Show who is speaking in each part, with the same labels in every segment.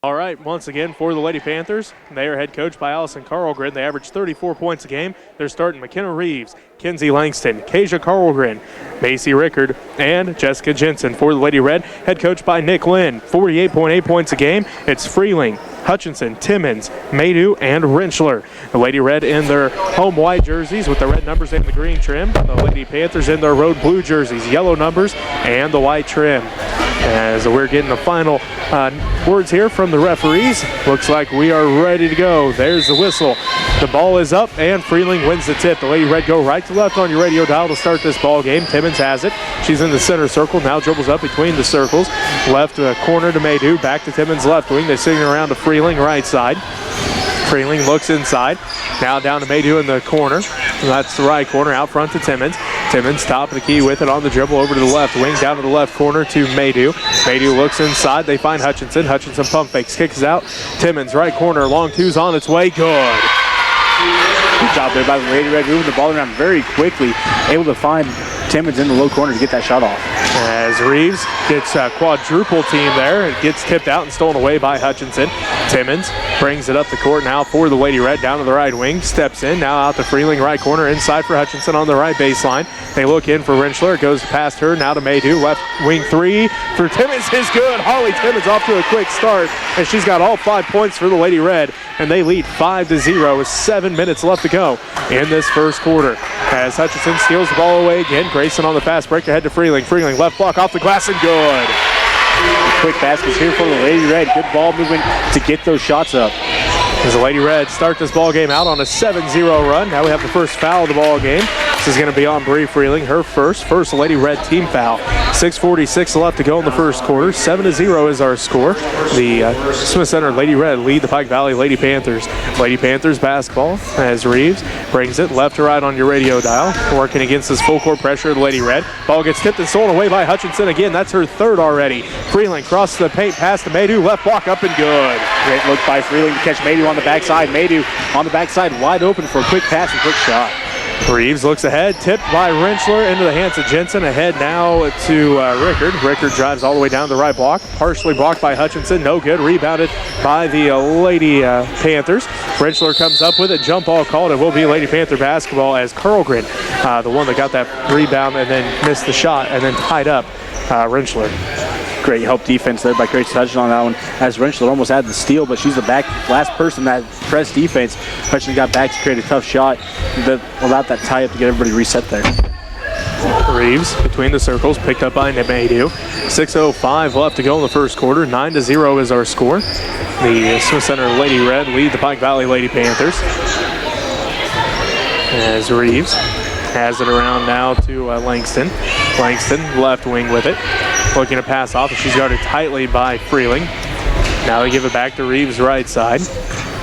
Speaker 1: All right, once again for the Lady Panthers, they are head coached by Allison Carlgren. They average 34 points a game. They're starting McKenna Reeves, Kenzie Langston, Kasia Carlgren, Macy Rickard, and Jessica Jensen. For the Lady Red, head coached by Nick Lynn, 48.8 points a game. It's Freeling, Hutchinson, Timmons, Maydew, and Rentschler. The Lady Red in their home white jerseys with the red numbers and the green trim. The Lady Panthers in their road blue jerseys, yellow numbers, and the white trim. As we're getting the final words here from the referees, looks like we are ready to go. There's the whistle. The ball is up, and Freeling wins the tip. The Lady Red go right to left on your radio dial to start this ball game. Timmons has it. She's in the center circle, now dribbles up between the circles. Left corner to Maydew, back to Timmons' left wing. They swing around to Freeling, right side. Freeling looks inside. Now down to Maydew in the corner. That's the right corner, out front to Timmons. Timmons top of the key with it on the dribble over to the left wing, down to the left corner to Maydew. Maydew looks inside. They find Hutchinson. Hutchinson pump fakes, kicks out. Timmons right corner, long two's on its way. Good.
Speaker 2: Good job there by the Lady Red, moving the ball around very quickly, able to find Timmons in the low corner to get that shot off.
Speaker 1: As Reeves gets a quadruple team there, it gets tipped out and stolen away by Hutchinson. Timmons brings it up the court now for the Lady Red, down to the right wing, steps in, now out to Freeling, right corner, inside for Hutchinson on the right baseline. They look in for Rentschler, it goes past her, now to Maydew, left wing three for Timmons is good. Harley Timmons off to a quick start, and she's got all 5 points for the Lady Red, and they lead 5-0 with 7 minutes left to go in this first quarter. As Hutchinson steals the ball away again, Grayson on the fast break ahead to Freeling. Freeling left block off the glass and good.
Speaker 2: Quick baskets here for the Lady Red. Good ball movement to get those shots up.
Speaker 1: As the Lady Red start this ball game out on a 7-0 run. Now we have the first foul of the ball game. This is going to be on Bree Freeling, her first Lady Red team foul. 6:46 left to go in the first quarter. 7-0 is our score. The Smith Center Lady Red lead the Pike Valley Lady Panthers. Lady Panthers basketball as Reeves brings it left to right on your radio dial. Working against this full court pressure of the Lady Red. Ball gets tipped and stolen away by Hutchinson again. That's her third already. Freeling crosses the paint, pass to Maydew, left block up and good.
Speaker 2: Great look by Freeling to catch Maydew on the backside. Maydew on the backside, wide open for a quick pass and quick shot.
Speaker 1: Reeves looks ahead, tipped by Rentschler into the hands of Jensen. Ahead now to Rickard. Rickard drives all the way down the right block, partially blocked by Hutchinson. No good, rebounded by the Lady Panthers. Rentschler comes up with it, jump ball called. It will be Lady Panther basketball as Carlgren, the one that got that rebound and then missed the shot and then tied up Rentschler.
Speaker 2: Great help defense there by Grace Hutchinson on that one, as Rentschler almost had the steal, but she's the last person that pressed defense. Hutchinson got back to create a tough shot, but allowed that tie-up to get everybody reset there.
Speaker 1: Reeves between the circles, picked up by Maydew. 6:05 left to go in the first quarter. 9-0 is our score. The Smith Center Lady Red lead the Pike Valley Lady Panthers. As Reeves has it around now to Langston. Langston left wing with it. Looking to pass off, and she's guarded tightly by Freeling. Now they give it back to Reeves' right side.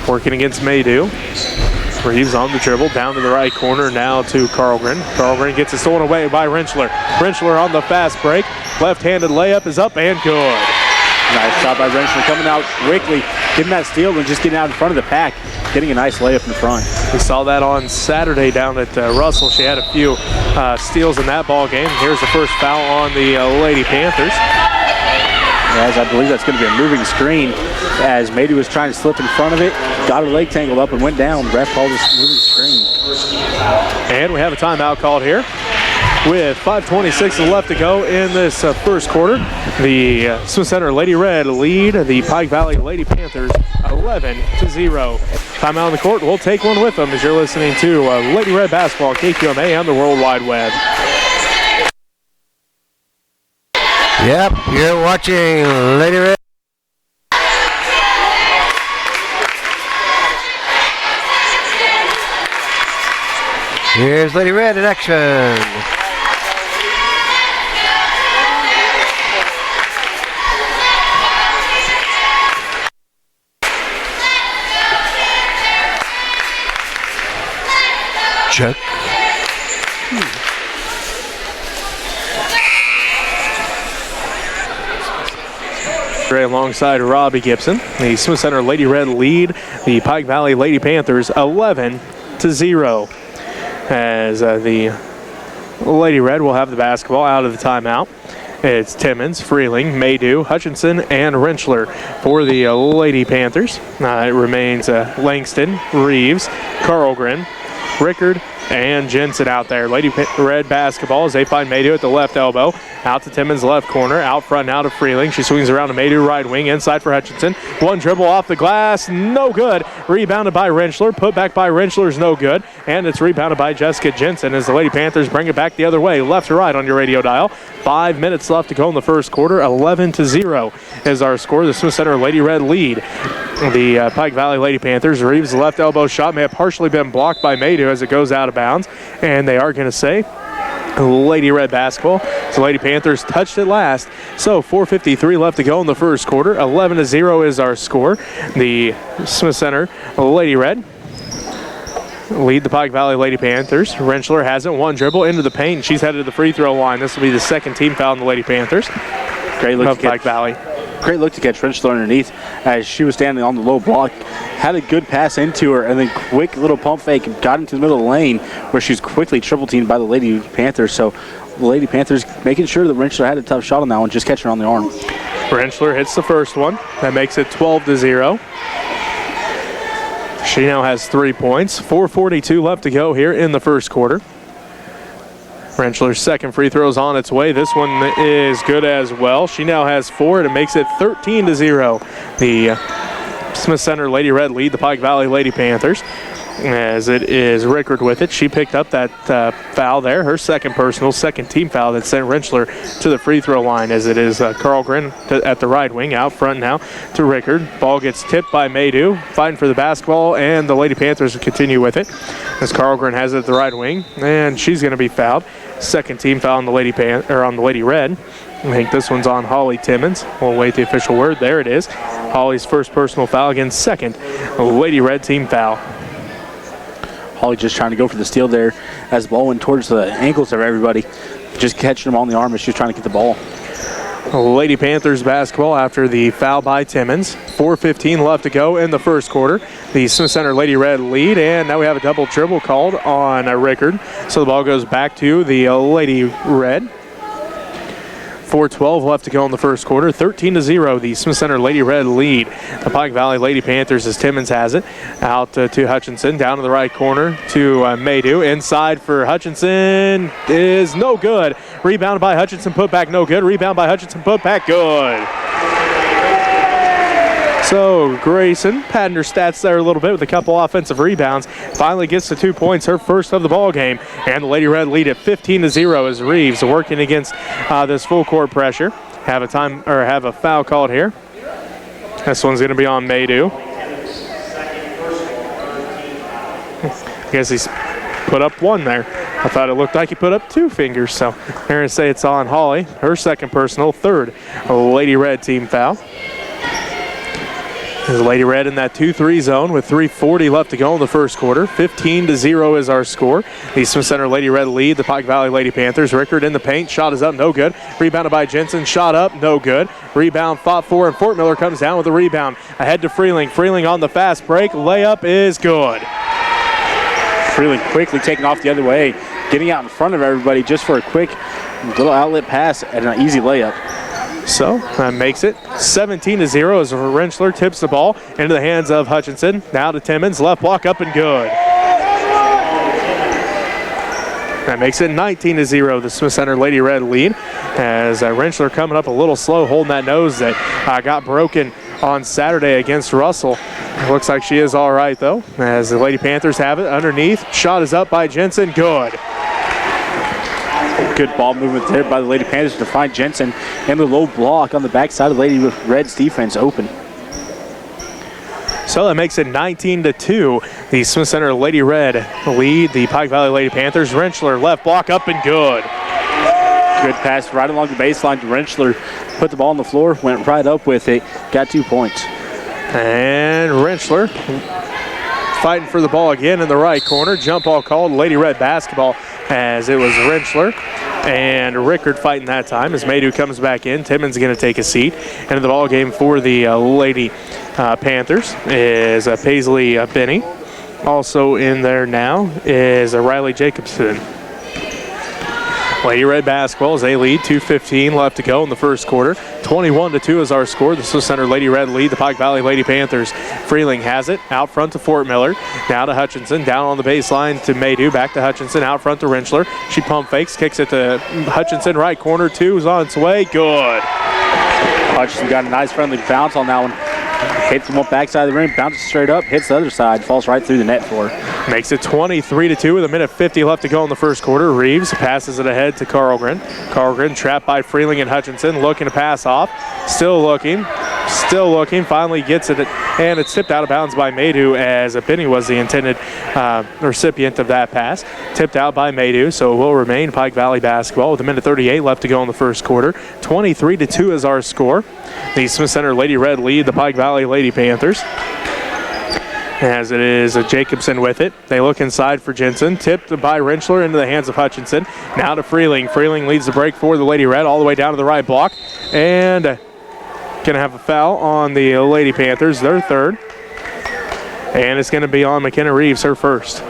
Speaker 1: Working against Maydew. Reeves on the dribble, down to the right corner, now to Carlgren. Carlgren gets it stolen away by Rentschler. Rentschler on the fast break. Left-handed layup is up and good.
Speaker 2: Nice shot by Rentschler, coming out quickly, getting that steal and just getting out in front of the pack, getting a nice layup in front.
Speaker 1: We saw that on Saturday down at Russell. She had a few steals in that ball game. Here's the first foul on the Lady Panthers.
Speaker 2: As I believe that's going to be a moving screen, as Maydew was trying to slip in front of it, got her leg tangled up and went down. Ref called this moving screen.
Speaker 1: And we have a timeout called here. With 5:26 left to go in this first quarter, the Smith Center Lady Red lead the Pike Valley Lady Panthers 11-0. Timeout on the court. We'll take one with them as you're listening to Lady Red basketball, KQMA on the World Wide Web.
Speaker 3: Yep, you're watching Lady Red. Here's Lady Red in action. Check.
Speaker 1: Right alongside Robbie Gibson. The Smith Center Lady Red lead the Pike Valley Lady Panthers 11-0. As the Lady Red will have the basketball out of the timeout. It's Timmons, Freeling, Maydew, Hutchinson, and Rentschler for the Lady Panthers. It remains Langston, Reeves, Carlgren, Rickard, and Jensen out there. Lady Red basketball as they find Maydew at the left elbow. Out to Timmons' left corner. Out front now to Freeling. She swings around to Maydew right wing. Inside for Hutchinson. One dribble off the glass. No good. Rebounded by Rentschler. Put back by Rentschler is no good. And it's rebounded by Jessica Jensen as the Lady Panthers bring it back the other way. Left to right on your radio dial. 5 minutes left to go in the first quarter. 11-0 is our score. The Smith Center Lady Red lead the Pike Valley Lady Panthers. Reeves' left elbow shot may have partially been blocked by Maydew as it goes out of bounds. And they are going to say Lady Red basketball. So Lady Panthers touched it last. So 4:53 left to go in the first quarter. 11-0 is our score. The Smith Center Lady Red lead the Pike Valley Lady Panthers. Rentschler hasn't. One dribble into the paint. She's headed to the free throw line. This will be the second team foul on the Lady Panthers.
Speaker 2: Great look
Speaker 1: of Pike Valley.
Speaker 2: Great look to catch Rentschler underneath as she was standing on the low block. Had a good pass into her and then quick little pump fake and got into the middle of the lane where she was quickly triple teamed by the Lady Panthers. So the Lady Panthers making sure that Rentschler had a tough shot on that one, just catching her on the arm.
Speaker 1: Rentschler hits the first one. That makes it 12-0. She now has 3 points. 4:42 left to go here in the first quarter. Rentschler's second free throw is on its way. This one is good as well. She now has 4, and it makes it 13-0. The Smith Center Lady Red lead the Pike Valley Lady Panthers. As it is Rickard with it. She picked up that foul there, her second personal, second team foul that sent Rentschler to the free throw line, as it is Carlgren at the right wing. Out front now to Rickard. Ball gets tipped by Maydew, fighting for the basketball, and the Lady Panthers continue with it as Carlgren has it at the right wing, and she's going to be fouled. Second team foul on the Lady Red. I think this one's on Holly Timmons. We'll wait the official word. There it is. Holly's first personal foul against second Lady Red team foul.
Speaker 2: Holly just trying to go for the steal there as the ball went towards the ankles of everybody. Just catching them on the arm as she was trying to get the ball.
Speaker 1: Lady Panthers basketball after the foul by Timmons. 4:15 left to go in the first quarter. The Smith Center Lady Red lead, and now we have a double dribble called on Rickard. So the ball goes back to the Lady Red. 4:12 left to go in the first quarter. 13-0, the Smith Center Lady Red lead. The Pike Valley Lady Panthers as Timmons has it. Out to Hutchinson, down to the right corner to Maydew. Inside for Hutchinson is no good. Rebounded by Hutchinson, put back no good. Rebound by Hutchinson, put back good. So Grayson padding her stats there a little bit with a couple offensive rebounds. Finally gets to 2 points, her first of the ball game. And the Lady Red lead at 15-0 as Reeves working against this full court pressure. Have a foul called here. This one's going to be on Maydew. I guess he's put up one there. I thought it looked like he put up 2 fingers. So they're going to say it's on Holly. Her second personal, third Lady Red team foul. The Lady Red in that 2-3 zone with 3:40 left to go in the first quarter. 15-0 is our score. The Smith Center Lady Red lead the Pike Valley Lady Panthers. Rickard in the paint. Shot is up, no good. Rebounded by Jensen. Shot up, no good. Rebound fought for, and Fort Miller comes down with a rebound. Ahead to Freeling. Freeling on the fast break. Layup is good.
Speaker 2: Freeling quickly taking off the other way. Getting out in front of everybody just for a quick little outlet pass and an easy layup.
Speaker 1: So that makes it 17-0 as Rentschler tips the ball into the hands of Hutchinson. Now to Timmons, left block up and good. That makes it 19-0, the Smith Center Lady Red lead. As Rentschler coming up a little slow, holding that nose that got broken on Saturday against Russell. Looks like she is all right though, as the Lady Panthers have it underneath. Shot is up by Jensen, good.
Speaker 2: Good ball movement there by the Lady Panthers to find Jensen and the low block on the backside of Lady Red's defense open.
Speaker 1: So that makes it 19-2. The Smith Center Lady Red lead the Pike Valley Lady Panthers. Rentschler left block up and good.
Speaker 2: Good pass right along the baseline. Rentschler put the ball on the floor, went right up with it, got 2 points.
Speaker 1: And Rentschler fighting for the ball again in the right corner. Jump ball called, Lady Red basketball, as it was Rentschler and Rickard fighting that time as Maydew comes back in. Timmons going to take a seat. Into the ball game for the Lady Panthers is Paisley Benny. Also in there now is Riley Jacobson. Lady Red basketball as they lead, 2:15 left to go in the first quarter. 21-2 is our score. The Smith Center Lady Red lead the Pike Valley Lady Panthers. Freeling has it out front to Fort Miller. Now to Hutchinson, down on the baseline to Maydew, back to Hutchinson, out front to Rentschler. She pump fakes, kicks it to Hutchinson, right corner, 2 is on its way, good.
Speaker 2: Hutchinson got a nice friendly bounce on that one. Hits the backside of the ring, bounces straight up, hits the other side, falls right through the net for her.
Speaker 1: Makes it 23-2 with 1:50 left to go in the first quarter. Reeves passes it ahead to Carlgren. Carlgren trapped by Freeling and Hutchinson, looking to pass off. Still looking, finally gets it, and it's tipped out of bounds by Maydew as Benny was the intended recipient of that pass. Tipped out by Maydew, so it will remain Pike Valley basketball with 1:38 left to go in the first quarter. 23-2 is our score. The Smith Center Lady Red lead the Pike Valley Lady Panthers. As it is Jacobson with it. They look inside for Jensen. Tipped by Rentschler into the hands of Hutchinson. Now to Freeling. Freeling leads the break for the Lady Red all the way down to the right block. And going to have a foul on the Lady Panthers, their third. And it's going to be on McKenna Reeves, her first.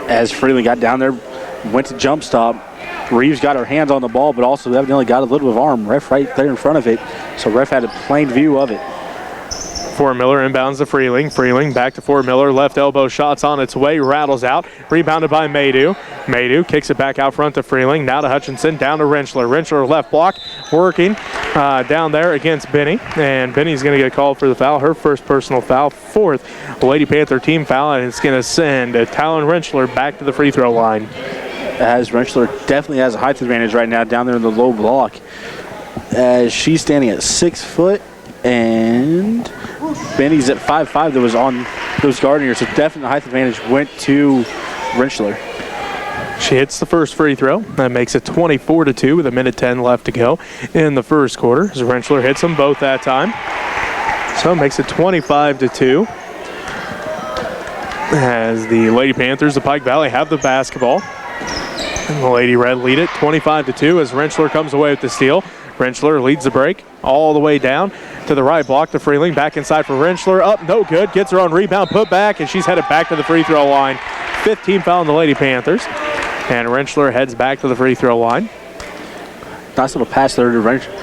Speaker 2: As Freeling got down there, went to jump stop. Reeves got her hands on the ball, but also evidently got a little bit of arm. Ref right there in front of it. So ref had a plain view of it.
Speaker 1: Fort Miller inbounds to Freeling. Freeling back to Fort Miller. Left elbow shots on its way. Rattles out. Rebounded by Maydew. Maydew kicks it back out front to Freeling. Now to Hutchinson. Down to Rentschler. Rentschler left block. Working down there against Benny. And Benny's going to get called for the foul. Her first personal foul. Fourth Lady Panther team foul. And it's going to send Talon Rentschler back to the free throw line.
Speaker 2: As Rentschler definitely has a height advantage right now down there in the low block. As she's standing at 6 foot. And Benny's at 5'5" that was on those guarding her, so definitely height advantage went to Rentschler.
Speaker 1: She hits the first free throw. That makes it 24-2 with 1:10 left to go in the first quarter. As Rentschler hits them both that time. So it makes it 25-2. As the Lady Panthers of Pike Valley have the basketball. And the Lady Red lead it 25-2 as Rentschler comes away with the steal. Rentschler leads the break all the way down to the right block to Freeling. Back inside for Rentschler. Up, no good. Gets her on rebound, put back, and she's headed back to the free throw line. 15 foul on the Lady Panthers. And Rentschler heads back to the free throw line.
Speaker 2: Nice little pass there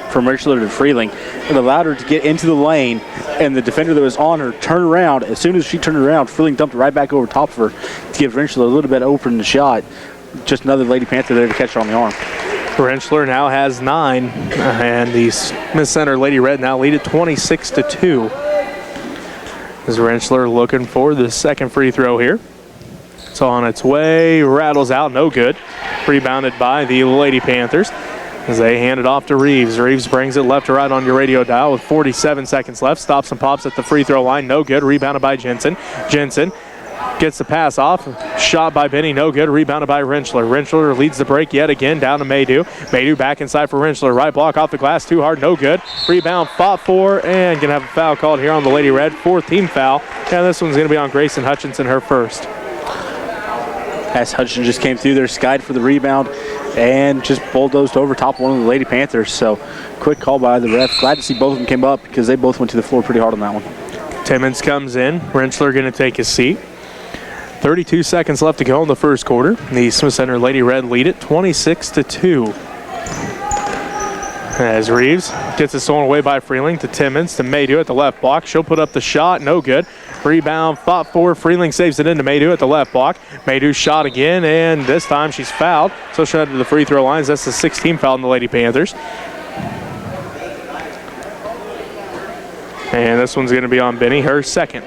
Speaker 2: from Rentschler to Freeling. It allowed her to get into the lane, and the defender that was on her turned around. As soon as she turned around, Freeling dumped right back over top of her to give Rentschler a little bit open the shot. Just another Lady Panther there to catch her on the arm.
Speaker 1: Rentschler now has 9, and the Smith Center Lady Red now lead it 26-2. As Rentschler looking for the second free throw here. It's on its way, rattles out, no good. Rebounded by the Lady Panthers as they hand it off to Reeves. Reeves brings it left to right on your radio dial with 47 seconds left. Stops and pops at the free throw line, no good. Rebounded by Jensen. Jensen gets the pass off. Shot by Benny, no good. Rebounded by Rentschler. Rentschler leads the break yet again down to Maydew. Maydew back inside for Rentschler. Right block off the glass, too hard, no good. Rebound fought for, and going to have a foul called here on the Lady Red. 4th team foul. And this one's going to be on Grayson Hutchinson, her first.
Speaker 2: As Hutchinson just came through there, skied for the rebound, and just bulldozed over top one of the Lady Panthers. So quick call by the ref. Glad to see both of them came up because they both went to the floor pretty hard on that one.
Speaker 1: Timmons comes in. Rentschler going to take his seat. 32 seconds left to go in the first quarter. The Smith Center Lady Red lead it 26-2. As Reeves gets it stolen away by Freeling to Timmons to Maydew at the left block. She'll put up the shot, no good. Rebound fought for. Freeling saves it into Maydew at the left block. Maydew shot again, and this time she's fouled. So she'll head to the free throw lines. That's the 16th foul on the Lady Panthers. And this one's going to be on Benny, her second.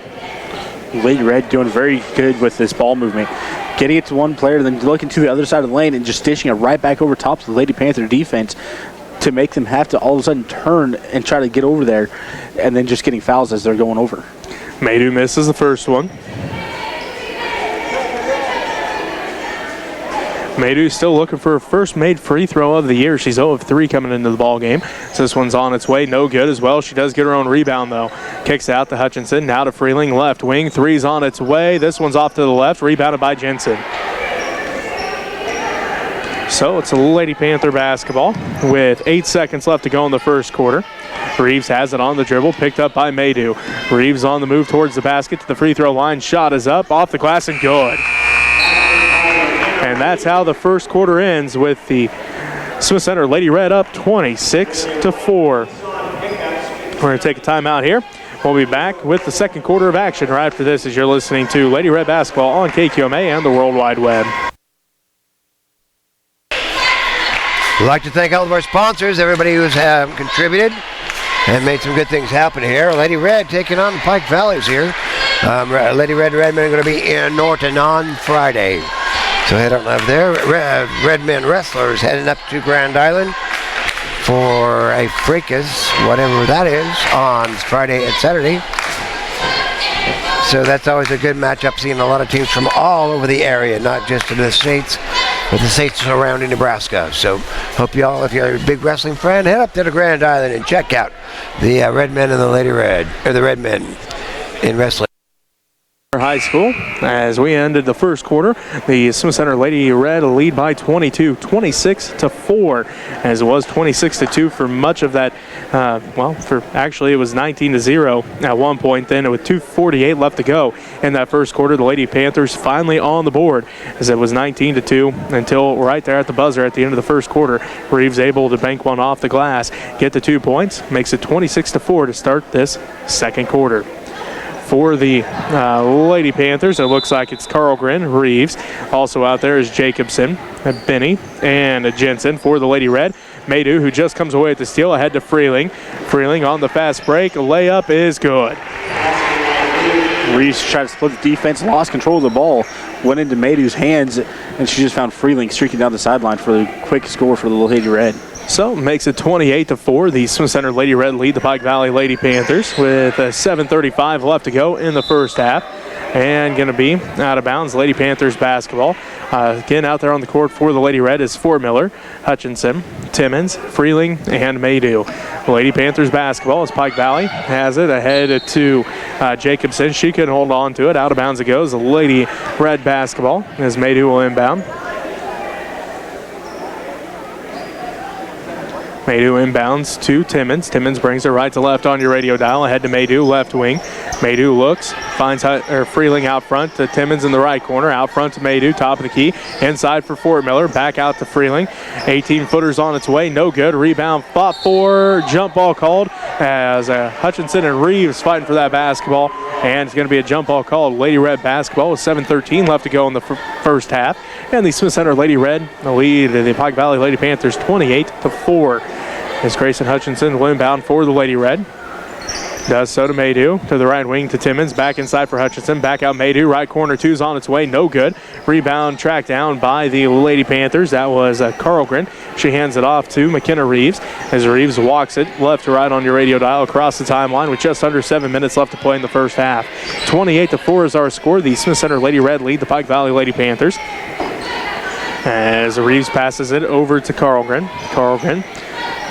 Speaker 2: Lady Red doing very good with this ball movement. Getting it to one player, then looking to the other side of the lane and just dishing it right back over top to the Lady Panther defense to make them have to all of a sudden turn and try to get over there, and then just getting fouls as they're going over.
Speaker 1: Maydew misses the first one. Maydew still looking for her first made free throw of the year. She's 0 of 3 coming into the ball game. So this one's on its way. No good as well. She does get her own rebound, though. Kicks out to Hutchinson. Now to Freeling. Left wing. Three's on its way. This one's off to the left. Rebounded by Jensen. So it's a Lady Panther basketball with 8 seconds left to go in the first quarter. Reeves has it on the dribble, picked up by Maydew. Reeves on the move towards the basket to the free throw line. Shot is up, off the glass, and good. And that's how the first quarter ends, with the Smith Center Lady Red up 26-4. We're going to take a timeout here. We'll be back with the second quarter of action right after this, as you're listening to Lady Red Basketball on KQMA and the World Wide Web.
Speaker 3: We'd like to thank all of our sponsors, everybody who's contributed and made some good things happen here. Lady Red taking on the Pike Valleys here. Lady Red and Redmen are going to be in Norton on Friday. So head on up there. Redmen Wrestlers heading up to Grand Island for a fracas, whatever that is, on Friday and Saturday. So that's always a good matchup, seeing a lot of teams from all over the area, not just in the states, but the states surrounding Nebraska. So hope you all, if you're a big wrestling fan, head up to the Grand Island and check out the Redmen and the Lady Red, or the Redmen in wrestling.
Speaker 1: High School, as we ended the first quarter, the Smith Center Lady Red lead by 22, 26-4, as it was 26-2 for much of that. Actually it was 19-0 at one point. Then with 2:48 left to go in that first quarter, the Lady Panthers finally on the board, as it was 19-2 until right there at the buzzer at the end of the first quarter. Reeves able to bank one off the glass, get the 2 points, makes it 26-4 to start this second quarter. For the Lady Panthers, it looks like it's Carlgren, Reeves. Also out there is Jacobson, Benny, and Jensen. For the Lady Red, Maydew, who just comes away with the steal, ahead to Freeling. Freeling on the fast break. Layup is good.
Speaker 2: Reeves tried to split the defense, lost control of the ball, went into Maydew's hands, and she just found Freeling streaking down the sideline for the quick score for the Lady Red.
Speaker 1: So makes it 28-4. The Smith Center Lady Red lead the Pike Valley Lady Panthers with 7:35 left to go in the first half. And going to be out of bounds, Lady Panthers basketball. Again, out there on the court for the Lady Red is Fort Miller, Hutchinson, Timmons, Freeling, and Maydew. Lady Panthers basketball as Pike Valley has it ahead to Jacobson. She can hold on to it. Out of bounds it goes. The Lady Red basketball as Maydew will inbound. Maydew inbounds to Timmons. Timmons brings it right to left on your radio dial. Ahead to Maydew, left wing. Maydew looks, finds Freeling out front to Timmons in the right corner. Out front to Maydew, top of the key. Inside for Fort Miller, back out to Freeling. 18-footers on its way, no good. Rebound fought for, jump ball called as Hutchinson and Reeves fighting for that basketball. And it's going to be a jump ball called. Lady Red basketball with 7:13 left to go in the first half. And the Smith Center Lady Red lead the Pike Valley Lady Panthers 28-4. As Grayson Hutchinson will inbound for the Lady Red. Does so to Maydew, to the right wing to Timmons, back inside for Hutchinson, back out Maydew, right corner, two's on its way, no good. Rebound tracked down by the Lady Panthers, that was Carlgren. She hands it off to McKenna Reeves, as Reeves walks it left to right on your radio dial across the timeline with just under 7 minutes left to play in the first half. 28-4 is our score. The Smith Center Lady Red lead the Pike Valley Lady Panthers. As Reeves passes it over to Carlgren. Carlgren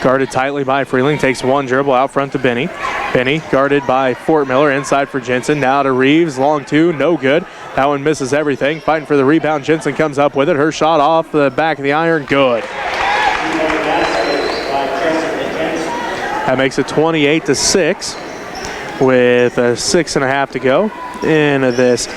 Speaker 1: guarded tightly by Freeling, takes one dribble out front to Benny. Benny guarded by Fort Miller, inside for Jensen. Now to Reeves, long two, no good. That one misses everything. Fighting for the rebound, Jensen comes up with it. Her shot off the back of the iron, good. That makes it 28-6 with 6.5 to go in this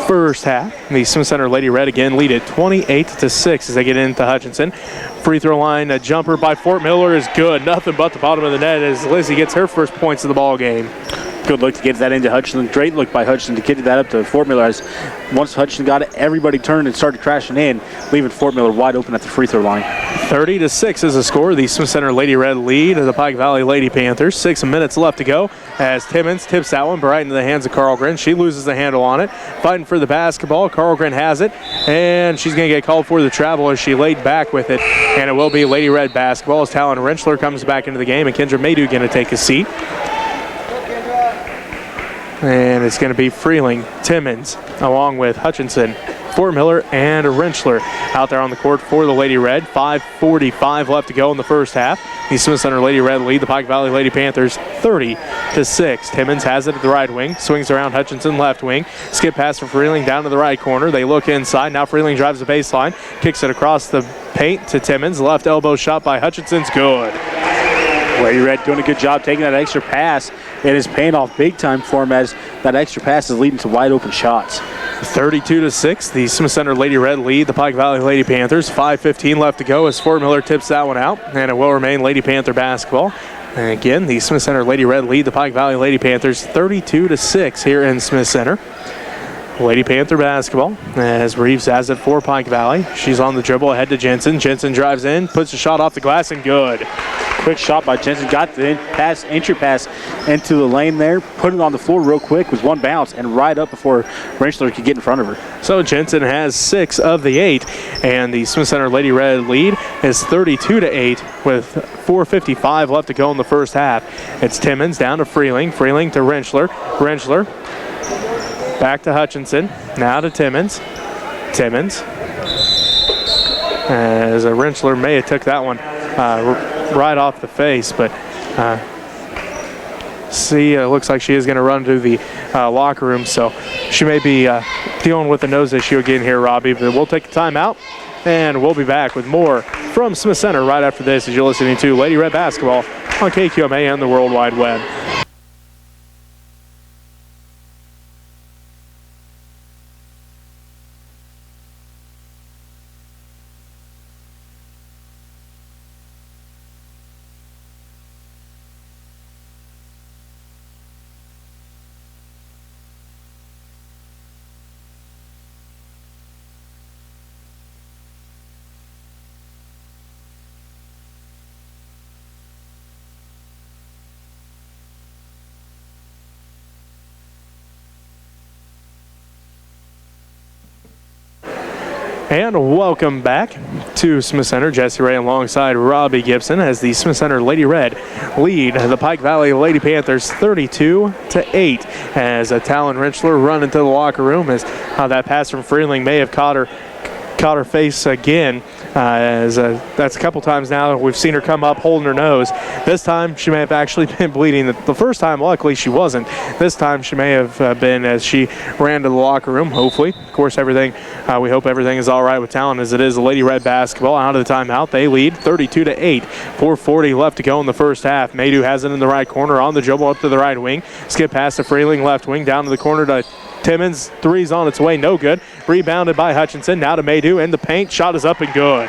Speaker 1: first half. The Smith Center Lady Red again lead it 28-6 as they get into Hutchinson. Free throw line, a jumper by Fort Miller is good. Nothing but the bottom of the net as Lizzie gets her first points of the ball game.
Speaker 2: Good look to get that into Hutchinson. Great look by Hutchinson to get that up to Fort Miller. As once Hutchinson got it, everybody turned and started crashing in, leaving Fort Miller wide open at the free throw line. 30-6 is the score. The Smith Center Lady Red lead the Pike Valley Lady Panthers. 6 minutes left to go as Timmons tips that one right into the hands of Carlgren. She loses the handle on it. Fighting for the basketball. Carlgren has it, and she's going to get called for the travel as she laid back with it. And it will be Lady Red basketball as Talon Rentschler comes back into the game, and Kendra Maydew going to take a seat.
Speaker 1: and it's going to be Freeling, Timmons, along with Hutchinson, Fort Miller, and Rentschler out there on the court for the Lady Red. 5:45 left to go in the first half. The Smith Center Lady Red lead the Pike Valley Lady Panthers 30-6. Timmons has it at the right wing, swings around Hutchinson left wing, skip pass from Freeling down to the right corner. They look inside. Now Freeling drives the baseline, kicks it across the paint to Timmons. Left elbow shot by Hutchinson's good.
Speaker 2: Lady Red doing a good job taking that extra pass. It is paying off big time for him as that extra pass is leading to wide open shots.
Speaker 1: 32-6, the Smith Center Lady Red lead the Pike Valley Lady Panthers. 5:15 left to go as Fort Miller tips that one out, and it will remain Lady Panther basketball. And again, the Smith Center Lady Red lead the Pike Valley Lady Panthers 32-6 here in Smith Center. Lady Panther basketball as Reeves has it for Pike Valley. She's on the dribble ahead to Jensen. Jensen drives in, puts a shot off the glass, and good.
Speaker 2: Quick shot by Jensen. Got the entry pass into the lane there. Put it on the floor real quick with one bounce and right up before Rentschler could get in front of her.
Speaker 1: So Jensen has 6 of the 8, and the Smith Center Lady Red lead is 32-8 with 4:55 left to go in the first half. It's Timmons down to Freeling. Freeling to Rentschler. Rentschler back to Hutchinson. Now to Timmons. Timmons. As Rentschler may have took that one right off the face, but looks like she is going to run to the locker room, so she may be dealing with a nose issue again here, Robbie, but we'll take a timeout, and we'll be back with more from Smith Center right after this as you're listening to Lady Red Basketball on KQMA and the World Wide Web. And welcome back to Smith Center. Jesse Ray alongside Robbie Gibson as the Smith Center Lady Red lead the Pike Valley Lady Panthers 32-8 as Talon Rentschler run into the locker room as that pass from Freeling may have caught her face again. That's a couple times now we've seen her come up holding her nose. This time she may have actually been bleeding. The first time, luckily, she wasn't. This time she may have been as she ran to the locker room, hopefully. Of course, we hope everything is all right with Talon as it is the Lady Red basketball. Out of the timeout, they lead 32-8. 4:40 left to go in the first half. Maydew has it in the right corner on the dribble up to the right wing. Skip pass to Freeling, left wing, down to the corner to Timmons. Three's on its way, no good. Rebounded by Hutchinson. Now to Maydew in the paint. Shot is up and good.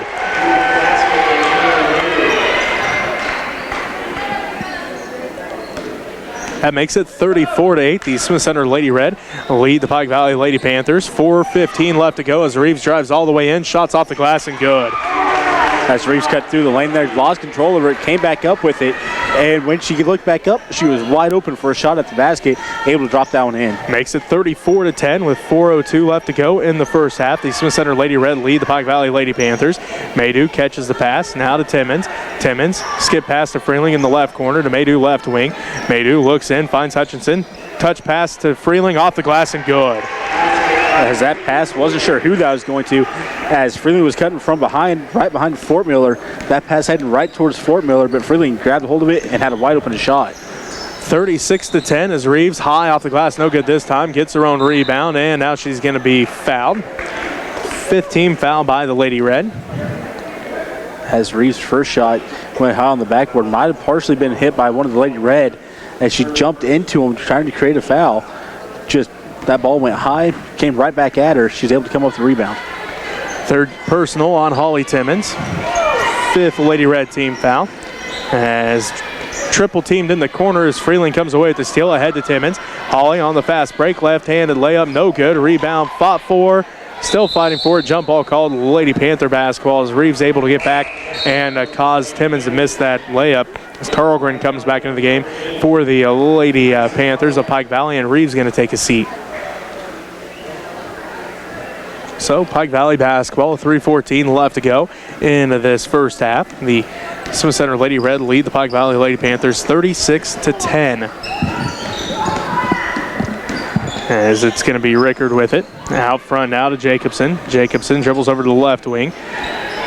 Speaker 1: That makes it 34-8. The Smith Center Lady Red lead the Pike Valley Lady Panthers. 4:15 left to go as Reeves drives all the way in. Shots off the glass and good.
Speaker 2: As Reeves cut through the lane there, lost control over it, came back up with it, and when she looked back up, she was wide open for a shot at the basket, able to drop that one in.
Speaker 1: Makes it 34-10 with 4:02 left to go in the first half. The Smith Center Lady Red lead the Pike Valley Lady Panthers. Maydew catches the pass, now to Timmons. Timmons, skip pass to Freeling in the left corner to Maydew left wing. Maydew looks in, finds Hutchinson. Touch pass to Freeling off the glass and good.
Speaker 2: As that pass, wasn't sure who that was going to, as Freeling was cutting from behind, right behind Fort Miller. That pass heading right towards Fort Miller, but Freeling grabbed a hold of it and had a wide open shot.
Speaker 1: 36-10 as Reeves high off the glass, no good this time, gets her own rebound, and now she's going to be fouled. 15 foul by the Lady Red.
Speaker 2: As Reeves' first shot went high on the backboard, might have partially been hit by one of the Lady Red as she jumped into him trying to create a foul. Just that ball went high, came right back at her. She's able to come up with the rebound.
Speaker 1: Third personal on Holly Timmons. 5th Lady Red team foul. As triple teamed in the corner as Freeling comes away with the steal ahead to Timmons. Holly on the fast break, left-handed layup, no good. Rebound fought for, still fighting for it. Jump ball called Lady Panther basketball as Reeves able to get back and cause Timmons to miss that layup. As Carlgren comes back into the game for the Lady Panthers of Pike Valley, and Reeves going to take a seat. So Pike Valley basketball, 3:14 left to go in this first half. The Smith Center Lady Red lead the Pike Valley Lady Panthers 36-10. as it's going to be Rickard with it. Out front now to Jacobson. Jacobson dribbles over to the left wing.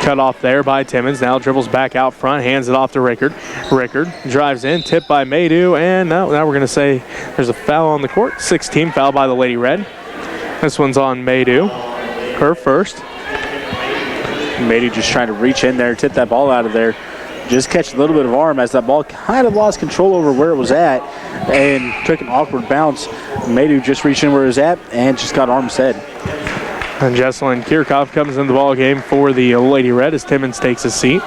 Speaker 1: Cut off there by Timmons. Now dribbles back out front, hands it off to Rickard. Rickard drives in, tipped by Maydew, and now we're going to say there's a foul on the court. 16 foul by the Lady Red. This one's on Maydew, her first.
Speaker 2: Maydew just trying to reach in there, tip that ball out of there. Just catch a little bit of arm as that ball kind of lost control over where it was at and took an awkward bounce. Maydew just reached in where it was at and just got arm set.
Speaker 1: And Jesselyn Kirchhoff comes in the ball game for the Lady Red as Timmons takes a seat.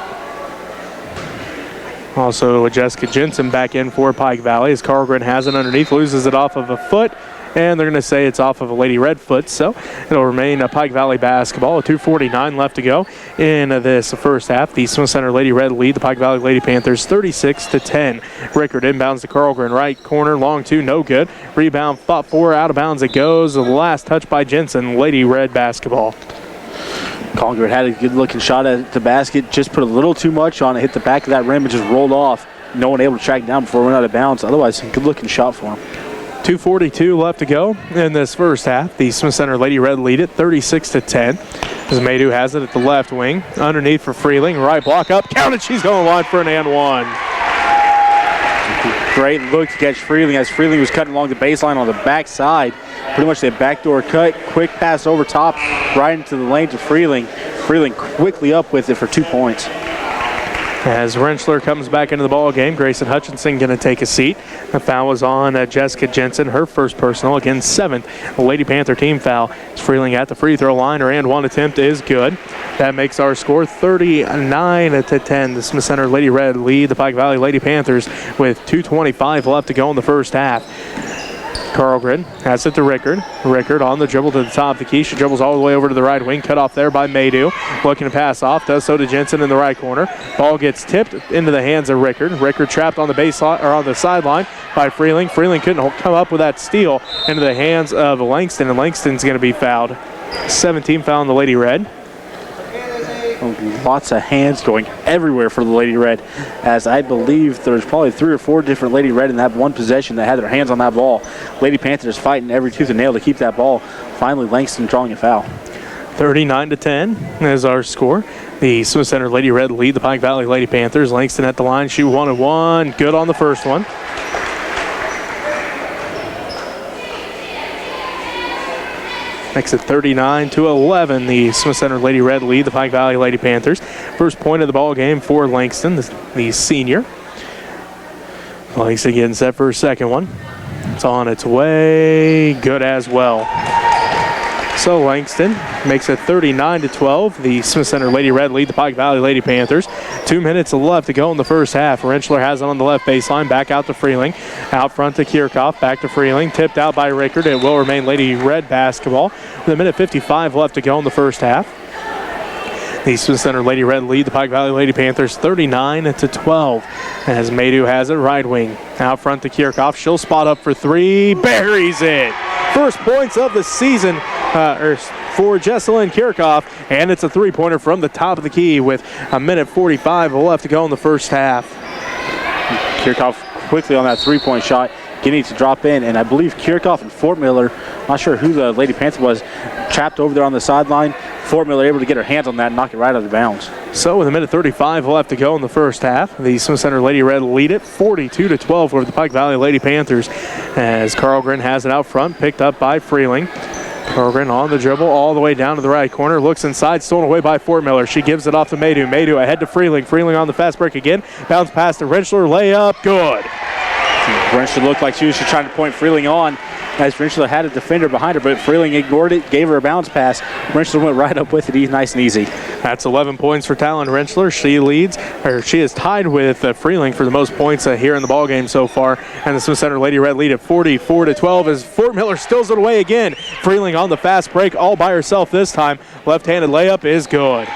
Speaker 1: Also, Jessica Jensen back in for Pike Valley as Carlgren has it underneath, loses it off of a foot, and they're going to say it's off of a Lady Red foot, so it'll remain a Pike Valley basketball. 2:49 left to go in this first half. The Smith Center Lady Red lead the Pike Valley Lady Panthers 36-10. Rickard inbounds to Carlgren, right corner, long two, no good. Rebound, fought for, out of bounds it goes. The last touch by Jensen, Lady Red basketball.
Speaker 2: Carlgren had a good-looking shot at the basket, just put a little too much on it, hit the back of that rim, and just rolled off. No one able to track down before it went out of bounds. Otherwise, a good-looking shot for him.
Speaker 1: 2:42 left to go in this first half. The Smith Center Lady Red lead it 36-10. As Maydew has it at the left wing. Underneath for Freeling. Right block up. Counted. She's going wide for an and one.
Speaker 2: Great look to catch Freeling as Freeling was cutting along the baseline on the backside. Pretty much a backdoor cut. Quick pass over top. Right into the lane to Freeling. Freeling quickly up with it for 2 points.
Speaker 1: As Rentschler comes back into the ball game, Grayson Hutchinson going to take a seat. The foul was on Jessica Jensen, her first personal, again 7th Lady Panther team foul. It's Freeling at the free throw line. Her and one attempt is good. That makes our score 39-10. The Smith Center Lady Red lead the Pike Valley Lady Panthers with 2:25 left to go in the first half. Carlgren has it to Rickard. Rickard on the dribble to the top of the key. She dribbles all the way over to the right wing. Cut off there by Maydew. Looking to pass off. Does so to Jensen in the right corner. Ball gets tipped into the hands of Rickard. Rickard trapped on the baseline or on the sideline by Freeling. Freeling couldn't come up with that steal into the hands of Langston, and Langston's going to be fouled. 17 foul on the Lady Red.
Speaker 2: Lots of hands going everywhere for the Lady Red, as I believe there's probably 3 or 4 different Lady Red in that one possession that had their hands on that ball. Lady Panthers fighting every tooth and nail to keep that ball. Finally, Langston drawing a foul.
Speaker 1: 39-10 is our score. The Smith Center Lady Red lead the Pike Valley Lady Panthers. Langston at the line, shoot 1-1. Good on the first one. Makes it 39-11. The Smith Center Lady Red lead the Pike Valley Lady Panthers. First point of the ball game for Langston, the senior. Langston getting set for her second one. It's on its way. Good as well. So Langston makes it 39-12. The Smith Center Lady Red lead the Pike Valley Lady Panthers. 2 minutes left to go in the first half. Rentschler has it on the left baseline. Back out to Freeling. Out front to Kirchhoff. Back to Freeling. Tipped out by Rickard. It will remain Lady Red basketball. With 1:55 left to go in the first half. The Smith Center Lady Red lead the Pike Valley Lady Panthers 39-12. As Maydew has it right wing. Out front to Kirchhoff. She'll spot up for 3. Buries it. First points of the season for Jesselyn Kirchhoff. And it's a three-pointer from the top of the key with 1:45 left to go in the first half.
Speaker 2: Kirchhoff quickly on that three-point shot, getting to drop in. And I believe Kirchhoff and Fort Miller, not sure who the Lady Panther was, trapped over there on the sideline. Fort Miller able to get her hands on that and knock it right out of bounds.
Speaker 1: So with 1:35 left to go in the first half, the Smith Center Lady Red lead it 42-12 over the Pike Valley Lady Panthers as Carlgren has it out front, picked up by Freeling. Carlgren on the dribble all the way down to the right corner, looks inside, stolen away by Fort Miller. She gives it off to Maydew. Maydew ahead to Freeling. Freeling on the fast break again. Bounce pass to Rentschler, layup, good.
Speaker 2: Rentschler looked like she was just trying to point Freeling on, as Rentschler had a defender behind her, but Freeling ignored it, gave her a bounce pass. Rentschler went right up with it, nice and easy.
Speaker 1: That's 11 points for Talon Rentschler. She is tied with Freeling for the most points here in the ballgame so far. And the Smith Center Lady Red lead at 44-12 as Fort Miller steals it away again. Freeling on the fast break all by herself this time. Left-handed layup is good.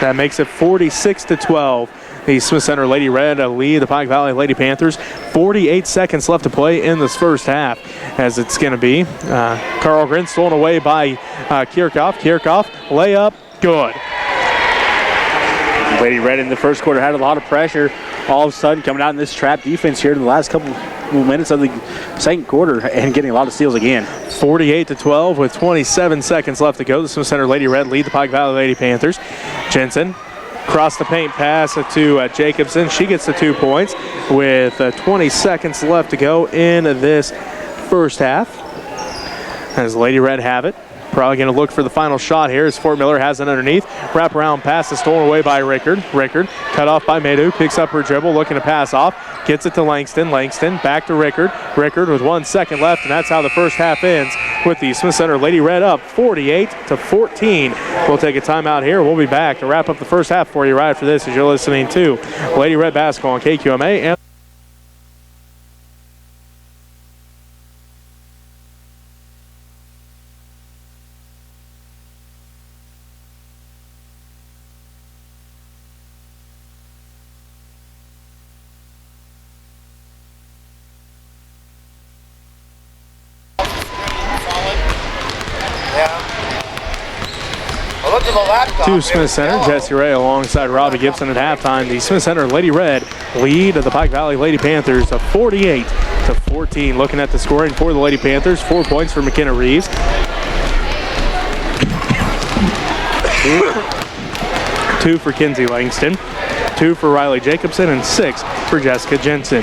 Speaker 1: That makes it 46-12. The Smith Center Lady Red lead the Pike Valley Lady Panthers. 48 seconds left to play in this first half, as it's going to be Carlgren stolen away by Kirchhoff. Kirchhoff, layup, good.
Speaker 2: Lady Red in the first quarter had a lot of pressure. All of a sudden, coming out in this trap defense here in the last couple minutes of the second quarter and getting a lot of steals again.
Speaker 1: 48-12 with 27 seconds left to go. The Smith Center Lady Red lead the Pike Valley Lady Panthers. Jensen across the paint pass to Jacobson. She gets the 2 points with 20 seconds left to go in this first half. As Lady Red have it. Probably going to look for the final shot here as Fort Miller has it underneath. Wraparound pass is stolen away by Rickard. Rickard cut off by Medu. Picks up her dribble, looking to pass off. Gets it to Langston. Langston back to Rickard. Rickard with 1 second left, and that's how the first half ends with the Smith Center Lady Red up 48-14. We'll take a timeout here. We'll be back to wrap up the first half for you right after this as you're listening to Lady Red Basketball on KQMA. And to Smith Center, Jesse Ray alongside Robbie Gibson at halftime. The Smith Center Lady Red lead the Pike Valley Lady Panthers of 48-14. Looking at the scoring for the Lady Panthers, 4 points for McKenna Reeves. 2 for Kinsey Langston, 2 for Riley Jacobson, and 6 for Jessica Jensen.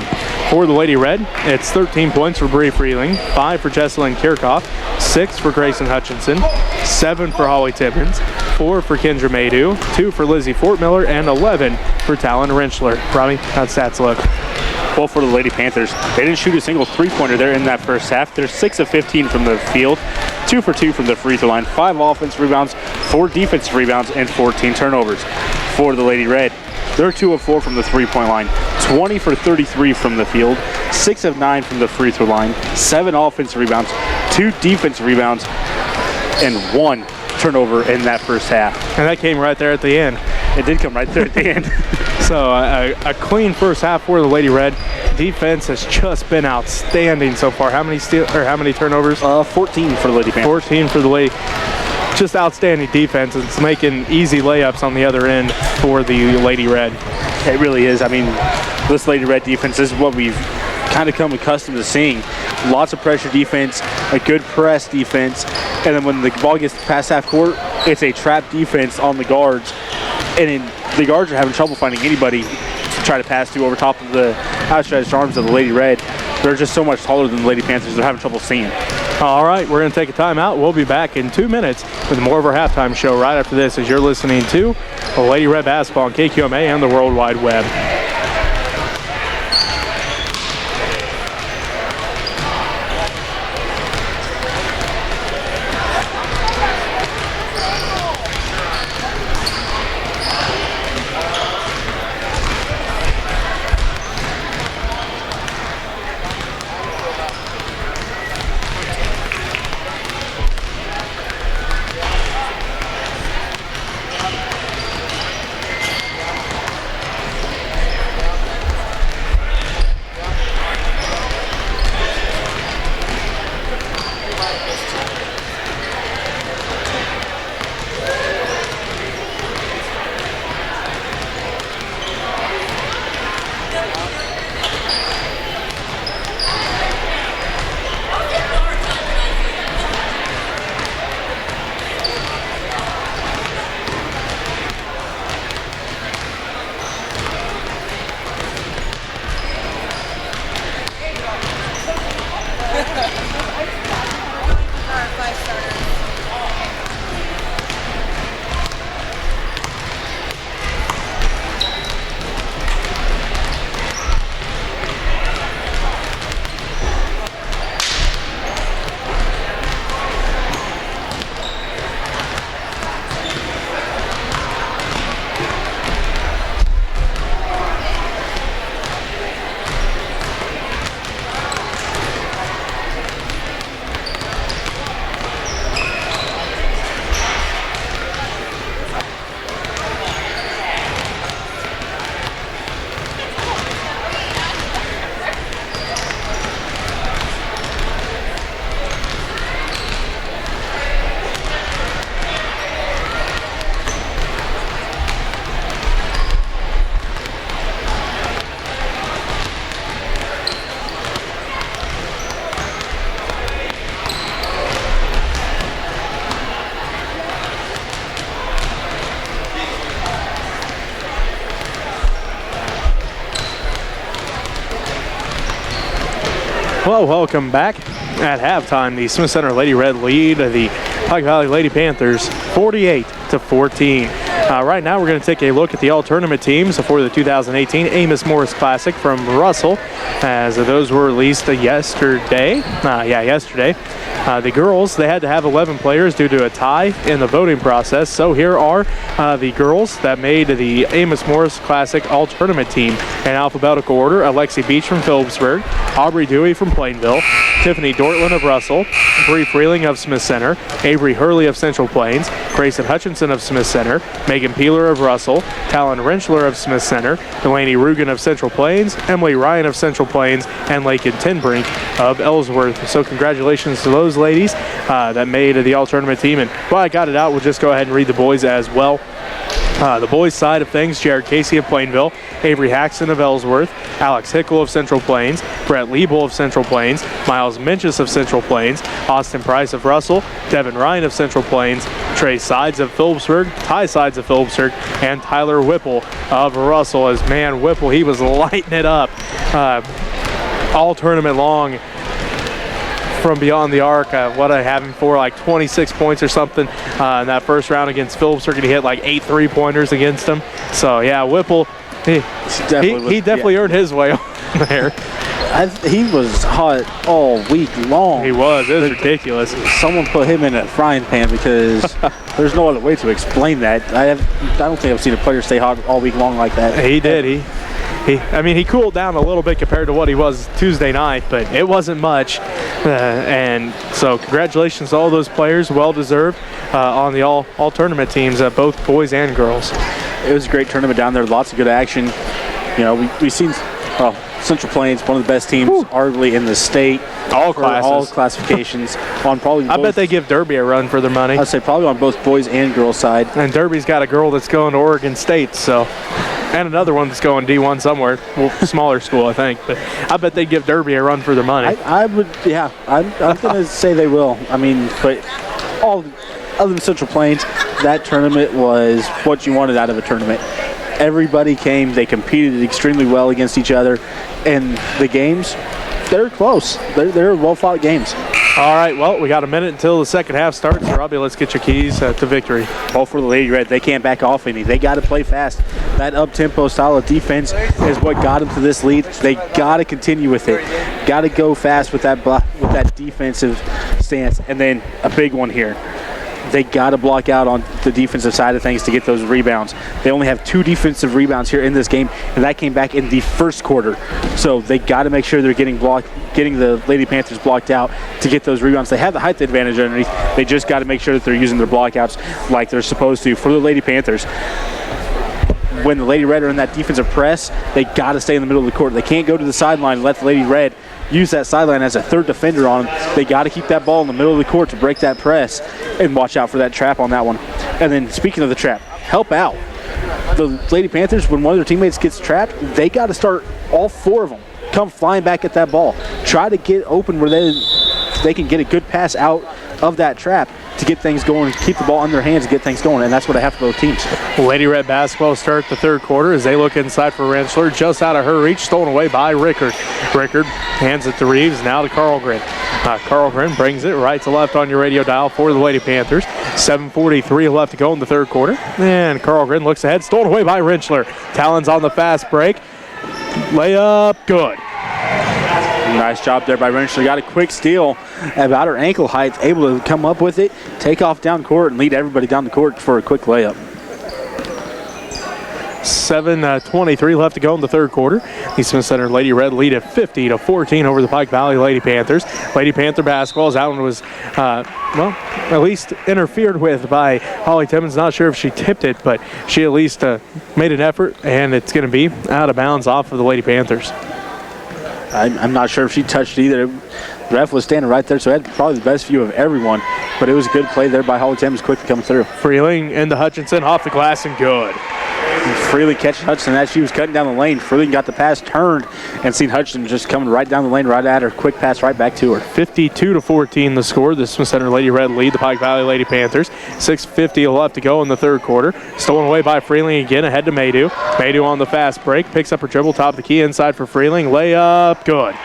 Speaker 1: For the Lady Red, it's 13 points for Bree Freeling, 5 for Jesselyn Kirchhoff, 6 for Grayson Hutchinson, 7 for Holly Tibbins, 4 for Kendra Maydew, 2 for Lizzie Fort Miller, and 11 for Talon Wrenchler. Robbie, how'd stats look?
Speaker 2: Well, for the Lady Panthers, they didn't shoot a single three-pointer there in that first half. They're 6 of 15 from the field, 2 for 2 from the free throw line, 5 offensive rebounds, 4 defensive rebounds, and 14 turnovers. For the Lady Red, they're 2 of 4 from the three-point line, 20 for 33 from the field, 6 of 9 from the free throw line, 7 offensive rebounds, 2 defensive rebounds, and 1 turnover in that first half.
Speaker 1: And that came right there at the end.
Speaker 2: It did come right there at the end.
Speaker 1: So a clean first half for the Lady Red. Defense has just been outstanding so far. How many turnovers?
Speaker 2: 14 for the Lady Panthers.
Speaker 1: 14 for the Lady. Just outstanding defense. It's making easy layups on the other end for the Lady Red.
Speaker 2: It really is. I mean, this Lady Red defense is what we've kind of come accustomed to seeing. Lots of pressure defense, a good press defense, and then when the ball gets past half court, it's a trap defense on the guards. And the guards are having trouble finding anybody to try to pass to over top of the outstretched arms of the Lady Red. They're just so much taller than the Lady Panthers. They're having trouble seeing.
Speaker 1: All right, we're going to take a timeout. We'll be back in 2 minutes with more of our halftime show right after this as you're listening to Lady Red Basketball on KQMA and the World Wide Web. Well, welcome back. At halftime, the Smith Center Lady Red lead the Pike Valley Lady Panthers 48-14. Right now, we're going to take a look at the all-tournament teams for the 2018 Amos Morris Classic from Russell, as those were released yesterday. Yesterday. The girls, they had to have 11 players due to a tie in the voting process. So here are the girls that made the Amos Morris Classic all-tournament team in alphabetical order. Alexi Beach from Phillipsburg, Aubrey Dewey from Plainville, Tiffany Dortland of Russell, Bree Freeling of Smith Center, Avery Hurley of Central Plains, Grayson Hutchinson of Smith Center, Megan Peeler of Russell, Talon Rentschler of Smith Center, Delaney Rugen of Central Plains, Emily Ryan of Central Plains, and Lakin Tinbrink of Ellsworth. So congratulations to those ladies that made the all-tournament team. And while I got it out, we'll just go ahead and read the boys as well. The boys' side of things, Jared Casey of Plainville, Avery Haxton of Ellsworth, Alex Hickle of Central Plains, Brett Liebel of Central Plains, Miles Minchus of Central Plains, Austin Price of Russell, Devin Ryan of Central Plains, Trey Sides of Phillipsburg, Ty Sides of Phillipsburg, and Tyler Whipple of Russell. As man, Whipple, he was lighting it up all tournament long. From beyond the arc, what I have him for, like 26 points or something in that first round against Phillipsburg. He hit like 8 3-pointers against him. So yeah, Whipple, he definitely earned his way on there.
Speaker 2: He was hot all week long.
Speaker 1: He was. It was ridiculous.
Speaker 2: Someone put him in a frying pan because there's no other way to explain that. I don't think I've seen a player stay hot all week long like that.
Speaker 1: He did. He cooled down a little bit compared to what he was Tuesday night, but it wasn't much. And so congratulations to all those players, well-deserved on the all-tournament teams, both boys and girls.
Speaker 2: It was a great tournament down there, lots of good action. You know, we've seen Central Plains, one of the best teams arguably in the state.
Speaker 1: All classes.
Speaker 2: All classifications. On probably
Speaker 1: I bet they give Derby a run for their money.
Speaker 2: I'd say probably on both boys and girls side.
Speaker 1: And Derby's got a girl that's going to Oregon State, so... And another one that's going D1 somewhere, smaller school, I think. But I bet they give Derby a run for their money.
Speaker 2: I would, yeah. I'm going to say they will. I mean, but other than Central Plains, that tournament was what you wanted out of a tournament. Everybody came. They competed extremely well against each other. And the games, they're close. They're well-fought games.
Speaker 1: All right, well, we got a minute until the second half starts. Robbie, let's get your keys to victory.
Speaker 2: Well, for the Lady Red, they can't back off any. They got to play fast. That up-tempo style of defense is what got them to this lead. They got to continue with it. Got to go fast with that defensive stance. And then a big one here. They got to block out on the defensive side of things to get those rebounds. They only have 2 defensive rebounds here in this game, and that came back in the first quarter. So they got to make sure they're getting the Lady Panthers blocked out to get those rebounds. They have the height advantage underneath. They just got to make sure that they're using their blockouts like they're supposed to. For the Lady Panthers, when the Lady Red are in that defensive press, they got to stay in the middle of the court. They can't go to the sideline and let the Lady Red use that sideline as a third defender on them. They got to keep that ball in the middle of the court to break that press and watch out for that trap on that one. And then speaking of the trap, help out. The Lady Panthers, when one of their teammates gets trapped, they got to start all 4 of them come flying back at that ball. Try to get open where they can get a good pass out of that trap to get things going, keep the ball in their hands and get things going, and that's what I have for both teams.
Speaker 1: Lady Red basketball start the third quarter as they look inside for Rentschler, just out of her reach, stolen away by Rickard. Rickard hands it to Reeves, now to Carlgren. Carlgren brings it right to left on your radio dial for the Lady Panthers. 7:43 left to go in the third quarter, and Carlgren looks ahead, stolen away by Rentschler. Talons on the fast break. Layup, good.
Speaker 2: Nice job there by Rentschler. Got a quick steal about her ankle height, able to come up with it, take off down court, and lead everybody down the court for a quick layup.
Speaker 1: 7:23 left to go in the third quarter. The Smith Center Lady Red lead at 50-14 over the Pike Valley Lady Panthers. Lady Panther basketball, as Allen was, at least interfered with by Holly Timmons. Not sure if she tipped it, but she at least made an effort, and it's going to be out of bounds off of the Lady Panthers.
Speaker 2: I'm not sure if she touched either. The ref was standing right there, so had probably the best view of everyone. But it was a good play there by Holly Timmons, quickly coming through.
Speaker 1: Freeling into Hutchinson, off the glass and good.
Speaker 2: Freely catching Hutchinson as she was cutting down the lane. Freely got the pass turned and seen Hutchinson just coming right down the lane, right at her. Quick pass right back to her.
Speaker 1: 52-14 the score. The Smith Center Lady Red lead the Pike Valley Lady Panthers. 6:50 left to go in the third quarter. Stolen away by Freeling again, ahead to Maydew. Maydew on the fast break, picks up her dribble, top of the key inside for Freeling. Layup, good.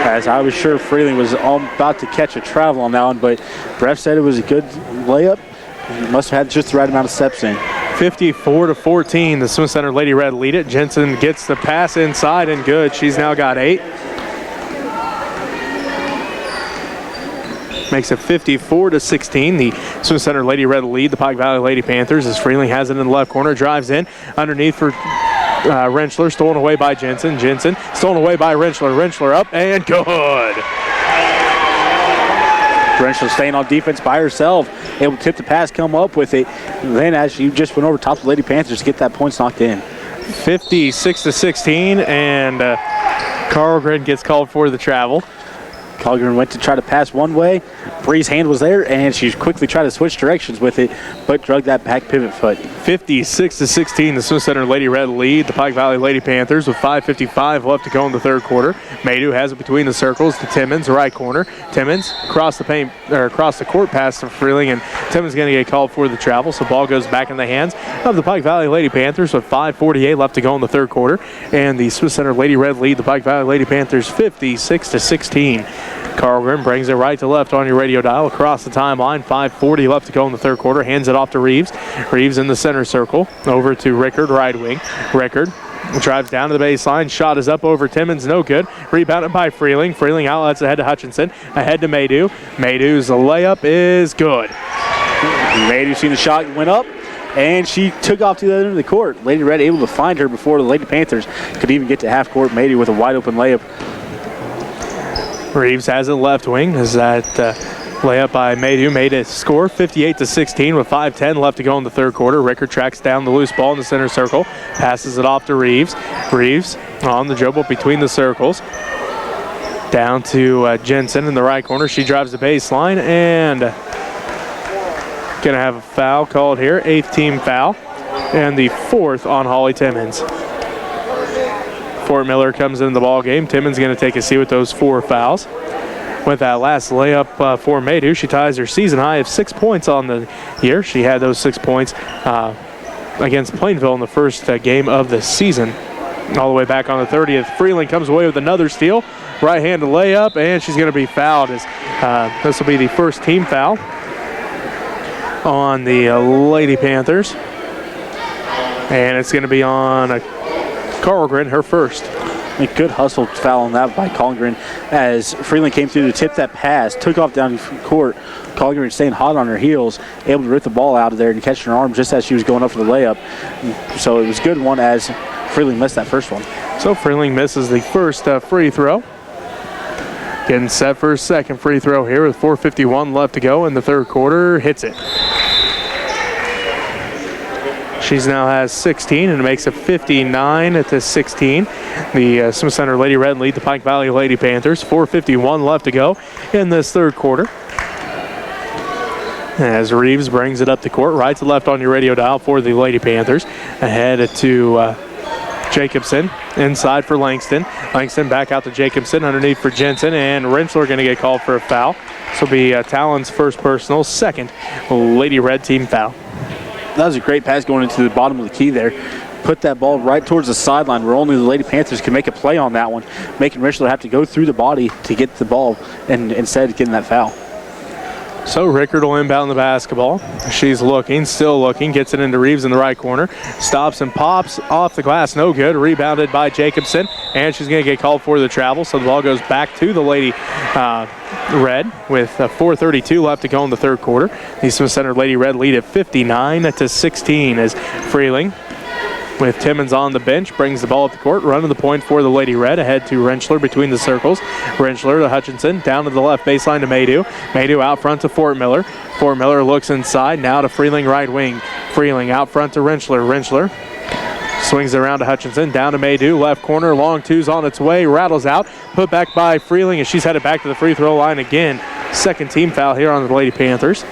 Speaker 2: as I was sure Freeling was about to catch a travel on that one, but ref said it was a good layup. He must have had just the right amount of steps in.
Speaker 1: 54-14, the Smith Center Lady Red lead it. Jensen gets the pass inside and good. She's now got 8. Makes it 54-16. The Smith Center Lady Red lead the Pike Valley Lady Panthers as Freeling has it in the left corner, drives in underneath for Rentschler, stolen away by Jensen. Jensen stolen away by Rentschler. Rentschler up and good.
Speaker 2: Rentschler staying on defense by herself, able to tip the pass, come up with it. And then as she just went over top of the Lady Panthers to get that points knocked in.
Speaker 1: 56-16, and Carlgren gets called for the travel.
Speaker 2: Carlgren went to try to pass one way. Bree's hand was there, and she quickly tried to switch directions with it, but drug that back pivot foot.
Speaker 1: 56-16, the Smith Center Lady Red lead the Pike Valley Lady Panthers with 5:55 left to go in the third quarter. Maydew has it between the circles to Timmons, right corner. Timmons across the paint or across the court pass to Freeling, and Timmons going to get called for the travel. So ball goes back in the hands of the Pike Valley Lady Panthers with 5:48 left to go in the third quarter, and the Smith Center Lady Red lead the Pike Valley Lady Panthers 56-16. Carlgren brings it right to left on your radio dial across the timeline. 5:40 left to go in the third quarter. Hands it off to Reeves. Reeves in the center circle. Over to Rickard, right wing. Rickard drives down to the baseline. Shot is up over Timmons. No good. Rebounded by Freeling. Freeling outlets ahead to Hutchinson. Ahead to Maydew. Maydew's layup is good.
Speaker 2: Maydew seen the shot, went up, and she took off to the other end of the court. Lady Red able to find her before the Lady Panthers could even get to half court. Maydew with a wide open layup.
Speaker 1: Reeves has it left wing as that layup by Maydew made it score 58-16 with 5:10 left to go in the third quarter. Rickard tracks down the loose ball in the center circle, passes it off to Reeves. Reeves on the dribble between the circles. Down to Jensen in the right corner. She drives the baseline and gonna have a foul called here, 8th team foul, and the 4th on Holly Timmons. Fort Miller comes into the ball game. Timmons going to take a seat with those 4 fouls. With that last layup for Maydew, she ties her season high of 6 points on the year. She had those 6 points against Plainville in the first game of the season. All the way back on the 30th, Freeling comes away with another steal. Right-handed layup, and she's going to be fouled. As this will be the first team foul on the Lady Panthers. And it's going to be on Carlgren, her first.
Speaker 2: A good hustle foul on that by Carlgren as Freeling came through to tip that pass, took off down court. Carlgren staying hot on her heels, able to rip the ball out of there and catch her arm just as she was going up for the layup. So it was a good one as Freeling missed that first one.
Speaker 1: So Freeling misses the first free throw. Getting set for a second free throw here with 4:51 left to go in the third quarter. Hits it. She's now has 16 and it makes it 59-16. The Smith Center Lady Red lead the Pike Valley Lady Panthers. 4:51 left to go in this third quarter. As Reeves brings it up the court, right to left on your radio dial for the Lady Panthers. Ahead to Jacobson, inside for Langston. Langston back out to Jacobson, underneath for Jensen, and Rentschler going to get called for a foul. This will be Talon's first personal, second Lady Red team foul.
Speaker 2: That was a great pass going into the bottom of the key there. Put that ball right towards the sideline where only the Lady Panthers can make a play on that one, making Rentschler have to go through the body to get the ball and instead getting that foul.
Speaker 1: So Rickard will inbound the basketball. She's looking, still looking, gets it into Reeves in the right corner. Stops and pops off the glass, no good. Rebounded by Jacobson, and she's going to get called for the travel. So the ball goes back to the Lady Red with 4:32 left to go in the third quarter. The Smith Center Lady Red lead at 59-16 as Freeling, with Timmons on the bench, brings the ball up the court, running the point for the Lady Red, ahead to Rentschler between the circles. Rentschler to Hutchinson, down to the left baseline to Maydew. Maydew out front to Fort Miller. Fort Miller looks inside, now to Freeling right wing. Freeling out front to Rentschler. Rentschler swings it around to Hutchinson, down to Maydew, left corner, long two's on its way, rattles out, put back by Freeling as she's headed back to the free throw line again. Second team foul here on the Lady Panthers.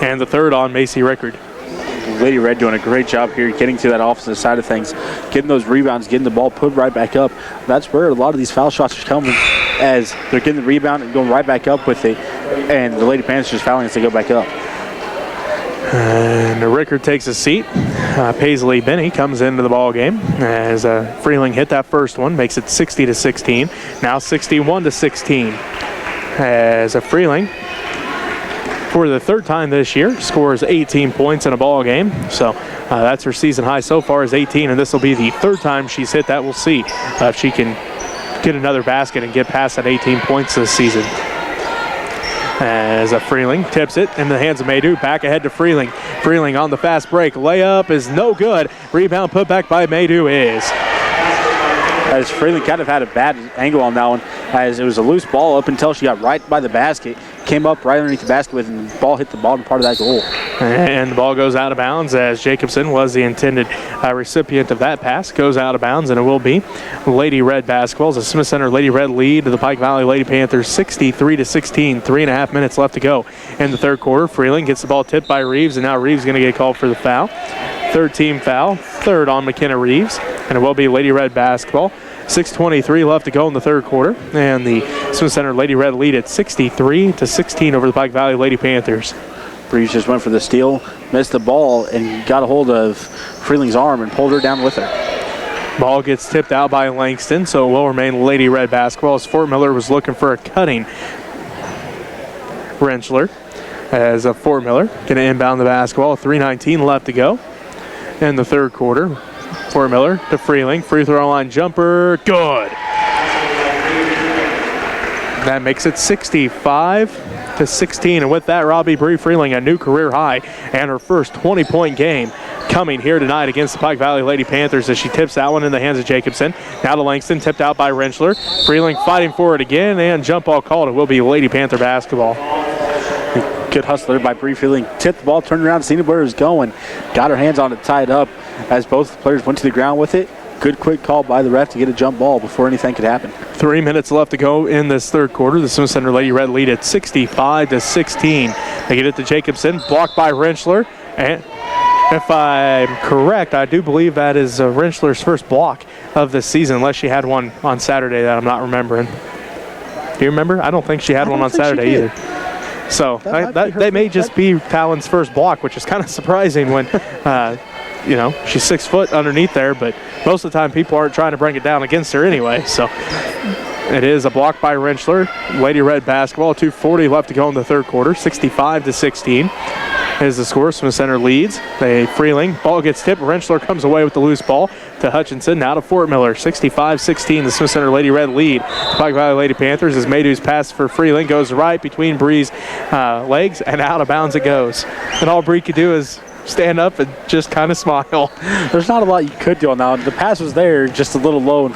Speaker 1: And the third on Macy Rickard.
Speaker 2: Lady Red doing a great job here getting to that offensive side of things, getting those rebounds, getting the ball put right back up. That's where a lot of these foul shots are coming, as they're getting the rebound and going right back up with it, and the Lady Panthers just fouling as they go back up.
Speaker 1: And Rickard takes a seat. Paisley Benny comes into the ball game as Freeling hit that first one, makes it 60-16. Now 61-16 as Freeling, for the third time this year, scores 18 points in a ball game. So that's her season high so far is 18, and this will be the third time she's hit that. We'll see if she can get another basket and get past that 18 points this season. As Freeling tips it in the hands of Maydew. Back ahead to Freeling. Freeling on the fast break. Layup is no good. Rebound put back by Maydew is.
Speaker 2: As Freeling kind of had a bad angle on that one, as it was a loose ball up until she got right by the basket, came up right underneath the basket with, and the ball hit the bottom part of that goal.
Speaker 1: And the ball goes out of bounds as Jacobson was the intended recipient of that pass. Goes out of bounds, and it will be Lady Red basketball. As the Smith Center Lady Red lead to the Pike Valley Lady Panthers 63-16. 3.5 minutes left to go in the third quarter. Freeling gets the ball tipped by Reeves, and now Reeves going to get called for the foul. Third team foul, third on McKenna Reeves, and it will be Lady Red basketball. 6:23 left to go in the third quarter, and the Smith Center Lady Red lead at 63-16 over the Pike Valley Lady Panthers.
Speaker 2: Reeves just went for the steal, missed the ball, and got a hold of Freeling's arm and pulled her down with her.
Speaker 1: Ball gets tipped out by Langston, so it will remain Lady Red basketball as Fort Miller was looking for a cutting Rentschler. As Fort Miller going to inbound the basketball. 3:19 left to go in the third quarter. Fort Miller to Freeling. Free throw line jumper. Good. That makes it 65-16. And with that, Robbie Bree Freeling, a new career high and her first 20-point game coming here tonight against the Pike Valley Lady Panthers as she tips that one in the hands of Jacobson. Now to Langston, tipped out by Rentschler. Freeling fighting for it again, and jump ball called. It will be Lady Panther basketball.
Speaker 2: Good hustler by Bree Freeling. Tipped the ball, turned around, seen where it was going. Got her hands on it, tied up as both players went to the ground with it. Good quick call by the ref to get a jump ball before anything could happen. 3
Speaker 1: minutes left to go in this third quarter. The Smith Center Lady Red lead at 65-16. They get it to Jacobson, blocked by Rentschler. And if I'm correct, I do believe that is Rentschler's first block of the season, unless she had one on Saturday that I'm not remembering. Do you remember? I don't think she had one on Saturday either. So that may just be Talon's first block, which is kind of surprising when, she's 6 foot underneath there, but most of the time people aren't trying to bring it down against her anyway. So it is a block by Rentschler. Lady Red basketball, 2:40 left to go in the third quarter, 65-16. Is the score. Smith Center leads. Freeling. Ball gets tipped. Rentschler comes away with the loose ball to Hutchinson. Now to Fort Miller. 65-16. The Smith Center Lady Red lead. Pike Valley Lady Panthers as Maydew's pass for Freeling goes right between Bree's legs and out of bounds it goes. And all Bree could do is stand up and just kind of smile.
Speaker 2: There's not a lot you could do on that one. The pass was there, just a little low, and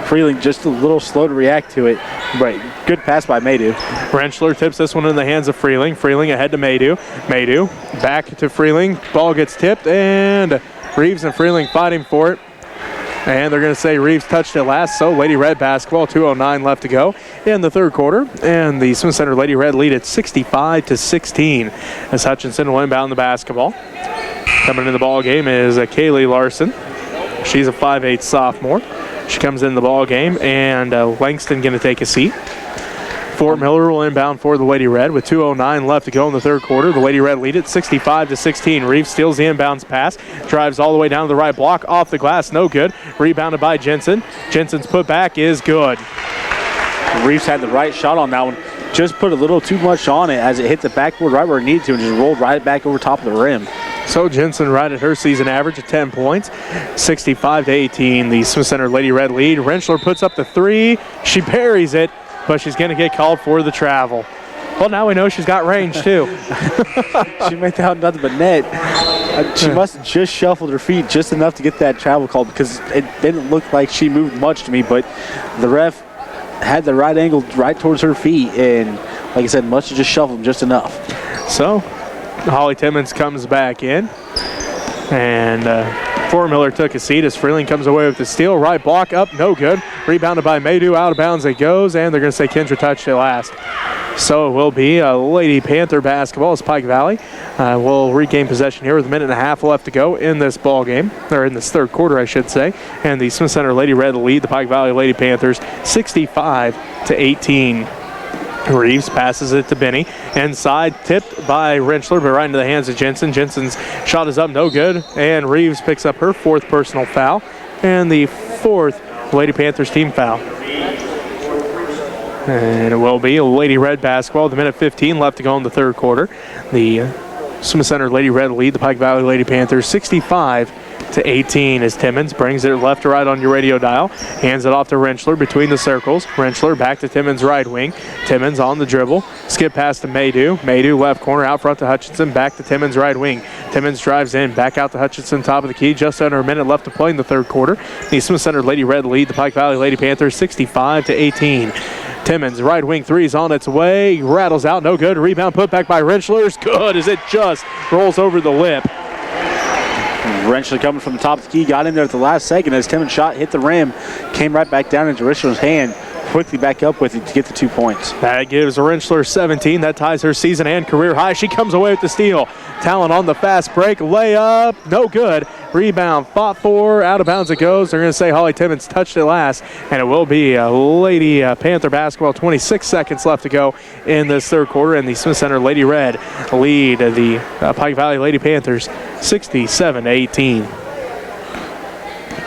Speaker 2: Freeling just a little slow to react to it. But good pass by Maydew.
Speaker 1: Rentschler tips this one in the hands of Freeling. Freeling ahead to Maydew. Maydew back to Freeling. Ball gets tipped, and Reeves and Freeling fighting for it. And they're going to say Reeves touched it last, so Lady Red basketball, 2:09 left to go in the third quarter. And the Smith Center Lady Red lead at 65-16 as Hutchinson will inbound the basketball. Coming in the ball game is Kaylee Larson. She's a 5'8" sophomore. She comes in the ball game, and Langston going to take a seat. Fort Miller will inbound for the Lady Red with 2:09 left to go in the third quarter. The Lady Red lead at 65-16. Reeves steals the inbounds pass, drives all the way down to the right block, off the glass, no good. Rebounded by Jensen. Jensen's putback is good.
Speaker 2: Reeves had the right shot on that one. Just put a little too much on it as it hit the backboard right where it needed to and just rolled right back over top of the rim.
Speaker 1: So Jensen right at her season average of 10 points, 65-18. The Smith Center Lady Red lead. Rentschler puts up the three. She buries it, but she's going to get called for the travel. Well, now we know she's got range, too.
Speaker 2: She made that nothing but net. She must have just shuffled her feet just enough to get that travel call because it didn't look like she moved much to me, but the ref had the right angle right towards her feet, and like I said, must have just shuffled them just enough.
Speaker 1: So Holly Timmons comes back in, and Fort Miller took a seat as Freeling comes away with the steal. Right block up, no good. Rebounded by Maydew, out of bounds it goes, and they're going to say Kendra touched it last. So it will be a Lady Panther basketball as Pike Valley will regain possession here with a minute and a half left to go in this ball game, or in this third quarter, I should say. And the Smith Center Lady Red lead the Pike Valley Lady Panthers 65-18. Reeves passes it to Benny. Inside, tipped by Rentschler, but right into the hands of Jensen. Jensen's shot is up, no good. And Reeves picks up her 4th personal foul and the 4th Lady Panthers team foul. And it will be Lady Red basketball. The minute 15 left to go in the 3rd quarter. The Smith Center Lady Red lead the Pike Valley Lady Panthers 65-18 as Timmons brings it left to right on your radio dial. Hands it off to Rentschler between the circles. Rentschler back to Timmons' right wing. Timmons on the dribble. Skip pass to Maydew. Maydew left corner out front to Hutchinson. Back to Timmons' right wing. Timmons drives in. Back out to Hutchinson, top of the key. Just under a minute left to play in the 3rd quarter. The Smith Center Lady Red lead the Pike Valley Lady Panthers 65-18. Timmons, right wing three's on its way. Rattles out, no good. Rebound put back by Rentschler's. Good as it just rolls over the lip.
Speaker 2: Rentschler coming from the top of the key, got in there at the last second as Timmons' shot hit the rim, came right back down into Rentschler's hand. Quickly back up with it to get the 2 points.
Speaker 1: That gives Rentschler 17. That ties her season and career high. She comes away with the steal. Talon on the fast break. Layup. No good. Rebound fought for. Out of bounds it goes. They're going to say Holly Timmons touched it last. And it will be a Lady Panther basketball. 26 seconds left to go in this 3rd quarter. And the Smith Center Lady Red lead the Pike Valley Lady Panthers 67-18.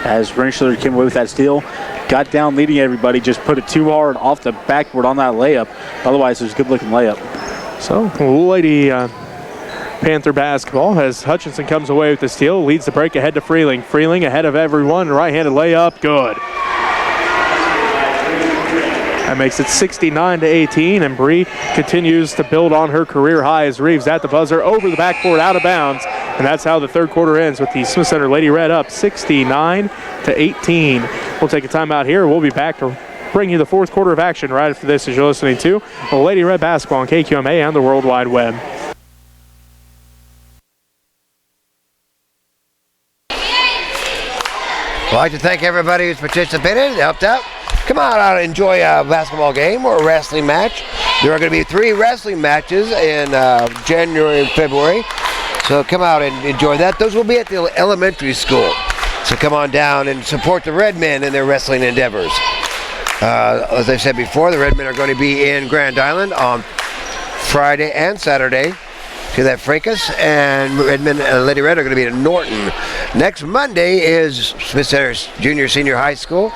Speaker 2: As Rentschler came away with that steal, got down leading everybody, just put it too hard off the backboard on that layup. Otherwise, it was a good-looking layup.
Speaker 1: So, Lady Panther basketball as Hutchinson comes away with the steal, leads the break ahead to Freeling. Freeling ahead of everyone, right-handed layup, good. That makes it 69-18, and Bree continues to build on her career high as Reeves at the buzzer, over the backboard, out of bounds. And that's how the 3rd quarter ends with the Smith Center Lady Red up 69-18. We'll take a timeout here. We'll be back to bring you the 4th quarter of action right after this as you're listening to Lady Red basketball on KQMA and the World Wide Web.
Speaker 3: I'd like to thank everybody who's participated, helped out. Come on out and enjoy a basketball game or a wrestling match. There are going to be 3 wrestling matches in January and February. So come out and enjoy that. Those will be at the elementary school. So come on down and support the Redmen in their wrestling endeavors. As I said before, the Redmen are going to be in Grand Island on Friday and Saturday. See that fracas, and Redmen and Lady Red are going to be in Norton. Next Monday is Smith Center's Junior Senior High School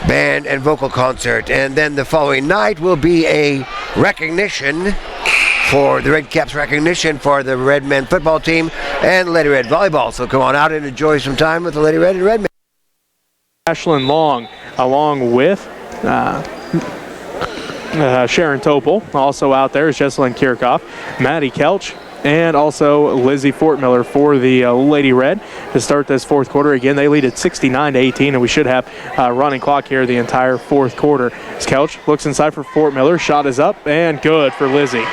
Speaker 3: band and vocal concert, and then the following night will be a recognition for the Red Caps recognition for the Redmen football team and Lady Red volleyball. So come on out and enjoy some time with the Lady Red and Redmen.
Speaker 1: Ashlyn Long along with Sharon Topol. Also out there is Jesselyn Kirchhoff, Maddie Kelch, and also Lizzie Fortmiller for the Lady Red to start this 4th quarter. Again, they lead at 69-18, and we should have a running clock here the entire 4th quarter. As Kelch looks inside for Fortmiller, shot is up and good for Lizzie.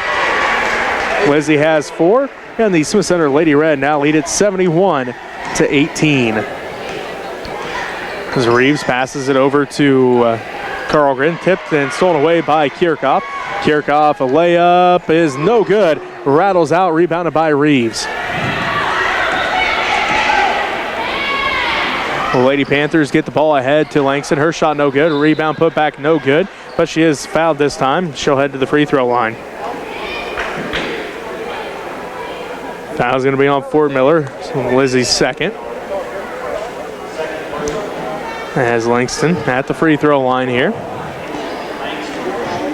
Speaker 1: Lizzie has 4, and the Smith Center Lady Red now lead at 71-18. As Reeves passes it over to Carlgren, tipped and stolen away by Kirchhoff. Kirchhoff, a layup is no good. Rattles out, rebounded by Reeves. The Lady Panthers get the ball ahead to Langston. Her shot no good. Rebound put back no good, but she is fouled this time. She'll head to the free throw line. Foul's going to be on Fortmiller, Lizzie's 2nd. As Langston at the free throw line here.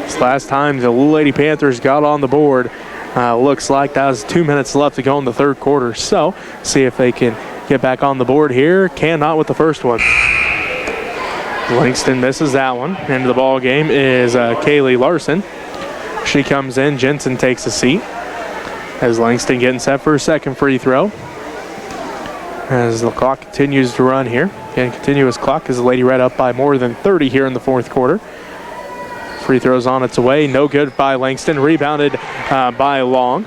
Speaker 1: This last time the Lady Panthers got on the board, looks like that was 2 minutes left to go in the 3rd quarter. So, see if they can get back on the board here. Cannot with the first one. Langston misses that one. Into the ball game is Kaylee Larson. She comes in. Jensen takes a seat. As Langston getting set for her 2nd free throw. As the clock continues to run here. Again, continuous clock as the Lady Red up by more than 30 here in the 4th quarter. Free throw's on its way. No good by Langston. Rebounded by Long.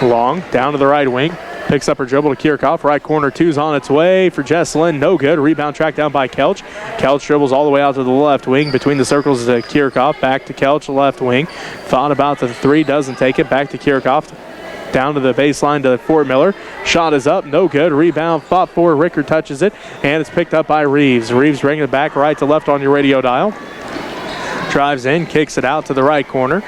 Speaker 1: Long down to the right wing. Picks up her dribble to Kirchhoff. Right corner, 2's on its way for Jesselyn. No good. Rebound tracked down by Kelch. Kelch dribbles all the way out to the left wing. Between the circles to Kirchhoff. Back to Kelch, left wing. Thought about the 3, doesn't take it. Back to Kirchhoff. Down to the baseline to Fortmiller. Shot is up, no good. Rebound fought for. Ricker touches it, and it's picked up by Reeves. Reeves bringing it back right to left on your radio dial. drives in, kicks it out to the right corner.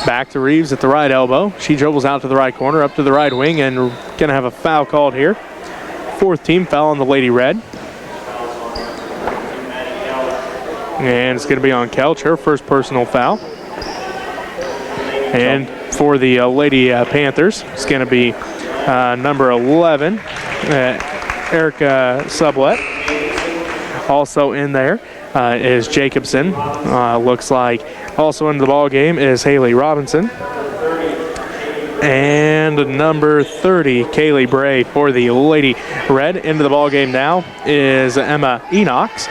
Speaker 1: Back to Reeves at the right elbow. She dribbles out to the right corner, up to the right wing, and going to have a foul called here. 4th team foul on the Lady Red. And it's going to be on Kelch, her first personal foul. And for the Lady Panthers, it's going to be number 11, Erica Sublette. Also in there is Jacobson. Looks like also into the ball game is Haley Robinson. And number 30, Kaylee Bray for the Lady Red. Into the ball game now is Emma Enox.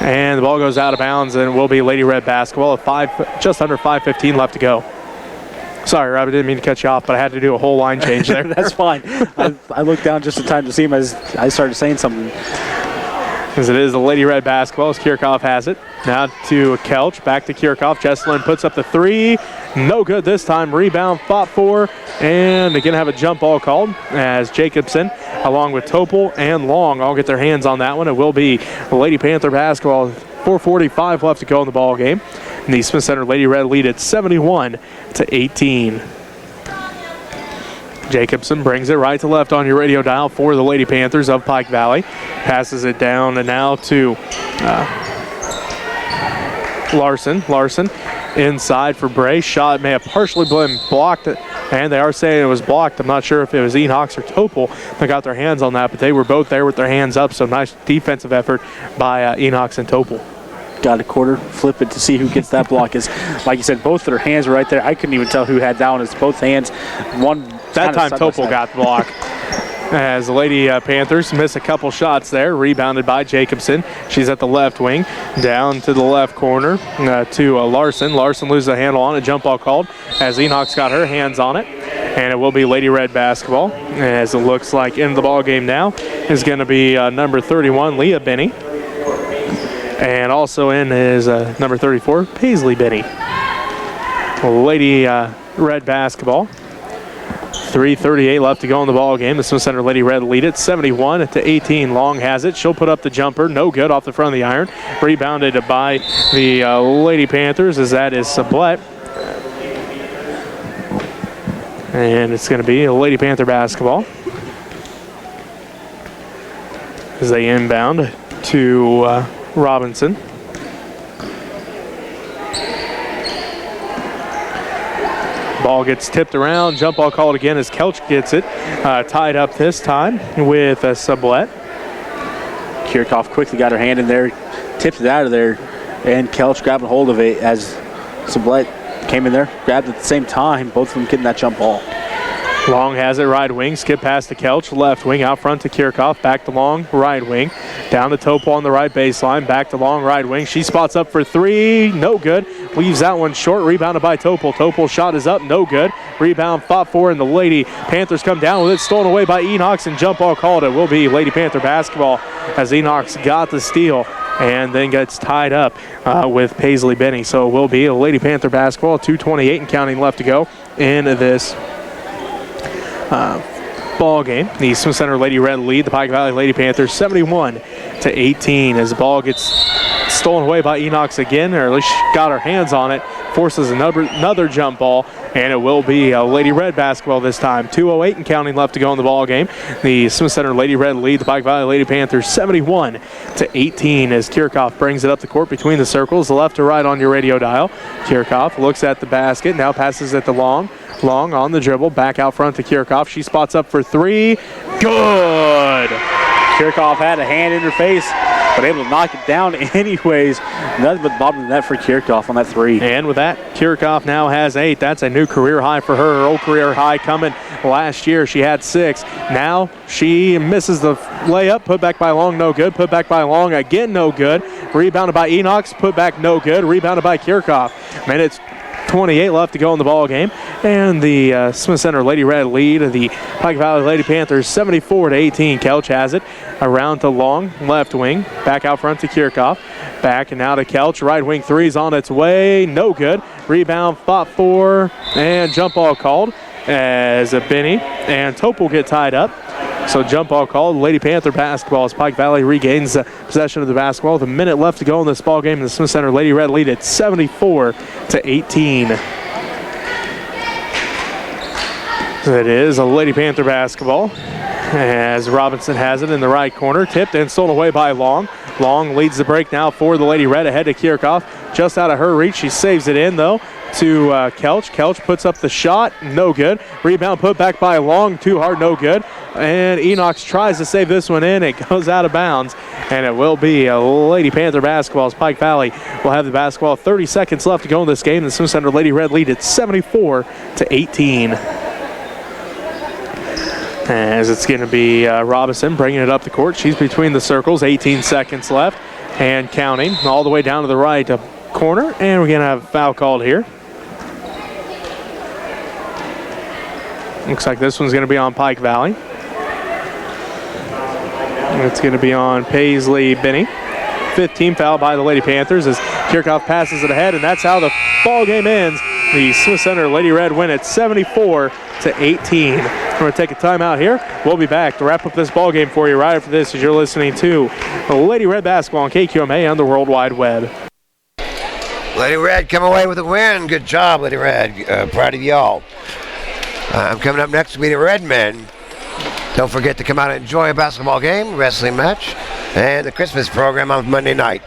Speaker 1: And the ball goes out of bounds and will be Lady Red basketball at just under 5:15 left to go. Sorry, Rob, I didn't mean to cut you off, but I had to do a whole line change there.
Speaker 2: That's fine. I looked down just in time to see him as I started saying something.
Speaker 1: As it is the Lady Red basketball as Kirchhoff has it. Now to Kelch, back to Kirchhoff. Jesselyn puts up the 3. No good this time. Rebound, fought for, and again have a jump ball called as Jacobson, along with Topol and Long, all get their hands on that one. It will be Lady Panther basketball. 4:45 left to go in the ball game. And the Smith Center Lady Red lead at 71-18. Jacobson brings it right to left on your radio dial for the Lady Panthers of Pike Valley. Passes it down and now to Larson. Larson inside for Bray. Shot may have partially been blocked, and they are saying it was blocked. I'm not sure if it was Enox or Topol that got their hands on that, but they were both there with their hands up, so nice defensive effort by Enox and Topol.
Speaker 2: Got a quarter, flip it to see who gets that block. Is like you said, both their hands were right there. I couldn't even tell who had that one. It's both hands. One
Speaker 1: that time Topol got the block. As the Lady Panthers miss a couple shots there, rebounded by Jacobson. She's at the left wing, down to the left corner to Larson. Larson loses the handle on it, jump ball called as Enox got her hands on it. And it will be Lady Red basketball, as it looks like in the ball game now is going to be number 31, Leah Benny. And also in is number 34, Paisley Benny. Lady Red basketball. 3:38 left to go in the ball game. The Smith Center Lady Red lead it 71-18. Long has it. She'll put up the jumper. No good off the front of the iron. Rebounded by the Lady Panthers as that is Sublette. And it's going to be a Lady Panther basketball as they inbound to Robinson. Ball gets tipped around. Jump ball called again as Kelch gets it. Tied up this time with Sublette.
Speaker 2: Kirchhoff quickly got her hand in there, tipped it out of there, and Kelch grabbing hold of it as Sublette came in there, grabbed it at the same time. Both of them getting that jump ball.
Speaker 1: Long has it, right wing, skip past to Kelch, left wing, out front to Kirchhoff, back to Long, right wing, down to Topol on the right baseline, back to Long, right wing. She spots up for 3, no good. Leaves that one short, rebounded by Topol. Topol's shot is up, no good. Rebound fought for, and the Lady Panthers come down with it, stolen away by Enox, and jump ball called. It will be Lady Panther basketball as Enox got the steal and then gets tied up with Paisley Benny. So it will be a Lady Panther basketball, 2:28 and counting left to go in this ball game. The Smith Center Lady Red lead the Pike Valley Lady Panthers 71-18 as the ball gets stolen away by Enox again, or at least she got her hands on it, forces another jump ball, and it will be a Lady Red basketball this time. 2:08 and counting left to go in the ball game. The Smith Center Lady Red lead the Pike Valley Lady Panthers 71-18 as Kirchhoff brings it up the court between the circles, left to right on your radio dial. Kirchhoff looks at the basket, now passes it to Long. Long on the dribble, back out front to Kirchhoff. She spots up for 3. Good!
Speaker 2: Kirchhoff had a hand in her face, but able to knock it down anyways. Nothing but bottom of the net for Kirchhoff on that 3.
Speaker 1: And with that, Kirchhoff now has 8. That's a new career high for her. Her old career high coming last year. She had 6. Now she misses the layup. Put back by Long, no good. Put back by Long again, no good. Rebounded by Enox. Put back, no good. Rebounded by Kirchhoff. Minutes 28 left to go in the ball game, and the Smith Center Lady Red lead the Pike Valley Lady Panthers 74-18. Kelch has it around to Long, left wing, back out front to Kirchhoff, back and now to Kelch, right wing 3's on its way, no good. Rebound fought for, and jump ball called as Benny and Topol get tied up. So jump ball called. Lady Panther basketball as Pike Valley regains possession of the basketball with a minute left to go in this ball game. In the Smith Center Lady Red lead at 74-18. It is a Lady Panther basketball as Robinson has it in the right corner. Tipped and stolen away by Long. Long leads the break now for the Lady Red ahead to Kirchhoff. Just out of her reach. She saves it in, though, to Kelch. Kelch puts up the shot. No good. Rebound put back by Long. Too hard. No good. And Enox tries to save this one in. It goes out of bounds. And it will be a Lady Panther basketball as Pike Valley will have the basketball. 30 seconds left to go in this game. The Smith Center Lady Red lead at 74-18. As it's going to be Robinson bringing it up the court. She's between the circles. 18 seconds left and counting all the way down to the right corner. And we're going to have a foul called here. Looks like this one's going to be on Pike Valley. It's going to be on Paisley Benny. 5th team foul by the Lady Panthers as Kirchhoff passes it ahead, and that's how the ball game ends. The Smith Center Lady Red win at 74-18. We're going to take a timeout here. We'll be back to wrap up this ball game for you right after this as you're listening to Lady Red basketball on KQMA on the World Wide Web.
Speaker 3: Lady Red come away with a win. Good job, Lady Red. Proud of y'all. Coming up next will be the Redmen. Don't forget to come out and enjoy a basketball game, wrestling match, and the Christmas program on Monday night.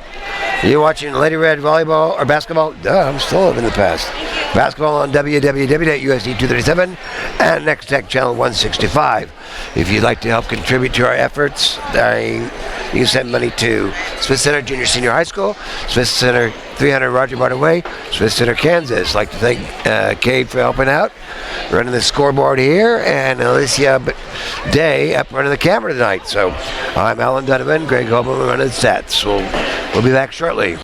Speaker 3: You're watching Lady Red volleyball or basketball? I'm still living in the past. Basketball on www.usd 237 and Next Tech Channel 165. If you'd like to help contribute to our efforts, you can send money to Smith Center Junior Senior High School, Smith Center 300 Roger Barton Way, Smith Center, Kansas. I'd like to thank Cade for helping out, running the scoreboard here, and Alicia Day up running the camera tonight. So I'm Alan Donovan, Greg Holman running the stats. We'll be back shortly.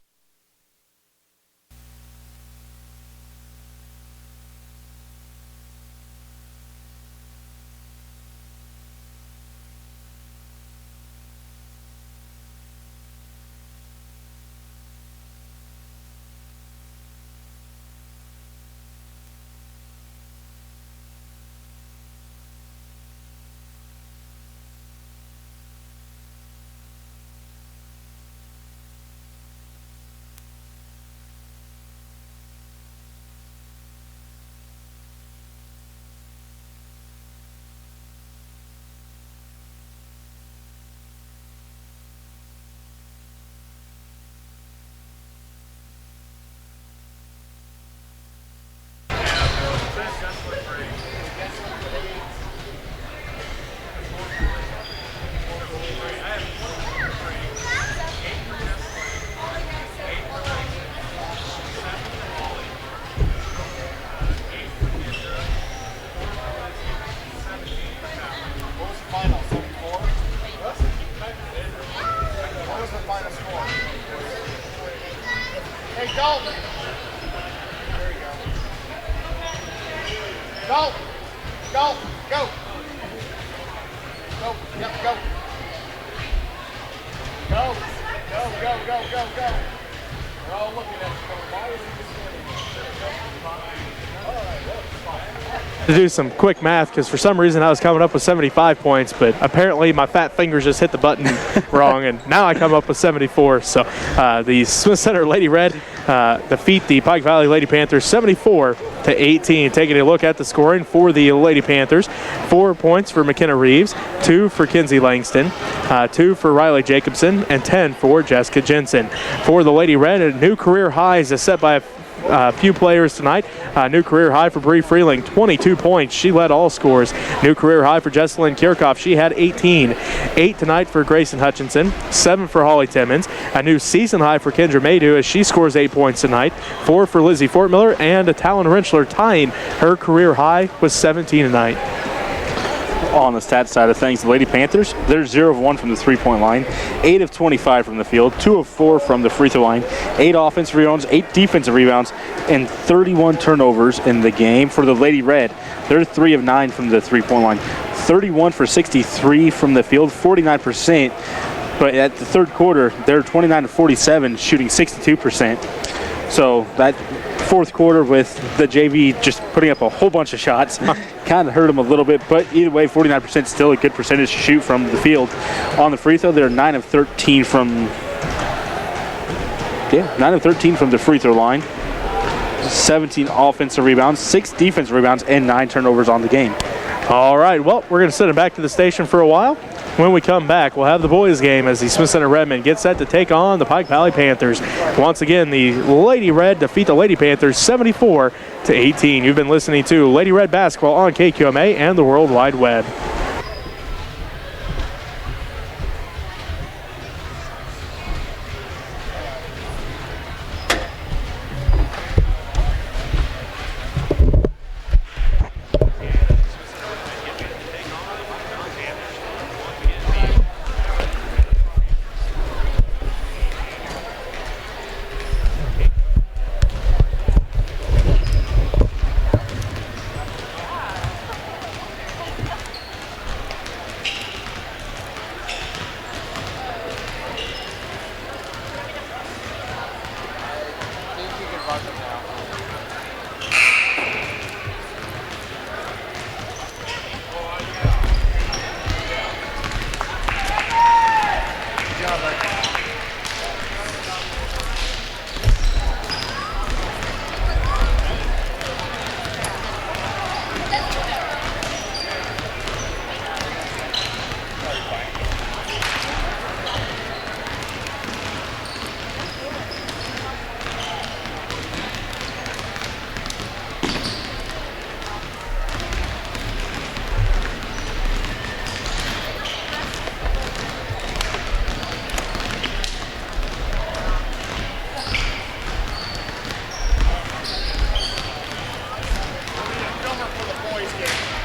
Speaker 4: Dalton. There you go. Dalton. Dalton. Go. Go. Yep, go. Go. Go, go, go, go, go. We're all looking at you. Why is he just
Speaker 1: to do some quick math because for some reason I was coming up with 75 points, but apparently my fat fingers just hit the button wrong, and now I come up with 74. So the Smith Center Lady Red defeat the Pike Valley Lady Panthers 74-18. Taking a look at the scoring for the Lady Panthers: 4 points for McKenna Reeves, 2 for Kinsey Langston, 2 for Riley Jacobson, and 10 for Jessica Jensen. For the Lady Red, new career highs is set by a few players tonight. New career high for Bree Freeling, 22 points. She led all scores. New career high for Jesselyn Kirchhoff. She had 18. 8 tonight for Grayson Hutchinson, 7 for Holly Timmons. A new season high for Kendra Maydew as she scores 8 points tonight. 4 for Lizzie Fortmiller, and Talon Rentschler tying her career high with 17 tonight.
Speaker 2: On the stats side of things, the Lady Panthers, they're 0 of 1 from the three-point line, 8 of 25 from the field, 2 of 4 from the free throw line, 8 offensive rebounds, 8 defensive rebounds, and 31 turnovers in the game. For the Lady Red, they're 3 of 9 from the three-point line, 31 for 63 from the field, 49%. But at the third quarter, they're 29 to 47, shooting 62%. So that fourth quarter with the JV just putting up a whole bunch of shots. Kind of hurt them a little bit, but either way, 49% still a good percentage to shoot from the field. On the free throw, they're 9 of 13 from 9 of 13 from the free throw line. 17 offensive rebounds, 6 defensive rebounds, and 9 turnovers on the game.
Speaker 1: All right, well, we're going to send it back to the station for a while. When we come back, we'll have the boys' game as the Smith Center Redmen get set to take on the Pike Valley Panthers. Once again, the Lady Red defeat the Lady Panthers 74-18. You've been listening to Lady Red Basketball on KQMA and the World Wide Web.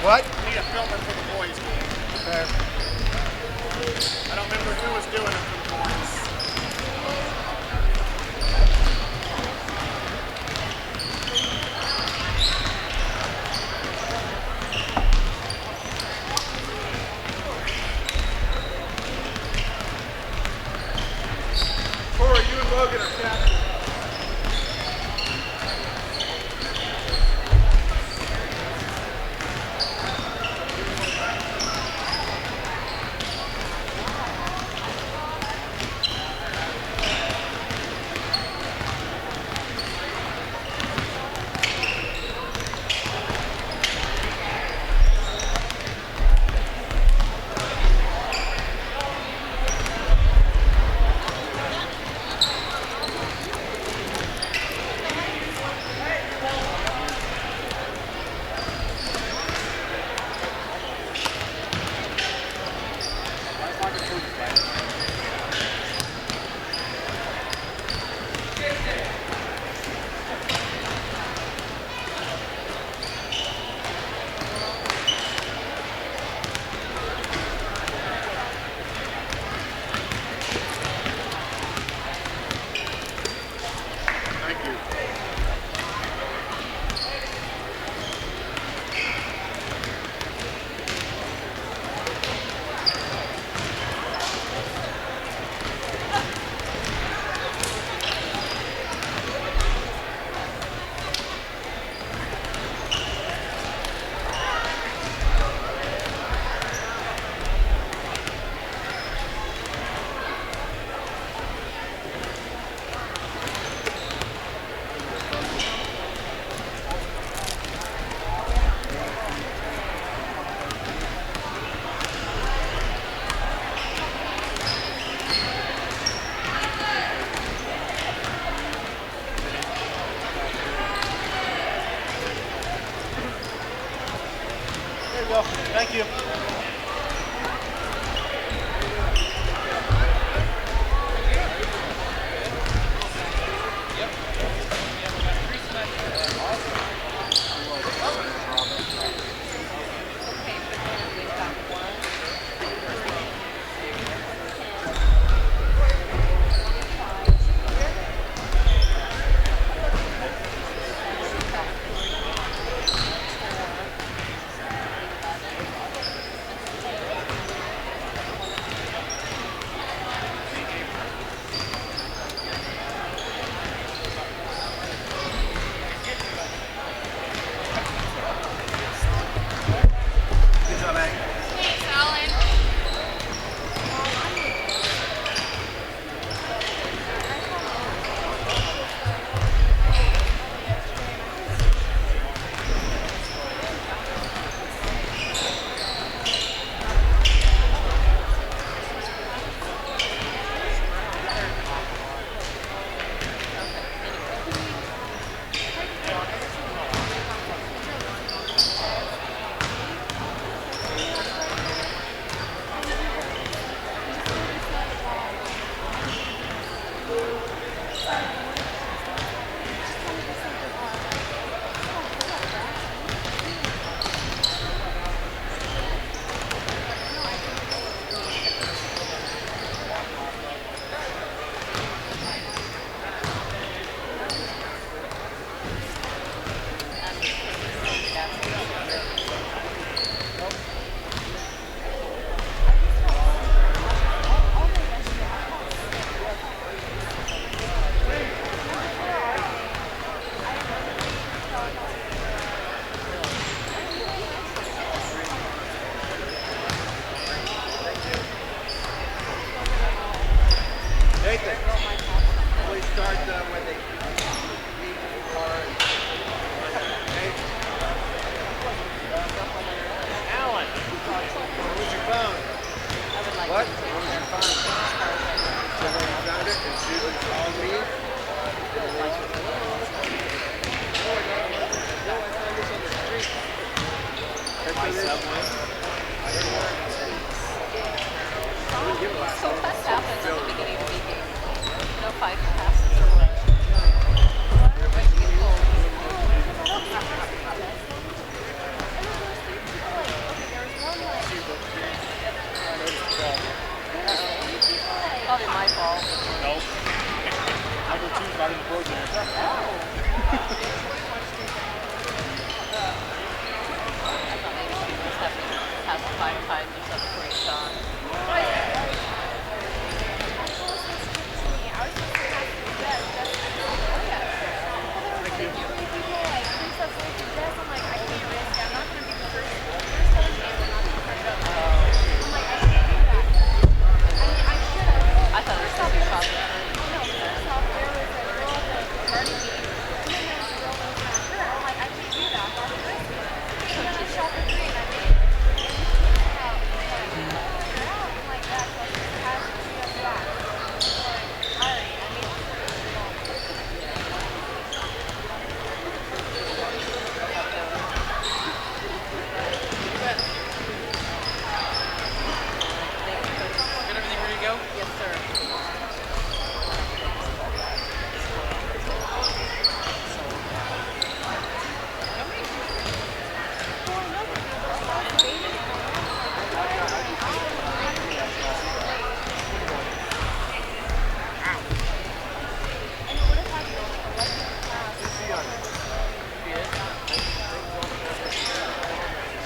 Speaker 3: What?
Speaker 4: Need a filmer for the boys game.
Speaker 3: Okay.
Speaker 4: I don't remember who was doing it for the boys. Corey, you and Logan are captain.
Speaker 1: Thank you.
Speaker 4: start when they leave the car. Alan, where's your phone? What? Where's your phone? Somebody found it and Susan called me. My subway.
Speaker 5: So fast happens at the beginning of the game. No 5 passes or what. Probably my fault.
Speaker 2: Nope. Number 2's not in the program.
Speaker 5: Has 5 times or something before he's gone. I thought it was going to be shot.
Speaker 4: Got everything ready to go?
Speaker 5: Yes, sir.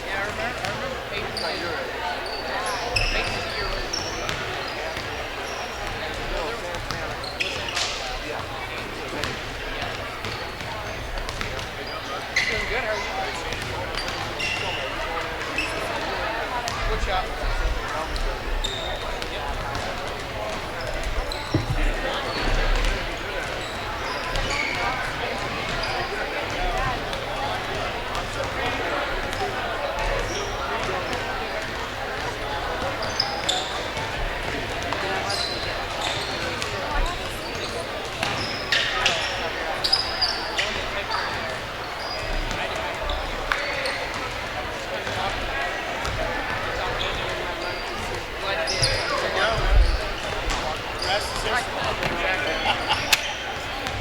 Speaker 4: Yeah, I remember Peyton by your Peyton's a year older. Doing good, how are you? Good shot.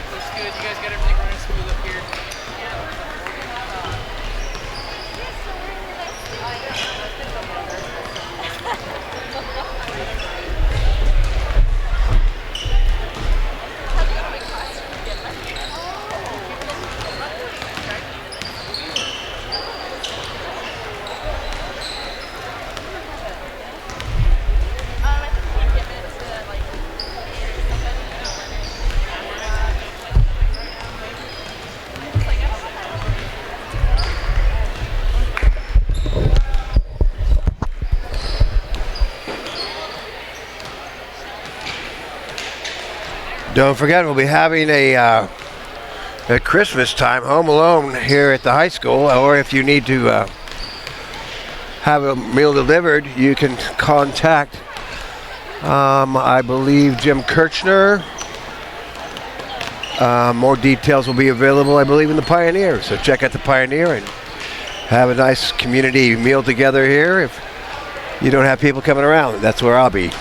Speaker 4: Looks good. You guys got everything running smooth up here.
Speaker 3: Don't forget, we'll be having a at Christmas time Home Alone here at the high school, or if you need to have a meal delivered, you can contact, I believe, Jim Kirchner. More details will be available, I believe, in the Pioneer. So check out the Pioneer and have a nice community meal together here. If you don't have people coming around, that's where I'll be.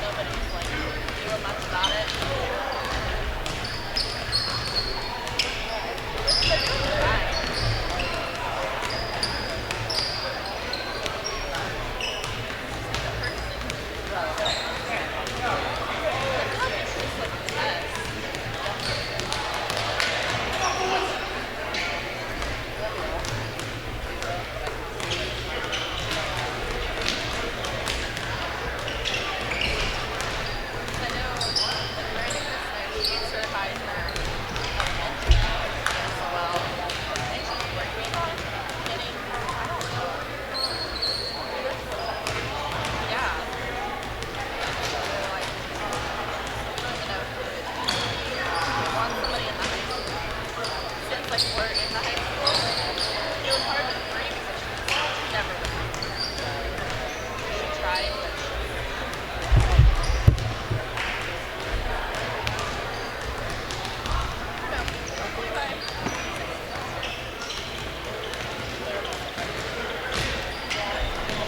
Speaker 5: Nobody's like, do a like were in the high school, it was hard to breathe because she never would. She tried, but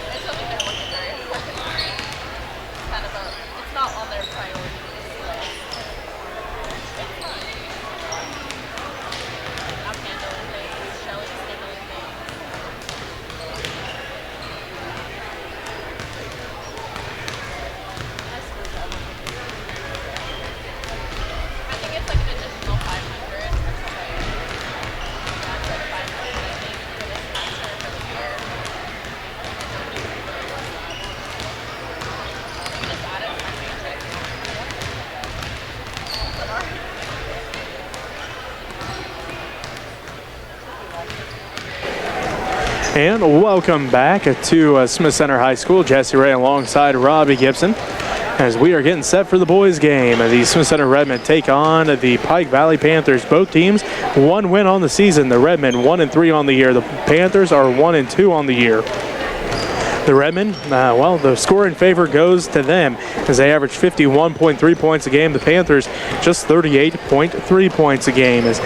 Speaker 5: I still think they're working very hard. It's kind of it's not on their priority list. It's fun. I'm handling things. Shelly's handling things. I screwed up. I think it's like an additional 500 or something. That's like 500 I think for this semester for the year. Just add it to my paycheck.
Speaker 1: And welcome back to Smith Center High School. Jesse Ray alongside Robbie Gibson as we are getting set for the boys game. The Smith Center Redmen take on the Pike Valley Panthers. Both teams one win on the season. The Redmen 1-3 on the year. The Panthers are 1-2 on the year. The Redmen, well, the score in favor goes to them as they average 51.3 points a game. The Panthers just 38.3 points a game. As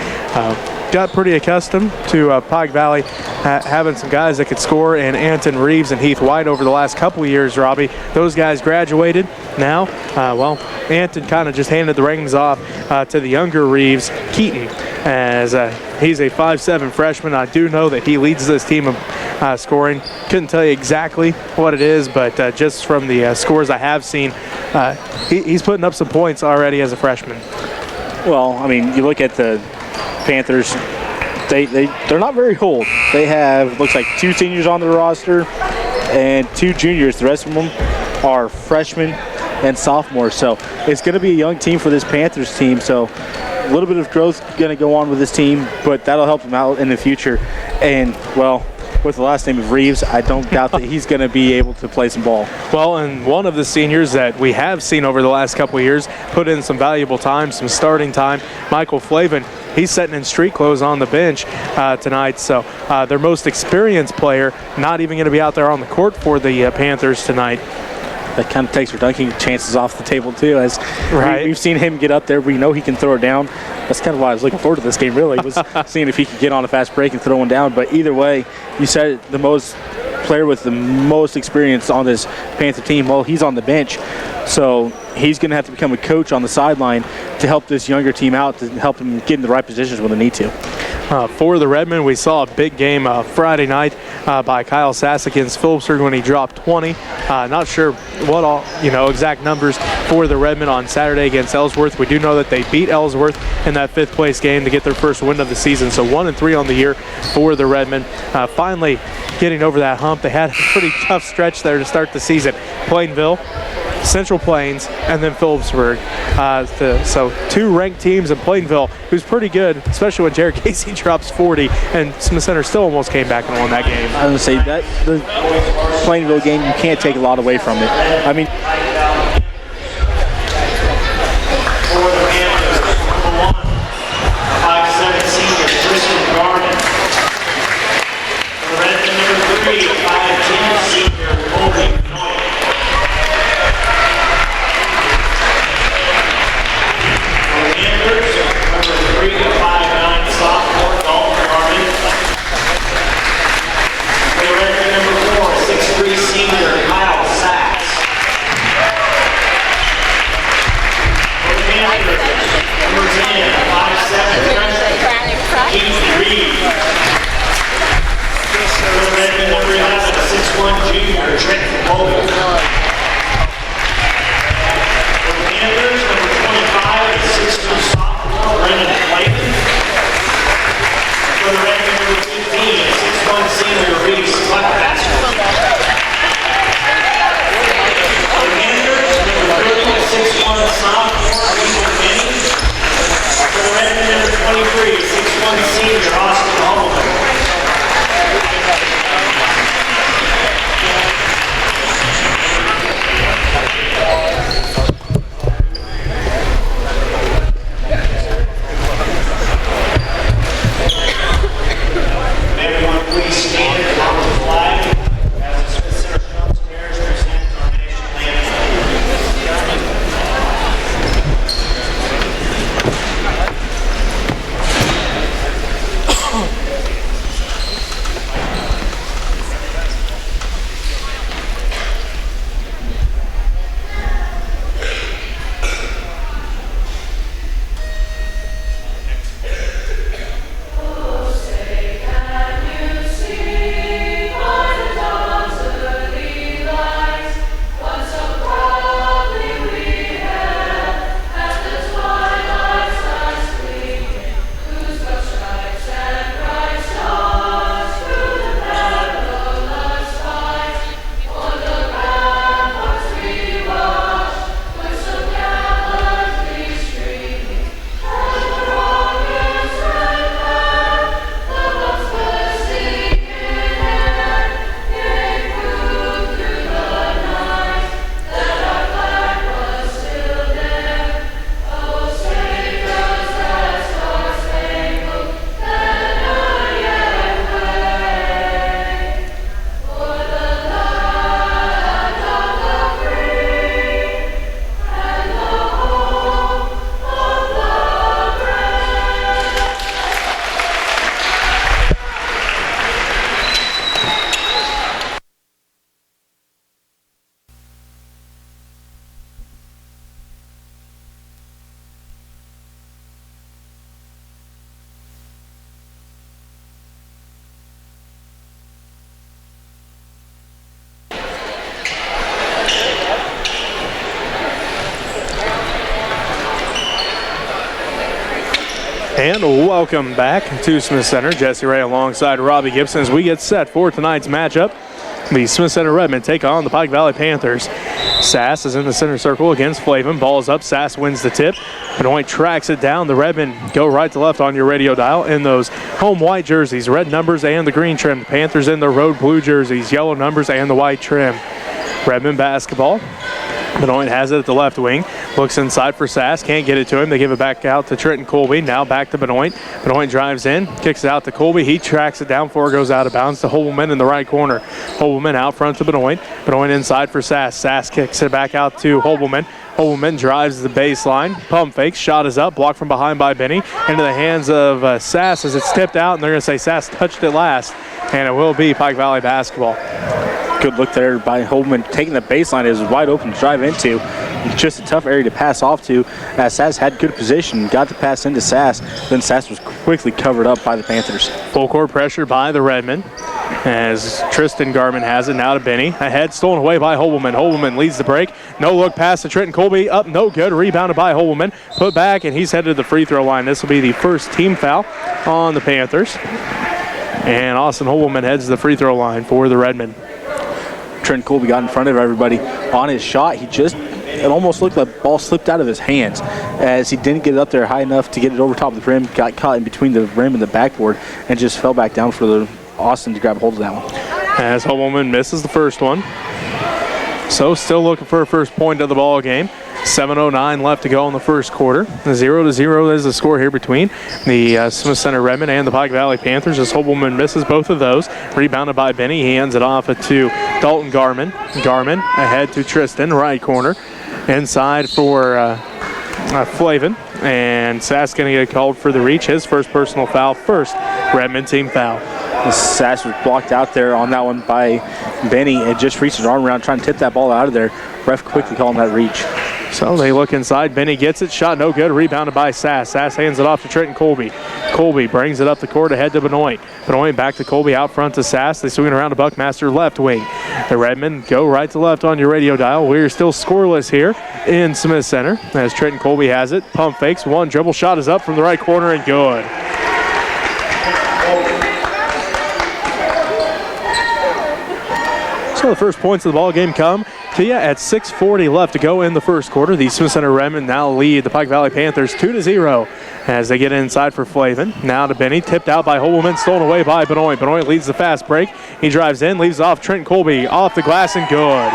Speaker 1: got pretty accustomed to Pike Valley having some guys that could score, and Anton Reeves and Heath White over the last couple of years, Robbie. Those guys graduated. Now, well, Anton kind of just handed the reins off to the younger Reeves, Keaton, as he's a 5'7" freshman. I do know that he leads this team of scoring. Couldn't tell you exactly what it is, but just from the scores I have seen, he's putting up some points already as a freshman.
Speaker 2: Well, I mean, you look at the Panthers, they're not very old. They have, looks like 2 seniors on the roster and 2 juniors. The rest of them are freshmen and sophomores. So it's going to be a young team for this Panthers team. So a little bit of growth going to go on with this team, but that'll help them out in the future. And, well, with the last name of Reeves, I don't doubt that he's going to be able to play some ball.
Speaker 1: Well, and one of the seniors that we have seen over the last couple of years put in some valuable time, some starting time, Michael Flavin. He's sitting in street clothes on the bench tonight. So their most experienced player not even going to be out there on the court for the Panthers tonight.
Speaker 2: That kind of takes Dunking chances off the table, too, as
Speaker 1: right.
Speaker 2: we've seen him get up there. We know he can throw it down. That's kind of why I was looking forward to this game, really, was seeing if he could get on a fast break and throw one down. But either way, you said the most player with the most experience on this Panther team, well, he's on the bench. So he's going to have to become a coach on the sideline to help this younger team out, to help them get in the right positions when they need to.
Speaker 1: For the Redmen, we saw a big game Friday night by Kyle Sass against Phillipsburg when he dropped 20. Not sure what all exact numbers for the Redmen on Saturday against Ellsworth. We do know that they beat Ellsworth in that 5th place game to get their first win of the season. So 1-3 on the year for the Redmen. Finally getting over that hump. They had a pretty tough stretch there to start the season. Plainville, Central Plains, and then Phillipsburg. So 2 ranked teams in Plainville, who's pretty good, especially when Jared Casey drops 40, and Smith Center still almost came back and won that game.
Speaker 2: I was going to say, that the Plainville game, you can't take a lot away from it. I mean,
Speaker 6: for the Panthers, number 1, 5'7" senior Kristen Garden. For the Redmen, number 3, 5'10" senior Colby Noy. Panthers, number 3, 5'9" sophomore Dalton Garvin. For the Redmen, number 4, 6'3" senior Kyle Sachs. For the Panthers, number 10, 5'7" freshman Keith Reed. For the Redmen, number 11, 6'1" junior Trenton Colby. For the Panthers, number 25, 6'2" sophomore Brendan Clayton. For the Redmen, number 15, 6'1" senior Reese Clefbass. For the Panthers, number 30, 6'1" sophomore Ethan Finney. For the Redmen, number 23, 6'1" senior Austin Hubbleman.
Speaker 1: And welcome back to Smith Center. Jesse Ray alongside Robbie Gibson as we get set for tonight's matchup. The Smith Center Redmen take on the Pike Valley Panthers. Sass is in the center circle against Flavin. Ball's up. Sass wins the tip. Benoit tracks it down. The Redmen go right to left on your radio dial in those home white jerseys, red numbers and the green trim. The Panthers in the road blue jerseys, yellow numbers and the white trim. Redmen basketball. Benoit has it at the left wing. Looks inside for Sass. Can't get it to him. They give it back out to Trenton Colby. Now back to Benoit. Benoit drives in. Kicks it out to Colby. He tracks it down before it goes out of bounds to Hobelman in the right corner. Hobelman out front to Benoit. Benoit inside for Sass. Sass kicks it back out to Hobelman. Hobelman drives the baseline. Pump fake. Shot is up. Blocked from behind by Benny. Into the hands of Sass as it's tipped out. And they're going to say Sass touched it last. And it will be Pike Valley basketball.
Speaker 2: Good look there by Holman, taking the baseline. It was wide open to drive into. Just a tough area to pass off to, as Sass had good position, got the pass into Sass. Then Sass was quickly covered up by the Panthers.
Speaker 1: Full court pressure by the Redmen as Tristan Garman has it now to Benny. Ahead, stolen away by Hobelman. Hobelman leads the break. No look pass to Trenton Colby. Up, no good. Rebounded by Hobelman. Put back, and he's headed to the free throw line. This will be the first team foul on the Panthers. And Austin Hobelman heads to the free throw line for the Redmen.
Speaker 2: Trent Colby got in front of everybody on his shot. It almost looked like the ball slipped out of his hands as he didn't get it up there high enough to get it over top of the rim, got caught in between the rim and the backboard, and just fell back down for the Austin to grab hold of that one.
Speaker 1: As Hobelman misses the first one. So still looking for a first point of the ball game. 7:09 left to go in the first quarter. 0-0 is the score here between the Smith Center Redmen and the Pike Valley Panthers as Hobelman misses both of those. Rebounded by Benny. He hands it off to Dalton Garman. Garman ahead to Tristan, right corner. Inside for Flavin. And Sass going to get called for the reach. His first personal foul. First Redmen team foul.
Speaker 2: Sass was blocked out there on that one by Benny and just reached his arm around trying to tip that ball out of there. Ref quickly calling that reach.
Speaker 1: So they look inside. Benny gets it. Shot no good. Rebounded by Sass. Sass hands it off to Trenton Colby. Colby brings it up the court ahead to Benoit. Benoit back to Colby out front to Sass. They swing it around to Buckmaster left wing. The Redmen go right to left on your radio dial. We're still scoreless here in Smith Center as Trenton Colby has it. Pump fakes. One dribble shot is up from the right corner and good. So the first points of the ball game come to you at 6:40 left to go in the first quarter. The Smith Center Redmen now lead the Pike Valley Panthers 2-0 as they get inside for Flavin. Now to Benny, tipped out by Hobelman, stolen away by Benoit. Benoit leads the fast break. He drives in, leaves off Trent Colby, off the glass and good.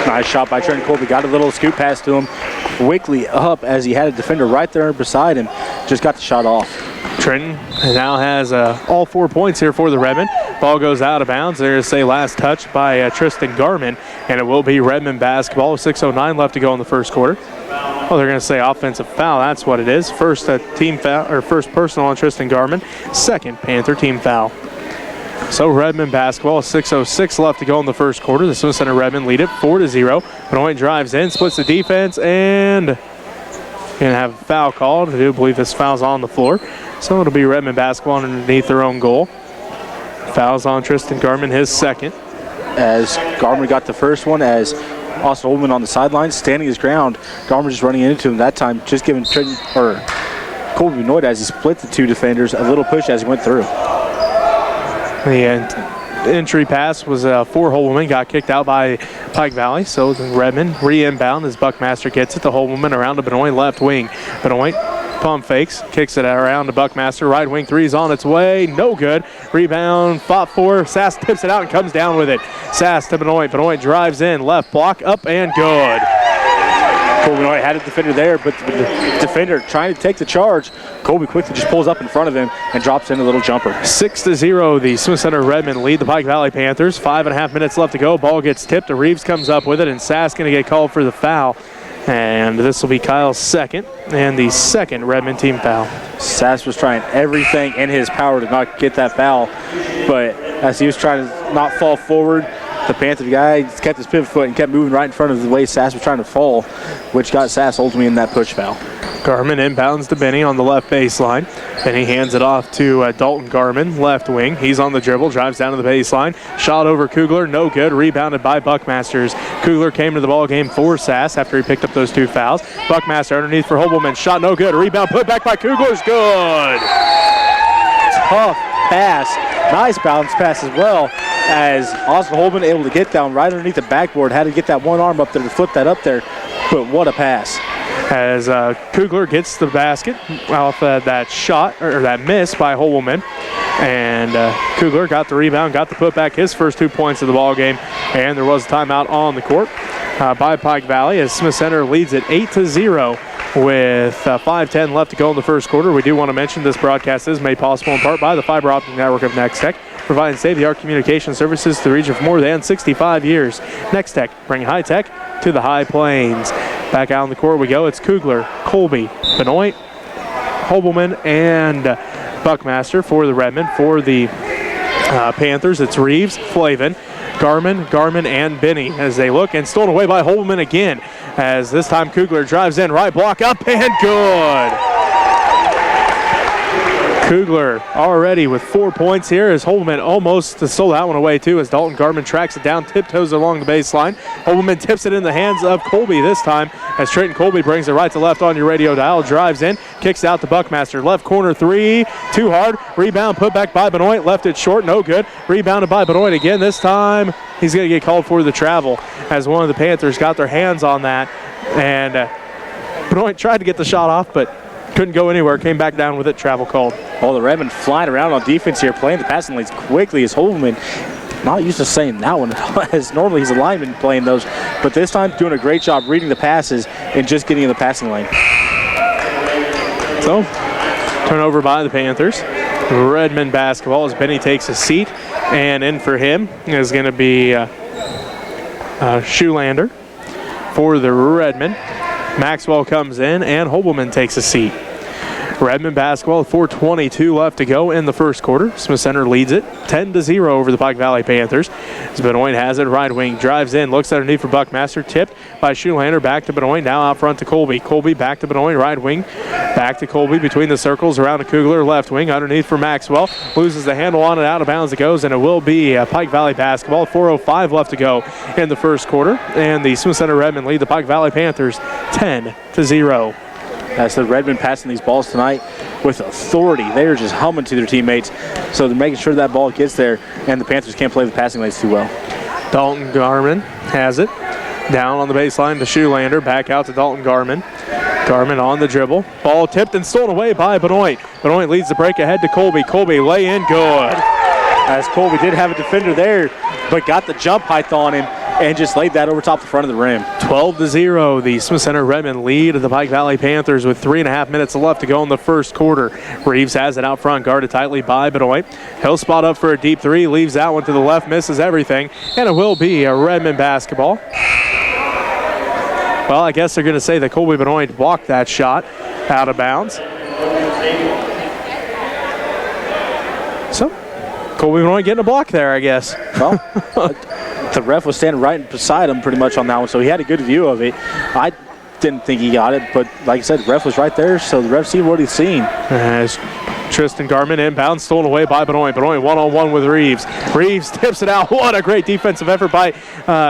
Speaker 2: Nice shot by Trent Colby. Got a little scoop pass to him. Quickly up as he had a defender right there beside him. Just got the shot off.
Speaker 1: Trenton now has all 4 points here for the Redmen. Ball goes out of bounds. There's a last touch by Tristan Garman, and it will be Redmen basketball. 6:09 left to go in the first quarter. Oh, they're going to say offensive foul. That's what it is. First team foul, or first personal on Tristan Garman. Second Panther team foul. So Redmen basketball, 6:06 left to go in the first quarter. The Smith Center Redmen lead it 4-0. Benoit drives in, splits the defense, and going to have a foul called. I do believe this foul's on the floor. So it'll be Redmen basketball underneath their own goal. Fouls on Tristan Garman, his second.
Speaker 2: As Garman got the first one, as Austin Holman on the sideline, standing his ground. Garman just running into him that time, just giving Colby Benoit, as he split the two defenders, a little push as he went through.
Speaker 1: The entry pass was for Holman, got kicked out by Pike Valley. So the Redmen re-inbound as Buckmaster gets it to Holman around to Benoit left wing. Benoit pump fakes, kicks it around to Buckmaster. Right wing three's on its way, no good. Rebound, fought for. Sass tips it out and comes down with it. Sass to Benoit. Benoit drives in, left block, up and good.
Speaker 2: Colby Benoit had a defender there, but the defender trying to take the charge. Colby quickly just pulls up in front of him and drops in a little jumper.
Speaker 1: 6-0, the Smith Center Redmen lead the Pike Valley Panthers. 5.5 minutes left to go. Ball gets tipped. Reeves comes up with it, and Sass going to get called for the foul. And this will be Kyle's second, and the second Redmen team foul.
Speaker 2: Sass was trying everything in his power to not get that foul, but as he was trying to not fall forward, the Panther guy kept his pivot foot and kept moving right in front of the way Sass was trying to fall, which got Sass ultimately in that push foul.
Speaker 1: Garmin inbounds to Benny on the left baseline. Benny hands it off to Dalton Garmin, left wing. He's on the dribble, drives down to the baseline. Shot over Kugler, no good. Rebounded by Buckmasters. Kugler came to the ball game for Sass after he picked up those 2 fouls. Buckmaster underneath for Hobelman. Shot no good. Rebound put back by Kugler's good.
Speaker 2: Tough pass. Nice bounce pass as well, as Austin Holman able to get down right underneath the backboard. Had to get that one arm up there to flip that up there, but what a pass.
Speaker 1: As Kugler gets the basket off that shot, or that miss by Holman. And Kugler got the rebound, got the putback, his first 2 points of the ball game, and there was a timeout on the court by Pike Valley as Smith Center leads it 8-0 with 5:10 left to go in the first quarter. We do want to mention this broadcast is made possible in part by the fiber optic network of Next Tech, providing state-of-the-art communication services to the region for more than 65 years. Next Tech, bringing high tech to the high plains. Back out on the court we go. It's Kugler, Colby, Benoit, Hobelman, and Buckmaster for the Redmen. For the Panthers, it's Reeves, Flavin, Garmin, and Benny as they look, and stolen away by Hobelman again, as this time Kugler drives in, right block up, and good. Kugler already with 4 points here as Holman almost stole that one away too, as Dalton Garmin tracks it down, tiptoes along the baseline. Holman tips it in the hands of Colby this time as Trayton Colby brings it right to left on your radio dial, drives in, kicks out to Buckmaster. Left corner 3, too hard. Rebound put back by Benoit, left it short, no good. Rebounded by Benoit again. This time he's going to get called for the travel as one of the Panthers got their hands on that. And Benoit tried to get the shot off, but couldn't go anywhere, came back down with it, travel called.
Speaker 2: All the Redmen flying around on defense here, playing the passing lanes quickly as Holman, not used to saying that one, as normally he's a lineman playing those, but this time doing a great job reading the passes and just getting in the passing lane.
Speaker 1: So, turnover by the Panthers. Redmen basketball as Benny takes a seat, and in for him is going to be Shoelander for the Redmen. Maxwell comes in, and Hobelman takes a seat. Redmen basketball with 4:22 left to go in the first quarter. Smith Center leads it 10-0 over the Pike Valley Panthers. As Benoit has it, right wing, drives in, looks underneath for Buckmaster, tipped by Shoelander, back to Benoit, now out front to Colby. Colby back to Benoit, right wing, back to Colby between the circles, around to Kugler, left wing, underneath for Maxwell, loses the handle on it, out of bounds it goes, and it will be Pike Valley basketball. 4:05 left to go in the first quarter, and the Smith Center Redmen lead the Pike Valley Panthers 10-0.
Speaker 2: As the Redmen passing these balls tonight with authority. They are just humming to their teammates. So they're making sure that ball gets there, and the Panthers can't play the passing lanes too well.
Speaker 1: Dalton Garmin has it. Down on the baseline to Shoelander. Back out to Dalton Garmin. Garmin on the dribble. Ball tipped and stolen away by Benoit. Benoit leads the break ahead to Colby. Colby lay in good.
Speaker 2: As Colby did have a defender there, but got the jump height on him and just laid that over top the front of the rim.
Speaker 1: 12-0, the Smith Center Redmen lead the Pike Valley Panthers with 3.5 minutes left to go in the first quarter. Reeves has it out front, guarded tightly by Benoit. He'll spot up for a deep three, leaves that one to the left, misses everything, and it will be a Redmen basketball. Well, I guess they're going to say that Colby Benoit blocked that shot out of bounds. So, Colby Benoit getting a block there, I guess.
Speaker 2: Well, the ref was standing right beside him pretty much on that one, so he had a good view of it. I didn't think he got it, but like I said, the ref was right there, so the ref seen what he's seen.
Speaker 1: As Tristan Garmin inbound, stolen away by Benoit. Benoit one-on-one with Reeves. Reeves tips it out. What a great defensive effort by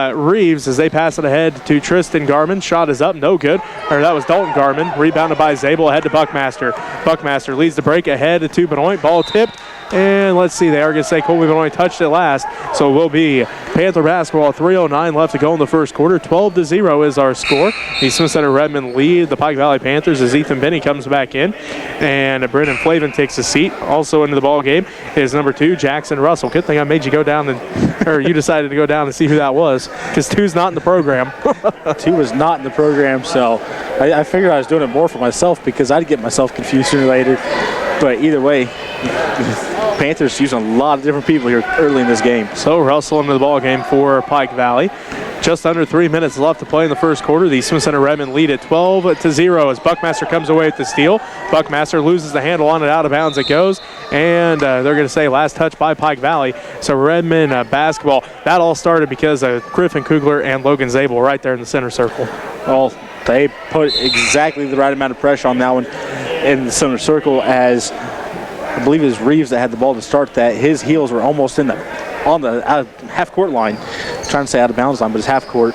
Speaker 1: Reeves as they pass it ahead to Tristan Garmin. Shot is up, no good. Or that was Dalton Garmin. Rebounded by Zabel ahead to Buckmaster. Buckmaster leads the break ahead to Benoit. Ball tipped. And let's see, they are going to say Colby Benoit touched it last. So it will be Panther basketball. 3:09 left to go in the first quarter. 12-0 is our score. The Smith Center Redmen lead the Pike Valley Panthers as Ethan Benny comes back in. And Brendan Flavin takes a seat. Also into the ball game is number 2, Jackson Russell. Good thing I made you go down or you decided to go down and see who that was, because 2's not in the program.
Speaker 2: 2 was not in the program, so I figured I was doing it more for myself because I'd get myself confused sooner or later. But either way, Panthers using a lot of different people here early in this game.
Speaker 1: So Russell into the ball game for Pike Valley. Just under 3 minutes left to play in the first quarter. The Smith Center Redmen lead at 12-0 as Buckmaster comes away with the steal. Buckmaster loses the handle on it, out of bounds it goes, and they're going to say last touch by Pike Valley. So Redmen basketball, that all started because of Griffin Kugler and Logan Zabel right there in the center circle.
Speaker 2: Well, they put exactly the right amount of pressure on that one in the center circle, as I believe it was Reeves that had the ball to start that. His heels were almost on the half-court line. I'm trying to say out of bounds line, but it's half court.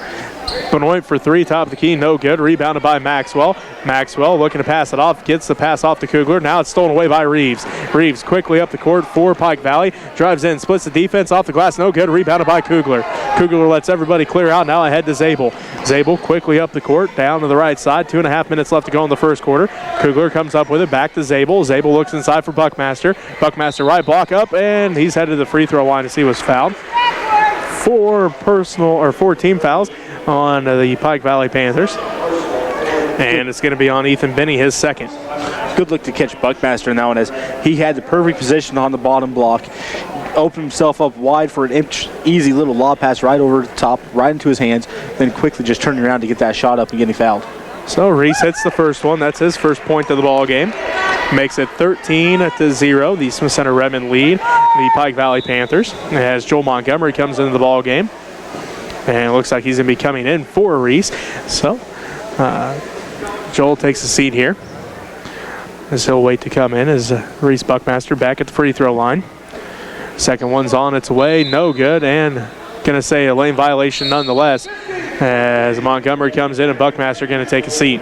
Speaker 1: Benoit for three, top of the key, no good. Rebounded by Maxwell. Maxwell looking to pass it off, gets the pass off to Kugler. Now it's stolen away by Reeves. Reeves quickly up the court for Pike Valley. Drives in, splits the defense off the glass, no good. Rebounded by Kugler. Kugler lets everybody clear out, now ahead to Zabel. Zabel quickly up the court, down to the right side. 2.5 minutes left to go in the first quarter. Kugler comes up with it, back to Zabel. Zabel looks inside for Buckmaster. Buckmaster right block up, and he's headed to the free throw line to see what's fouled. 4 team fouls on the Pike Valley Panthers. And it's going to be on Ethan Benny, his second.
Speaker 2: Good look to catch Buckmaster in that one, as he had the perfect position on the bottom block. Opened himself up wide for an easy little lob pass right over the top, right into his hands, then quickly just turning around to get that shot up and getting fouled.
Speaker 1: So Reese hits the first one. That's his first point of the ball game. Makes it 13-0. The Smith Center Redmen lead the Pike Valley Panthers as Joel Montgomery comes into the ball game. And it looks like he's going to be coming in for Reese. So Joel takes a seat here as he'll wait to come in as Reese Buckmaster back at the free throw line. Second one's on its way, no good, and going to say a lane violation nonetheless as Montgomery comes in and Buckmaster going to take a seat.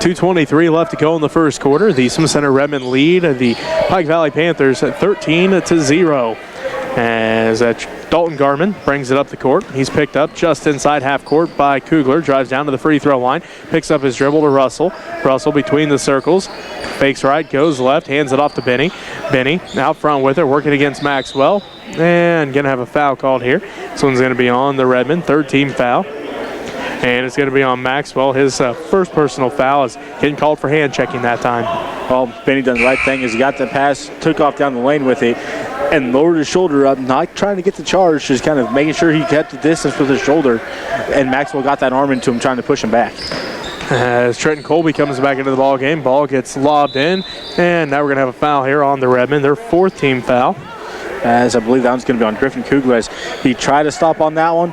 Speaker 1: 2:23 left to go in the first quarter. The Smith Center Redmen lead the Pike Valley Panthers at 13-0 as Dalton Garman brings it up the court. He's picked up just inside half court by Kugler. Drives down to the free throw line. Picks up his dribble to Russell. Russell between the circles. Fakes right, goes left, hands it off to Benny. Benny out front with it, working against Maxwell. And going to have a foul called here. This one's going to be on the Redmen, third team foul. And it's going to be on Maxwell. His first personal foul is getting called for hand checking that time.
Speaker 2: Well, Benny done the right thing as he got the pass, took off down the lane with it, and lowered his shoulder up, not trying to get the charge, just kind of making sure he kept the distance with his shoulder. And Maxwell got that arm into him, trying to push him back.
Speaker 1: As Trenton Colby comes back into the ball game, ball gets lobbed in, and now we're going to have a foul here on the Redmen, their fourth team foul.
Speaker 2: As I believe that one's going to be on Griffin Kugler, as he tried to stop on that one,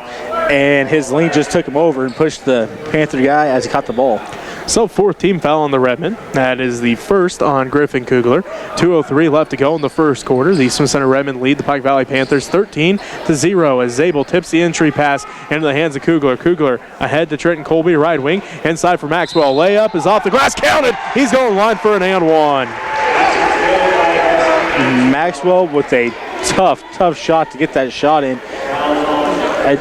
Speaker 2: and his lean just took him over and pushed the Panther guy as he caught the ball.
Speaker 1: So fourth team foul on the Redmen. That is the first on Griffin Kugler. 2:03 left to go in the first quarter. The Smith Center Redmen lead the Pike Valley Panthers 13-0 as Zabel tips the entry pass into the hands of Kugler. Kugler ahead to Trenton Colby, right wing. Inside for Maxwell. Layup is off the glass, counted. He's going line for an and one.
Speaker 2: Maxwell with a tough shot to get that shot in. I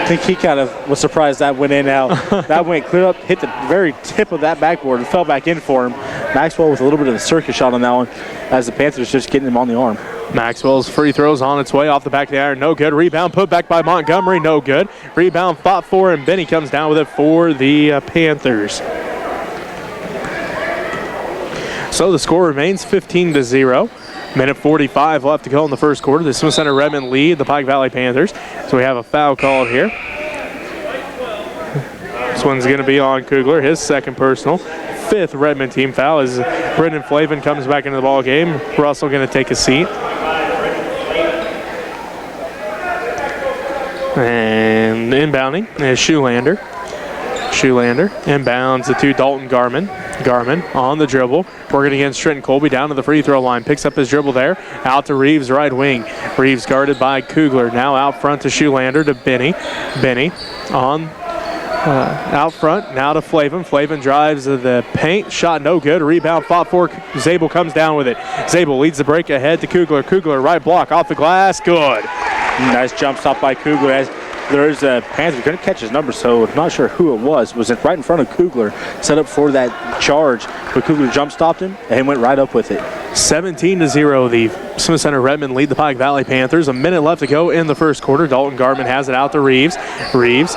Speaker 2: think he kind of was surprised that went in out. That went clear up, hit the very tip of that backboard and fell back in for him. Maxwell with a little bit of a circus shot on that one as the Panthers just getting him on the arm.
Speaker 1: Maxwell's free throws on its way off the back of the iron, no good. Rebound put back by Montgomery, no good. Rebound fought for, and Benny comes down with it for the Panthers. So the score remains 15-0. Minute 45 left to go in the first quarter. The Smith Center Redmen lead the Pike Valley Panthers. So we have a foul called here. This one's going to be on Kugler, his second personal. Fifth Redmen team foul as Brendan Flavin comes back into the ball game. Russell going to take a seat. And inbounding is Shoelander. Shoelander inbounds it to Dalton Garman. Garman on the dribble, working against Trenton Colby down to the free throw line. Picks up his dribble there, out to Reeves, right wing. Reeves guarded by Kugler. Now out front to Shoelander to Benny. Benny on out front, now to Flavin. Flavin drives the paint, shot no good. Rebound fought for. Zabel comes down with it. Zabel leads the break ahead to Kugler. Kugler right block off the glass, good.
Speaker 2: Nice jump stop by Kugler as there's a Panther, couldn't catch his number, so I'm not sure who it was. Was it right in front of Kugler, set up for that charge, but Kugler jump stopped him and went right up with it.
Speaker 1: 17-0, the Smith Center Redmen lead the Pike Valley Panthers. A minute left to go in the first quarter. Dalton Garman has it out to Reeves. Reeves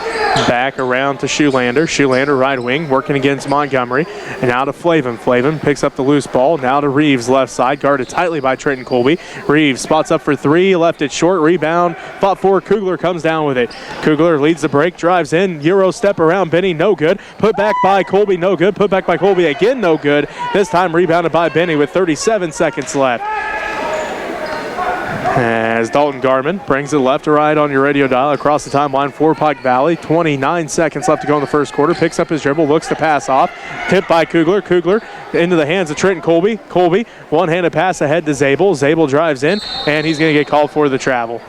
Speaker 1: back around to Shoelander. Shoelander right wing working against Montgomery. And now to Flavin. Flavin picks up the loose ball. Now to Reeves left side. Guarded tightly by Trenton Colby. Reeves spots up for three. Left it short. Rebound. Fought for. Kugler comes down with it. Kugler leads the break. Drives in. Euro step around Benny. No good. Put back by Colby. No good. Put back by Colby again. No good. This time rebounded by Benny with 37 seconds left. As Dalton Garman brings it left to right on your radio dial across the timeline for Pike Valley. 29 seconds left to go in the first quarter. Picks up his dribble, looks to pass off. Tipped by Kugler. Kugler into the hands of Trenton Colby. Colby, one-handed pass ahead to Zabel. Zabel drives in, and he's going to get called for the travel.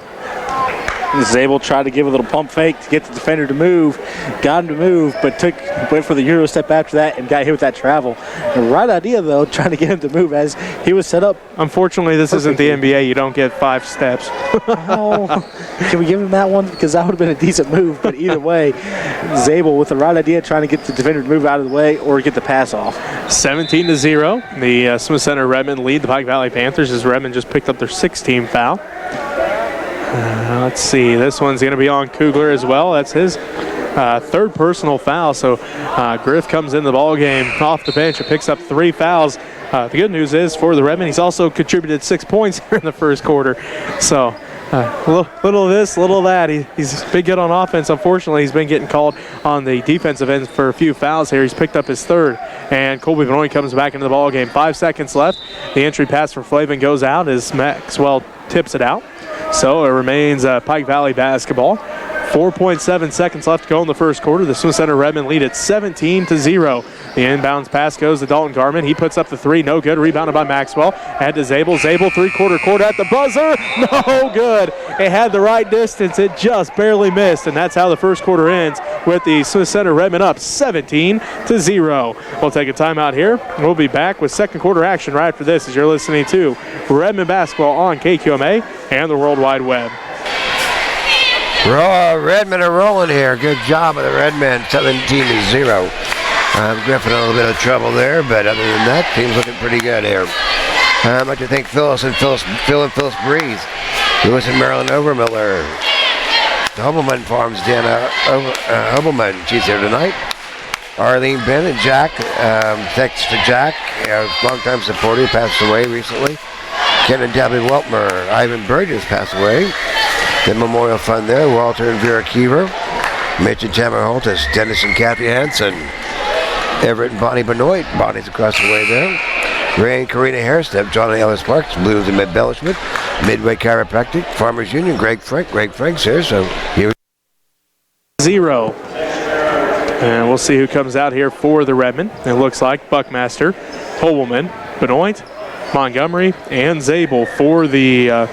Speaker 2: Zabel tried to give a little pump fake to get the defender to move. Got him to move, but went for the Euro step after that and got hit with that travel. The right idea, though, trying to get him to move as he was set up.
Speaker 1: Unfortunately, this isn't the NBA. You don't get 5 steps.
Speaker 2: Oh, can we give him that one? Because that would have been a decent move. But either way, Zabel with the right idea trying to get the defender to move out of the way or get the pass off.
Speaker 1: 17-0. The Smith Center Redmen lead the Pike Valley Panthers as Redmen just picked up their 6th-team foul. Let's see. This one's going to be on Kugler as well. That's his 3rd personal foul. So Griff comes in the ball game off the bench and picks up 3 fouls. The good news is for the Redmen, he's also contributed 6 points here in the first quarter. So little of this, little of that. He's been good on offense. Unfortunately, he's been getting called on the defensive end for a few fouls here. He's picked up his 3rd. And Colby Benoit comes back into the ball game. 5 seconds left. The entry pass for Flavin goes out as Maxwell tips it out. So it remains Pike Valley basketball. 4.7 seconds left to go in the first quarter. The Smith Center Redmen lead at 17-0. The inbounds pass goes to Dalton Garman. He puts up the 3. No good. Rebounded by Maxwell. Ahead to Zabel. Zabel, 3-quarter court at the buzzer. No good. It had the right distance. It just barely missed. And that's how the first quarter ends with the Smith Center Redmen up 17-0. We'll take a timeout here. We'll be back with second quarter action right after this as you're listening to Redmen basketball on KQMA and the World Wide Web.
Speaker 3: Redmen are rolling here. Good job of the Redmen, 17-0. Griffin in a little bit of trouble there, but other than that, team's looking pretty good here. I'd like to thank Phil and Phyllis Breeze, Lewis and Marilyn Overmiller, the Hobelman Farms, Dana Hobelman, she's here tonight. Arlene, Ben, and Jack. Thanks to Jack, longtime supporter, passed away recently. Ken and Debbie Weltmer, Ivan Burgess passed away. The Memorial Fund there, Walter and Vera Kiever, Mitch and Tamara Holtis, Dennis and Kathy Hansen, Everett and Bonnie Benoit, Bonnie's across the way there. Ray and Karina Hairstep, John and Ellis Parks, Blues and Embellishment, Midway Chiropractic, Farmers Union, Greg Frank's here, so here
Speaker 1: 0. And we'll see who comes out here for the Redmen. It looks like Buckmaster, Hobelman, Benoit, Montgomery, and Zabel for the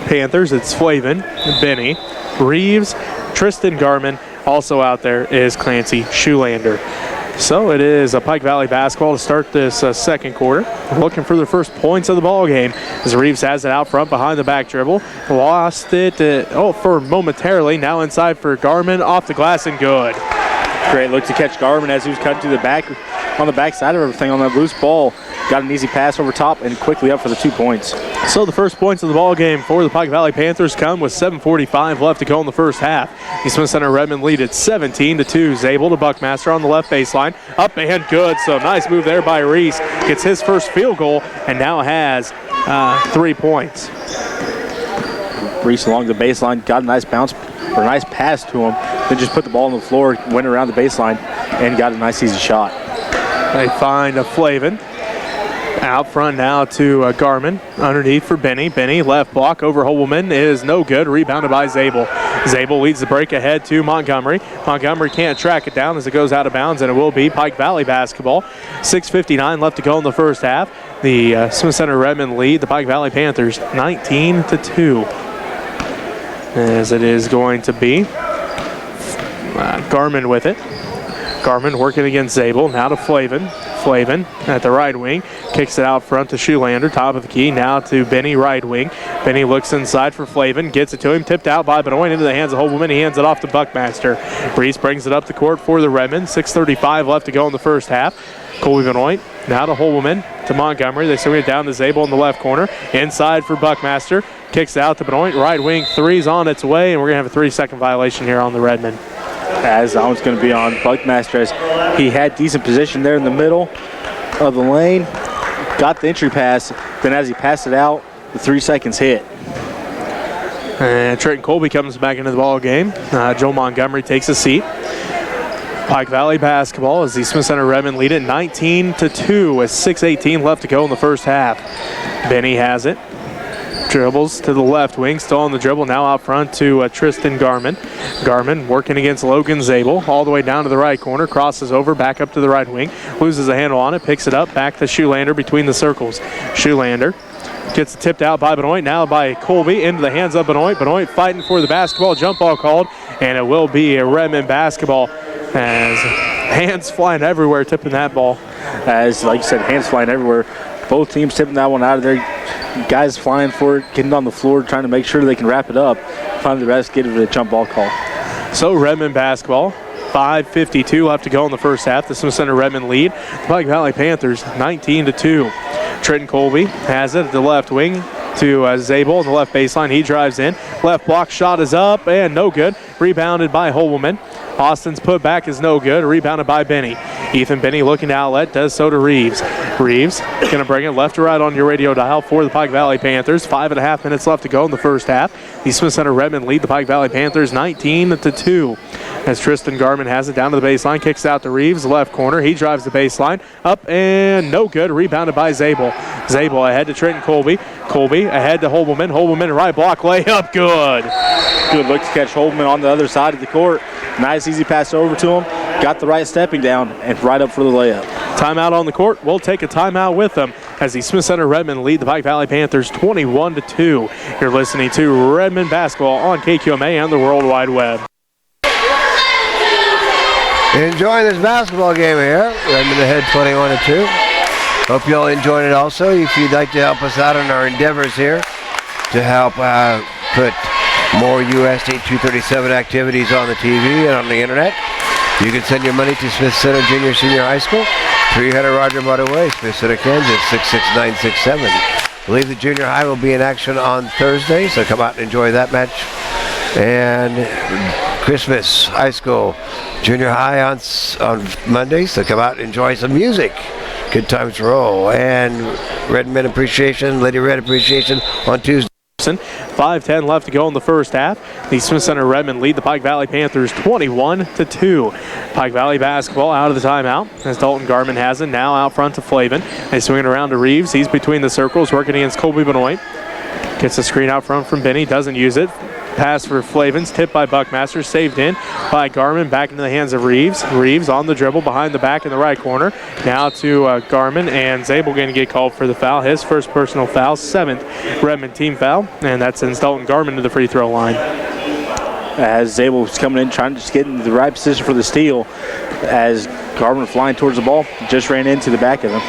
Speaker 1: Panthers. It's Flavin, Benny, Reeves, Tristan Garman. Also out there is Clancy Shoelander. So it is a Pike Valley basketball to start this second quarter. Looking for the first points of the ball game as Reeves has it out front behind the back dribble. Lost it for momentarily. Now inside for Garman. Off the glass and good.
Speaker 2: Great look to catch Garman as he was cutting to the back on the back side of everything on that loose ball. Got an easy pass over top and quickly up for the 2 points.
Speaker 1: So the first points of the ball game for the Pike Valley Panthers come with 7:45 left to go in the first half. The Smith Center Redmen lead at 17-2. Zabel to Buckmaster on the left baseline. Up and good. So nice move there by Reese. Gets his first field goal and now has 3 points.
Speaker 2: Reese along the baseline got a nice bounce or a nice pass to him. Then just put the ball on the floor, went around the baseline, and got a nice easy shot.
Speaker 1: They find a Flavin. Out front now to Garman. Underneath for Benny. Benny left block over Hobelman is no good. Rebounded by Zabel. Zabel leads the break ahead to Montgomery. Montgomery can't track it down as it goes out of bounds, and it will be Pike Valley basketball. 6:59 left to go in the first half. The Smith Center Redmen lead the Pike Valley Panthers 19-2. As it is going to be Garman with it. Garman working against Zabel. Now to Flavin. Flavin at the right wing. Kicks it out front to Shoelander. Top of the key. Now to Benny, right wing. Benny looks inside for Flavin. Gets it to him. Tipped out by Benoit into the hands of Hobelman. He hands it off to Buckmaster. Reese brings it up the court for the Redmen. 6:35 left to go in the first half. Colby Benoit Now to Holwoman, to Montgomery. They swing it down to Zabel in the left corner. Inside for Buckmaster. Kicks out to Benoit. Right wing three's on its way, and we're going to have a 3-second violation here on the Redmen.
Speaker 2: As that one's going to be on Buckmaster, as he had decent position there in the middle of the lane. Got the entry pass. Then as he passed it out, the 3 seconds hit.
Speaker 1: And Trenton Colby comes back into the ball game. Joe Montgomery takes a seat. Pike Valley basketball as the Smith Center Redmen lead it 19-2 with 6:18 left to go in the first half. Benny has it. Dribbles to the left wing, still on the dribble, now out front to Tristan Garman. Garman working against Logan Zabel, all the way down to the right corner, crosses over, back up to the right wing, loses a handle on it, picks it up, back to Shoelander between the circles. Shoelander gets tipped out by Benoit, now by Colby, into the hands of Benoit. Benoit fighting for the basketball, jump ball called, and it will be a Redmen basketball as hands flying everywhere tipping that ball.
Speaker 2: As, like you said, hands flying everywhere. Both teams tipping that one out of there. Guys flying for it, getting on the floor, trying to make sure they can wrap it up. Finally, the rest get it a jump ball call.
Speaker 1: So Redmen basketball, 5:52 left to go in the first half. The Smith Center Redmen lead. The Pike Valley Panthers 19-2. Trenton Colby has it at the left wing to Zabel on the left baseline. He drives in. Left block shot is up and no good. Rebounded by Holwoman. Austin's put back is no good. Rebounded by Benny. Ethan Benny looking to outlet, does so to Reeves. Reeves going to bring it left to right on your radio dial for the Pike Valley Panthers. 5.5 minutes left to go in the first half. The Smith Center Redmen lead the Pike Valley Panthers 19-2. As Tristan Garman has it down to the baseline, kicks out to Reeves, left corner. He drives the baseline, up and no good. Rebounded by Zabel. Zabel ahead to Trenton Colby. Colby ahead to Holwoman. Holwoman right block layup, good.
Speaker 2: Good look to catch Holman on the other side of the court. Nice easy pass over to him. Got the right stepping down and right up for the layup.
Speaker 1: Timeout on the court. We'll take a timeout with them as the Smith Center Redmen lead the Pike Valley Panthers 21-2. You're listening to Redmen basketball on KQMA and the World Wide Web.
Speaker 3: Enjoying this basketball game here. Redmond ahead 21-2. Hope you all enjoyed it also. If you'd like to help us out in our endeavors here to help put more USD 237 activities on the TV and on the internet, you can send your money to Smith Center Junior Senior High School, 300 Roger Butter Way, Smith Center, Kansas, 66967. I believe the junior high will be in action on Thursday, so come out and enjoy that match. And Christmas High School Junior High on Monday, so come out and enjoy some music. Good times roll. And Redmen Appreciation, Lady Red Appreciation on Tuesday.
Speaker 1: 5:10 left to go in the first half. The Smith Center Redmen lead the Pike Valley Panthers 21-2. Pike Valley basketball out of the timeout as Dalton Garman has it. Now out front to Flavin. They swing it around to Reeves. He's between the circles working against Colby Benoit. Gets the screen out front from Benny. Doesn't use it. Pass for Flavin's, tipped by Buckmaster, saved in by Garman, back into the hands of Reeves. Reeves on the dribble behind the back in the right corner. Now to Garman, and Zabel going to get called for the foul. His first personal foul, 7th Redmond team foul, and that sends Dalton Garman to the free throw line.
Speaker 2: As Zabel was coming in, trying to just get in the right position for the steal, as Garman flying towards the ball, just ran into the back of him.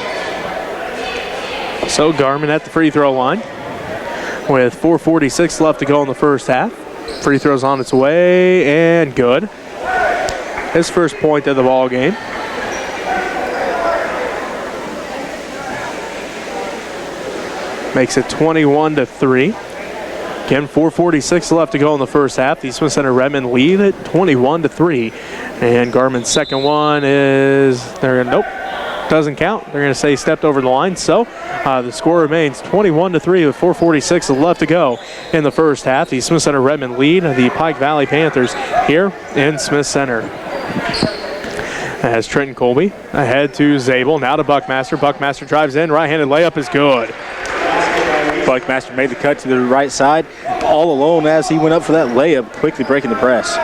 Speaker 1: So Garman at the free throw line with 4:46 left to go in the first half. Free throw's on its way and good. His first point of the ball game. Makes it 21-3. Again, 4:46 left to go in the first half. The Smith Center Redmen lead at 21-3. And Garman's second one is nope. Doesn't count. They're going to say stepped over the line. So the score remains 21-3 with 4:46 left to go in the first half. The Smith Center Redmen lead the Pike Valley Panthers here in Smith Center. As Trenton Colby ahead to Zabel. Now to Buckmaster. Buckmaster drives in. Right-handed layup is good.
Speaker 2: Buckmaster made the cut to the right side all alone as he went up for that layup, quickly breaking the press.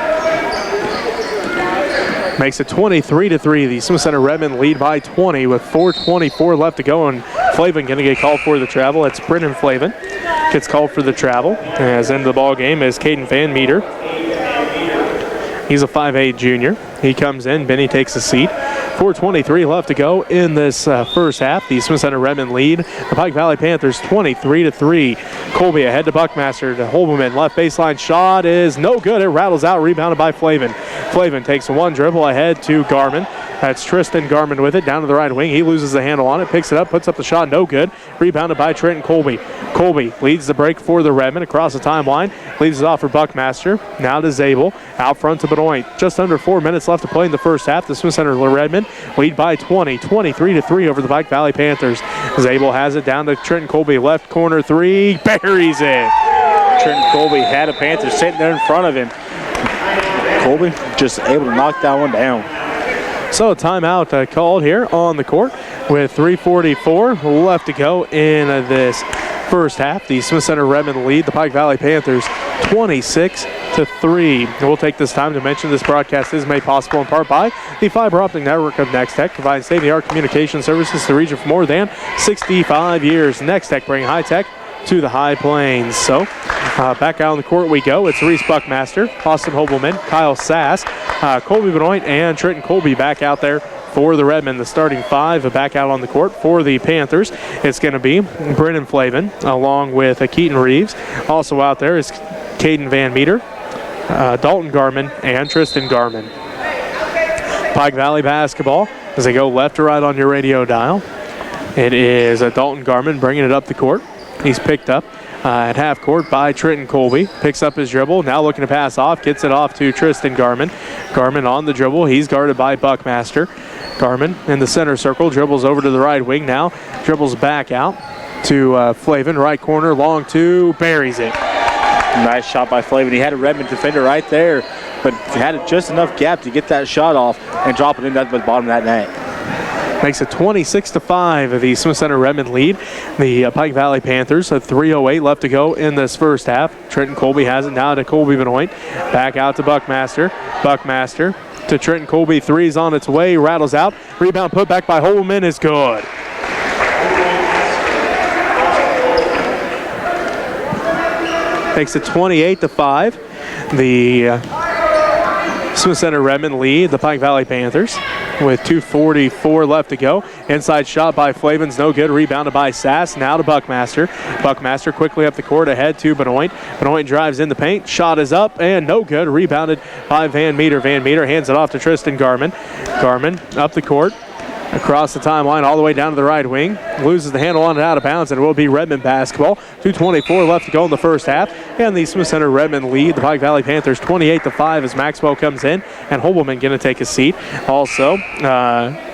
Speaker 1: Makes it 23-3. The Smith Center Redmen lead by 20 with 4:24 left to go, and Flavin going to get called for the travel. It's Brennan Flavin gets called for the travel. As into the ball game is Caden Van Meter. He's a 5'8 junior. He comes in. Benny takes a seat. 4:23 left to go in this first half. The Smith Center Redmen lead the Pike Valley Panthers 23-3. Colby ahead to Buckmaster to Holberman. Left baseline shot is no good. It rattles out. Rebounded by Flavin. Flavin takes one dribble ahead to Garman. That's Tristan Garmin with it, down to the right wing. He loses the handle on it, picks it up, puts up the shot, no good. Rebounded by Trenton Colby. Colby leads the break for the Redmen across the timeline, leaves it off for Buckmaster. Now to Zabel, out front to Benoit. Just under 4 minutes left to play in the first half. The Smith Center Redmen lead by 20, 23-3 over the Pike Valley Panthers. Zabel has it down to Trenton Colby, left corner three, buries it.
Speaker 2: Trenton Colby had a Panther sitting there in front of him. Colby just able to knock that one down.
Speaker 1: So a timeout called here on the court with 3:44 left to go in this first half. The Smith Center Redmen lead the Pike Valley Panthers 26-3. We'll take this time to mention this broadcast is made possible in part by the fiber optic network of Next Tech, providing state-of-the-art communication services to the region for more than 65 years. Next Tech bringing high tech to the High Plains. So back out on the court we go. It's Reese Buckmaster, Austin Hobelman, Kyle Sass, Colby Benoit, and Trenton Colby back out there for the Redmen. The starting five back out on the court for the Panthers. It's going to be Brennan Flavin along with Keaton Reeves. Also out there is Caden Van Meter, Dalton Garmin, and Tristan Garmin. Pike Valley basketball as they go left to right on your radio dial. It is Dalton Garmin bringing it up the court. He's picked up at half court by Trenton Colby. Picks up his dribble. Now looking to pass off. Gets it off to Tristan Garmin. Garmin on the dribble. He's guarded by Buckmaster. Garmin in the center circle. Dribbles over to the right wing now. Dribbles back out to Flavin. Right corner. Long two. Buries it.
Speaker 2: Nice shot by Flavin. He had a Redmond defender right there, but had just enough gap to get that shot off and drop it in at the bottom of that net.
Speaker 1: Makes it 26-5. The Smith Center Redmen lead the Pike Valley Panthers. 3:08 left to go in this first half. Trenton Colby has it now to Colby Benoit. Back out to Buckmaster. Buckmaster to Trenton Colby. Three's on its way. Rattles out. Rebound put back by Holman is good. Makes it 28-5. The Smith Center Redmen lead the Pike Valley Panthers with 2:44 left to go. Inside shot by Flavin's no good. Rebounded by Sass. Now to Buckmaster. Buckmaster quickly up the court ahead to Benoit. Benoit drives in the paint. Shot is up and no good. Rebounded by Van Meter. Van Meter hands it off to Tristan Garmin. Garmin up the court. Across the timeline all the way down to the right wing. Loses the handle on it out of bounds, and it will be Redmen basketball. 2:24 left to go in the first half. And the Smith Center Redmen lead the Pike Valley Panthers 28-5 as Maxwell comes in and Hobelman going to take a seat. Also,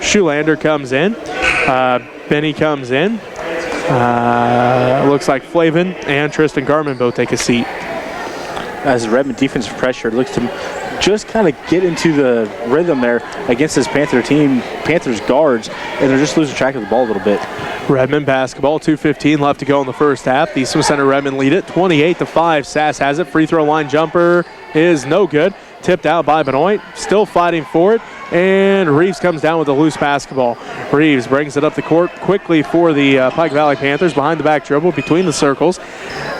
Speaker 1: Schulander comes in. Benny comes in. Looks like Flavin and Tristan Garmin both take a seat.
Speaker 2: As the Redmond defensive pressure looks to just kind of get into the rhythm there against this Panthers guards, and they're just losing track of the ball a little bit.
Speaker 1: Redmen basketball, 2:15 left to go in the first half. The Smith Center Redmen lead it 28-5. Sass has it. Free throw line jumper is no good. Tipped out by Benoit. Still fighting for it. And Reeves comes down with a loose basketball. Reeves brings it up the court quickly for the Pike Valley Panthers. Behind the back dribble between the circles.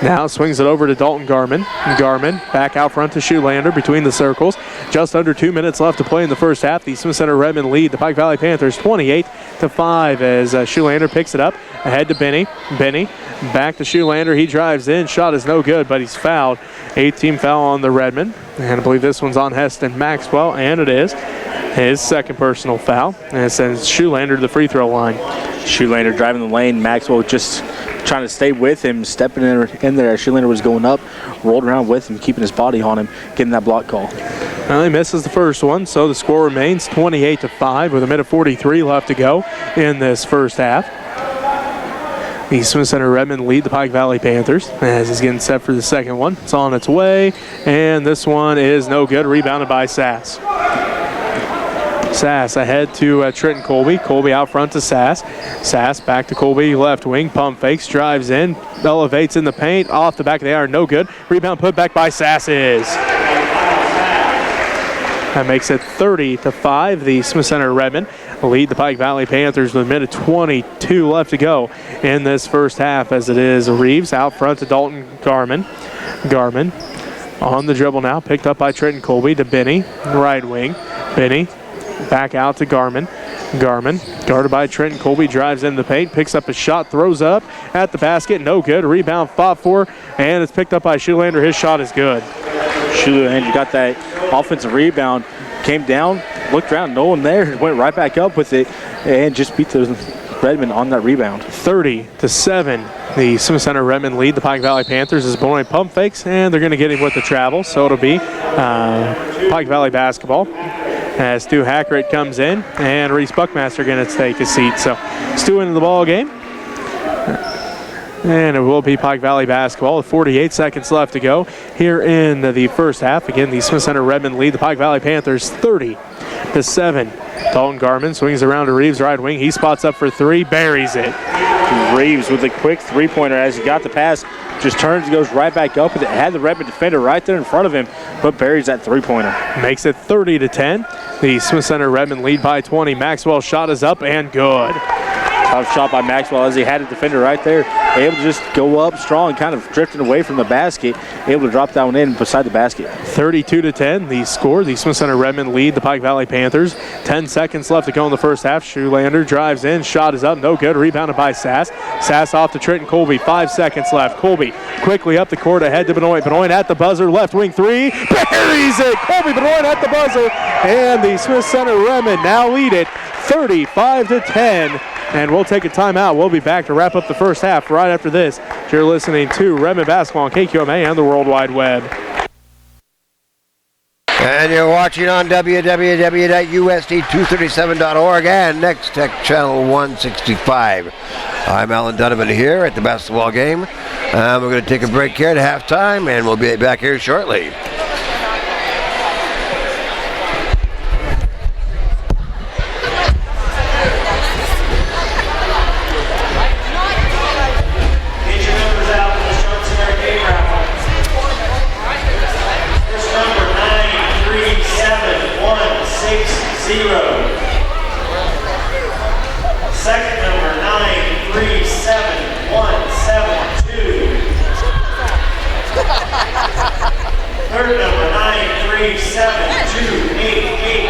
Speaker 1: Now swings it over to Dalton Garmin. Garmin back out front to Schulander between the circles. Just under 2 minutes left to play in the first half. The Smith Center Redmen lead the Pike Valley Panthers 28-5 as Schulander picks it up ahead to Benny. Benny back to Schulander. He drives in. Shot is no good, but he's fouled. 8-team foul on the Redmen. And I believe this one's on Heston Maxwell, and it is. His second personal foul, and it sends Schulander to the free throw line.
Speaker 2: Schulander driving the lane. Maxwell just trying to stay with him, stepping in there as Schulander was going up, rolled around with him, keeping his body on him, getting that block call.
Speaker 1: Well, he misses the first one, so the score remains 28-5 with a minute 43 left to go in this first half. The Smith Center Redmen lead the Pike Valley Panthers as he's getting set for the second one. It's on its way, and this one is no good. Rebounded by Sass. Sass ahead to Trenton Colby. Colby out front to Sass. Sass back to Colby, left wing. Pump fakes, drives in, elevates in the paint. Off the back of the iron, no good. Rebound put back by Sasses. That makes it 30-5. The Smith Center Redmen lead the Pike Valley Panthers with a minute 22 left to go in this first half as it is Reeves out front to Dalton Garmin. Garmin on the dribble now, picked up by Trenton Colby to Benny, right wing. Benny back out to Garmin. Garmin, guarded by Trenton Colby, drives in the paint, picks up a shot, throws up at the basket, no good. Rebound fought for, and it's picked up by Schulander. His shot is good.
Speaker 2: Schulander got that offensive rebound, came down, looked around, no one there, went right back up with it, and just beat the Redmen on that rebound.
Speaker 1: 30-7. The Smith Center Redmen lead the Pike Valley Panthers as Benoit pump fakes, and they're going to get him with the travel, so it'll be Pike Valley basketball. As Stu Hackert comes in, and Reese Buckmaster going to take his seat. So Stu into the ball game. And it will be Pike Valley basketball with 48 seconds left to go here in the first half. Again, the Smith Center Redmen lead the Pike Valley Panthers 30-7. Dalton Garman swings around to Reeves' right wing. He spots up for three, buries it.
Speaker 2: Reeves with a quick three-pointer as he got the pass, just turns and goes right back up with it. Had the Redmen defender right there in front of him, but buries that three-pointer.
Speaker 1: Makes it 30-10. The Smith Center Redmen lead by 20. Maxwell's shot is up and good.
Speaker 2: Tough shot by Maxwell as he had a defender right there. Able to just go up strong, kind of drifting away from the basket. Able to drop that one in beside the basket.
Speaker 1: 32-10, the score. The Smith Center Redmen lead the Pike Valley Panthers. 10 seconds left to go in the first half. Shoelander drives in. Shot is up. No good. Rebounded by Sass. Sass off to Trenton Colby. 5 seconds left. Colby quickly up the court ahead to Benoit. Benoit at the buzzer. Left wing three. Buries it. Colby Benoit at the buzzer. And the Smith Center Redmen now lead it 35-10. And we'll take a timeout. We'll be back to wrap up the first half right after this. You're listening to Redmen Basketball on KQMA and the World Wide Web.
Speaker 3: And you're watching on www.usd237.org and Next Tech Channel 165. I'm Alan Donovan here at the basketball game. We're going to take a break here at halftime, and we'll be back here shortly.
Speaker 6: Second number 937172. Third number 937288.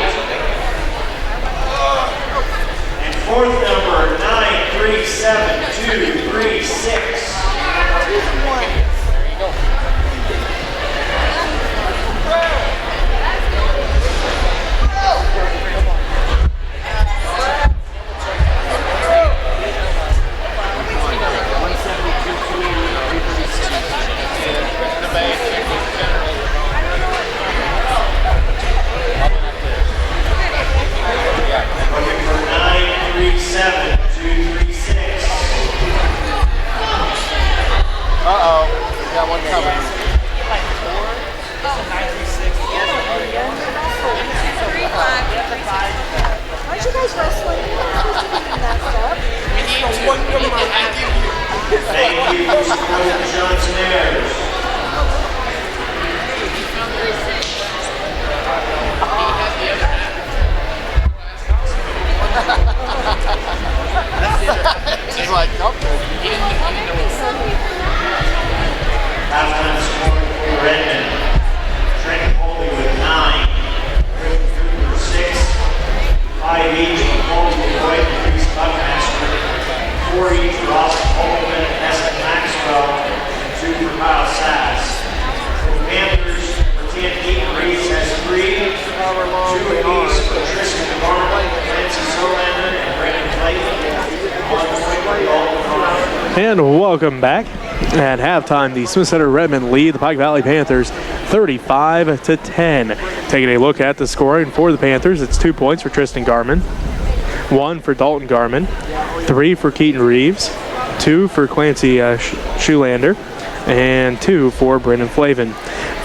Speaker 6: And fourth number 937236.
Speaker 5: Aren't you guys wrestling?
Speaker 6: Thank you, Johnson Ayers.
Speaker 4: She's like,
Speaker 6: Halftime scoring for Redmen. Trenton Colby with 9. Griffin Cooper 6. 5 each for Colby Boyd and Reese Buckmaster. 4 each for Austin Holman and Eston Maxwell. And 2 for Kyle Sass. For the Panthers, Lieutenant Keaton Reese has 3. 2 apiece for Tristan DeGarmo, Francis Solander, and Brandon Clayton. 1 point for Dalton Garman.
Speaker 1: And welcome back. At halftime, the Smith Center Redmen lead the Pike Valley Panthers 35-10. Taking a look at the scoring for the Panthers, it's 2 points for Tristan Garman, 1 for Dalton Garman, 3 for Keaton Reeves, 2 for Clancy Shoelander, and 2 for Brendan Flavin.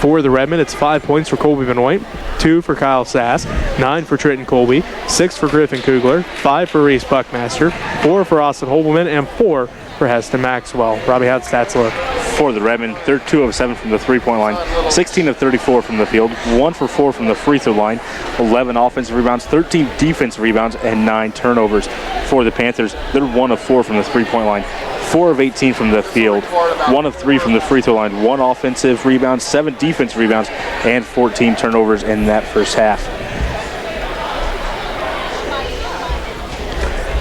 Speaker 1: For the Redmen, it's 5 points for Colby Benoit, 2 for Kyle Sass, 9 for Trenton Colby, 6 for Griffin Kugler, 5 for Reese Buckmaster, 4 for Austin Holman, and 4 for Heston Maxwell. Robbie, how'd stats look?
Speaker 2: For the Redmen, they're 2 of 7 from the three-point line, 16 of 34 from the field, 1 for 4 from the free throw line, 11 offensive rebounds, 13 defensive rebounds, and 9 turnovers. For the Panthers, they're 1 of 4 from the three-point line, 4 of 18 from the field, 1 of 3 from the free throw line, 1 offensive rebound, 7 defensive rebounds, and 14 turnovers in that first half.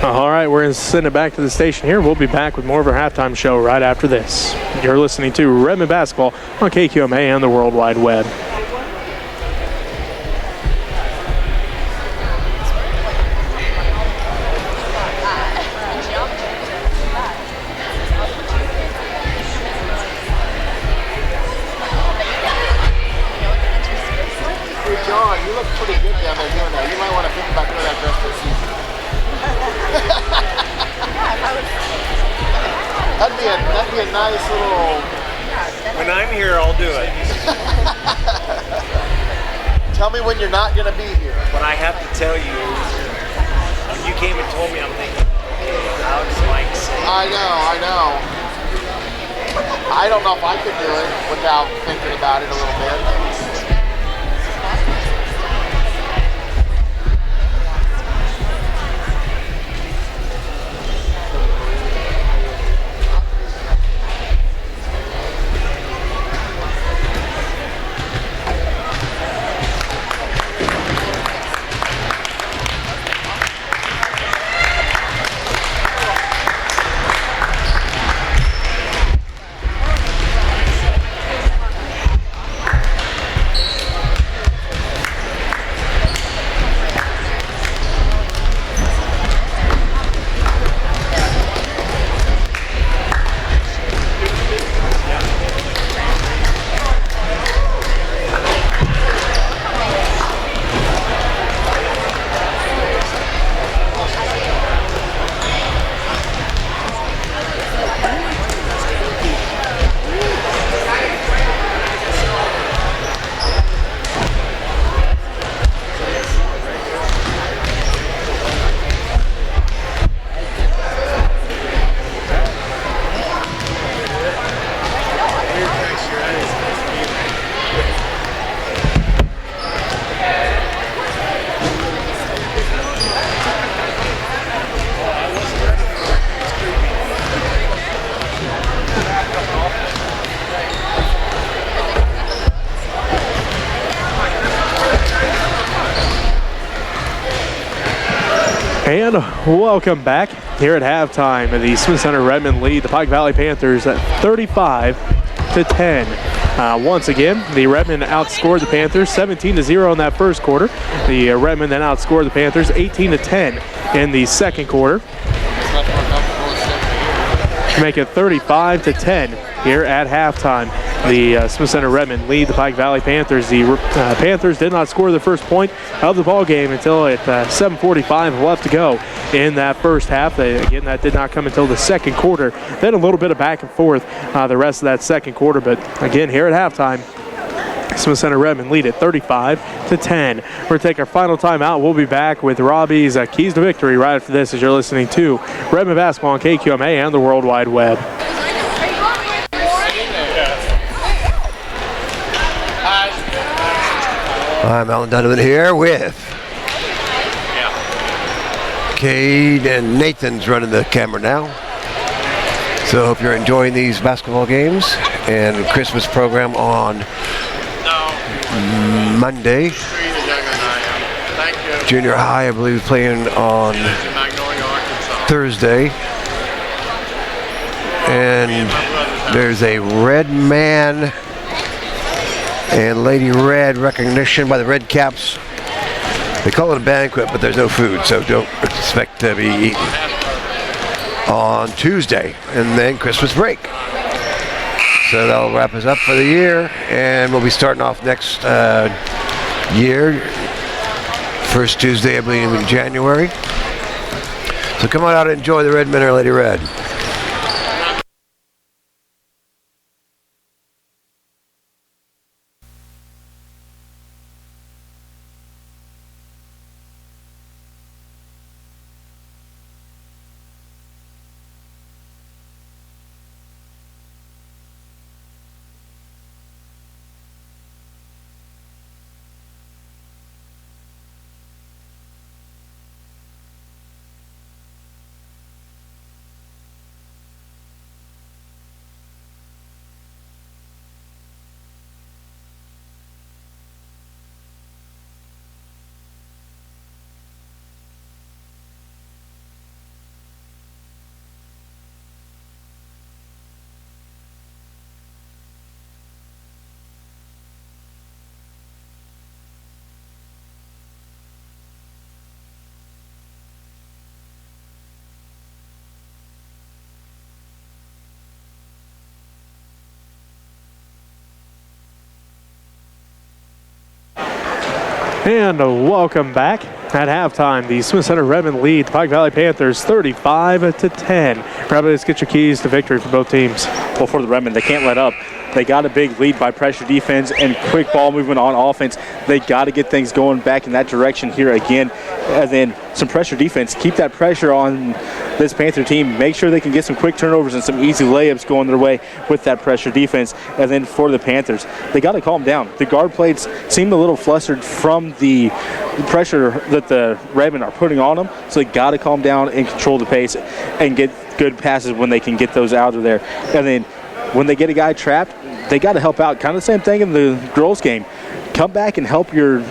Speaker 1: All right, we're going to send it back to the station here. We'll be back with more of our halftime show right after this. You're listening to Redmen Basketball on KQMA and the World Wide Web.
Speaker 4: pretty good down there doing that. You might want to think about doing that the rest of the season. That'd be a nice little.
Speaker 7: When I'm here, I'll do it.
Speaker 4: Tell me when you're not going to be here.
Speaker 7: But I have to tell you, when you came and told me, I'm thinking, okay, how's Mike say?
Speaker 4: I know. I don't know if I could do it without thinking about it a little bit.
Speaker 1: And welcome back here at halftime. The Smith Center Redmen lead the Pike Valley Panthers at 35-10. Once again, the Redmen outscored the Panthers 17-0 in that first quarter. The Redmen then outscored the Panthers 18-10 in the second quarter. Make it 35-10 here at halftime. The Smith Center Redmen lead the Pike Valley Panthers. The Panthers did not score the first point of the ball game until at 7:45 left to go in that first half. Again, that did not come until the second quarter. Then a little bit of back and forth the rest of that second quarter. But again, here at halftime, Smith Center Redmen lead at 35-10. We're going to take our final timeout. We'll be back with Robbie's Keys to Victory right after this as you're listening to Redmen Basketball on KQMA and the World Wide Web.
Speaker 3: I'm Alan Donovan here with Cade, and Nathan's running the camera now. So I hope you're enjoying these basketball games and Christmas program on Monday. Junior high, I believe, playing on Thursday. And there's a Redman and Lady Red recognition by the Red Caps. They call it a banquet, but there's no food, so don't expect to be eaten on Tuesday, and then Christmas break. So that'll wrap us up for the year, and we'll be starting off next year, first Tuesday, I believe, in January. So come on out and enjoy the Redmen or Lady Red.
Speaker 1: And welcome back. At halftime, the Smith Center Redmen lead the Pike Valley Panthers 35-10. Probably let's get your keys to victory for both teams.
Speaker 2: Well, for the Redmen, they can't let up. They got a big lead by pressure defense and quick ball movement on offense. They got to get things going back in that direction here again. And then some pressure defense. Keep that pressure on this Panther team. Make sure they can get some quick turnovers and some easy layups going their way with that pressure defense. And then for the Panthers, they got to calm down. The guard plates seem a little flustered from the pressure that the Redmen are putting on them. So they got to calm down and control the pace and get good passes when they can get those out of there. And then when they get a guy trapped, they got to help out. Kind of the same thing in the girls' game. Come back and help your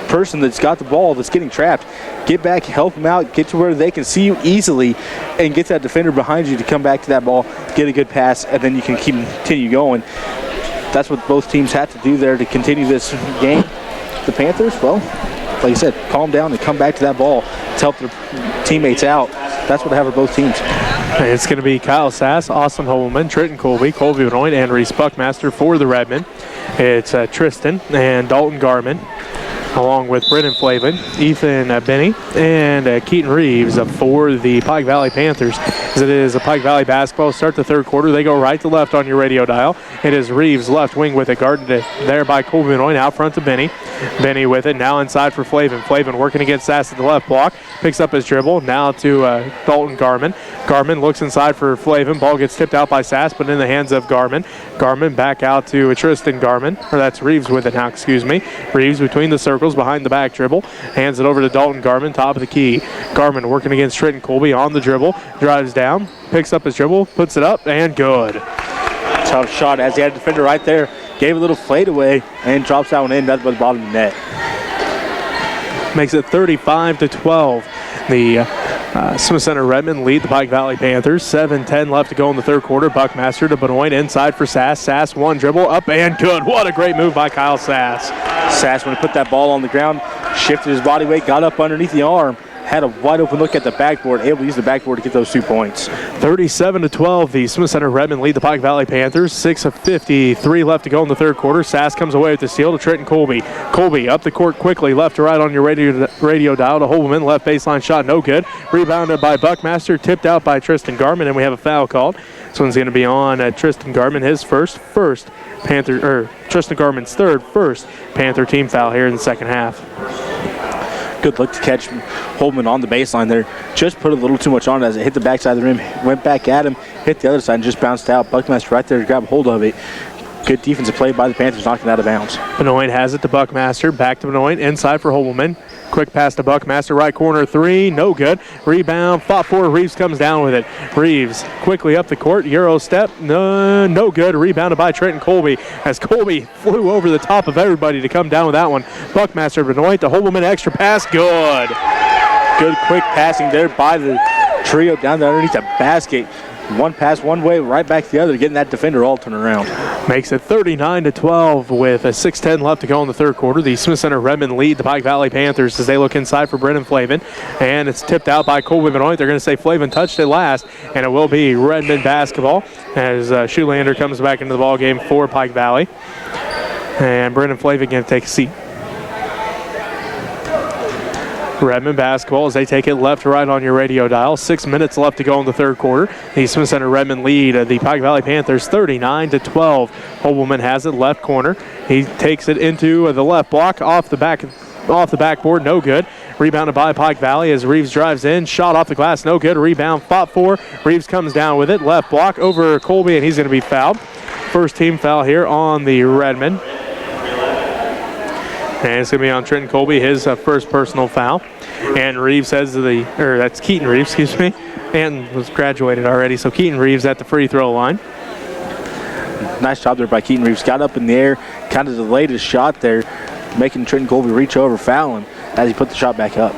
Speaker 2: person that's got the ball that's getting trapped. Get back, help them out, get to where they can see you easily, and get that defender behind you to come back to that ball, get a good pass, and then you can continue going. That's what both teams have to do there to continue this game. The Panthers, well, like I said, calm down and come back to that ball to help their teammates out. That's what I have for both teams.
Speaker 1: It's going to be Kyle Sass, Austin Holman, Trenton Colby Benoit, and Reese Buckmaster for the Redmen. It's Tristan and Dalton Garman, along with Brennan Flavin, Ethan Benny, and Keaton Reeves for the Pike Valley Panthers. As it is a Pike Valley basketball. Start the third quarter. They go right to left on your radio dial. It is Reeves left wing with it, guarded there by Colby Benoit, out front to Benny. Benny with it, now inside for Flavin. Flavin working against Sass at the left block. Picks up his dribble, now to Dalton Garman. Garman looks inside for Flavin. Ball gets tipped out by Sass, but in the hands of Garman. Garman back out to Tristan Garman, or that's Reeves with it now, excuse me. Reeves between the circles, behind the back dribble. Hands it over to Dalton Garman, top of the key. Garman working against Trenton Colby on the dribble. Drives down, picks up his dribble, puts it up, and good.
Speaker 2: Tough shot as he had a defender right there. Gave a little fade away and drops that one in. That's by the bottom of the net.
Speaker 1: Makes it 35-12. The Smith Center Redmen lead the Pike Valley Panthers. 7:10 left to go in the third quarter. Buckmaster to Benoit inside for Sass. Sass one dribble up and good. What a great move by Kyle Sass.
Speaker 2: Sass, when he put that ball on the ground, shifted his body weight, got up underneath the arm, had a wide open look at the backboard, able to use the backboard to get those 2 points.
Speaker 1: 37-12, the Smith Center Redmen lead the Pike Valley Panthers. 6:53 left to go in the third quarter. Sass comes away with the steal to Trenton Colby. Colby up the court quickly, left to right on your radio dial to Holman. Left baseline shot, no good. Rebounded by Buckmaster, tipped out by Tristan Garman, and we have a foul called. This one's going to be on Tristan Garman, his first Panther, or Tristan Garman's first Panther team foul here in the second half.
Speaker 2: Good look to catch Holman on the baseline there. Just put a little too much on it as it hit the backside of the rim. Went back at him, hit the other side, and just bounced out. Buckmaster right there to grab hold of it. Good defensive play by the Panthers, knocking it out of bounds.
Speaker 1: Benoit has it to Buckmaster. Back to Benoit, inside for Holman. Quick pass to Buckmaster, right corner three, no good. Rebound, fought for, Reeves comes down with it. Reeves quickly up the court, Euro step, no good. Rebounded by Trenton Colby as Colby flew over the top of everybody to come down with that one. Buckmaster, Benoit to Holman, extra pass, good.
Speaker 2: Good quick passing there by the trio down there underneath the basket. One pass one way, right back the other, getting that defender all turned around.
Speaker 1: Makes it 39-12 with a 6:10 left to go in the third quarter. The Smith Center Redmen lead the Pike Valley Panthers as they look inside for Brennan Flavin. And it's tipped out by Colby Benoit. They're going to say Flavin touched it last, and it will be Redmen basketball as Shoelander comes back into the ball game for Pike Valley. And Brennan Flavin going to take a seat. Redmen basketball as they take it left to right on your radio dial. 6 minutes left to go in the third quarter. The Smith Center Redmen lead the Pike Valley Panthers 39-12. Holman has it left corner. He takes it into the left block off the backboard, no good. Rebounded by Pike Valley as Reeves drives in. Shot off the glass, no good. Rebound, fought for. Reeves comes down with it. Left block over Colby, and he's going to be fouled. First team foul here on the Redmen. And it's going to be on Trenton Colby, his first personal foul. And Reeves says that's Keaton Reeves, excuse me. And was graduated already, so Keaton Reeves at the free throw line.
Speaker 2: Nice job there by Keaton Reeves. Got up in the air, kind of delayed his shot there, making Trenton Colby reach over, fouling as he put the shot back up.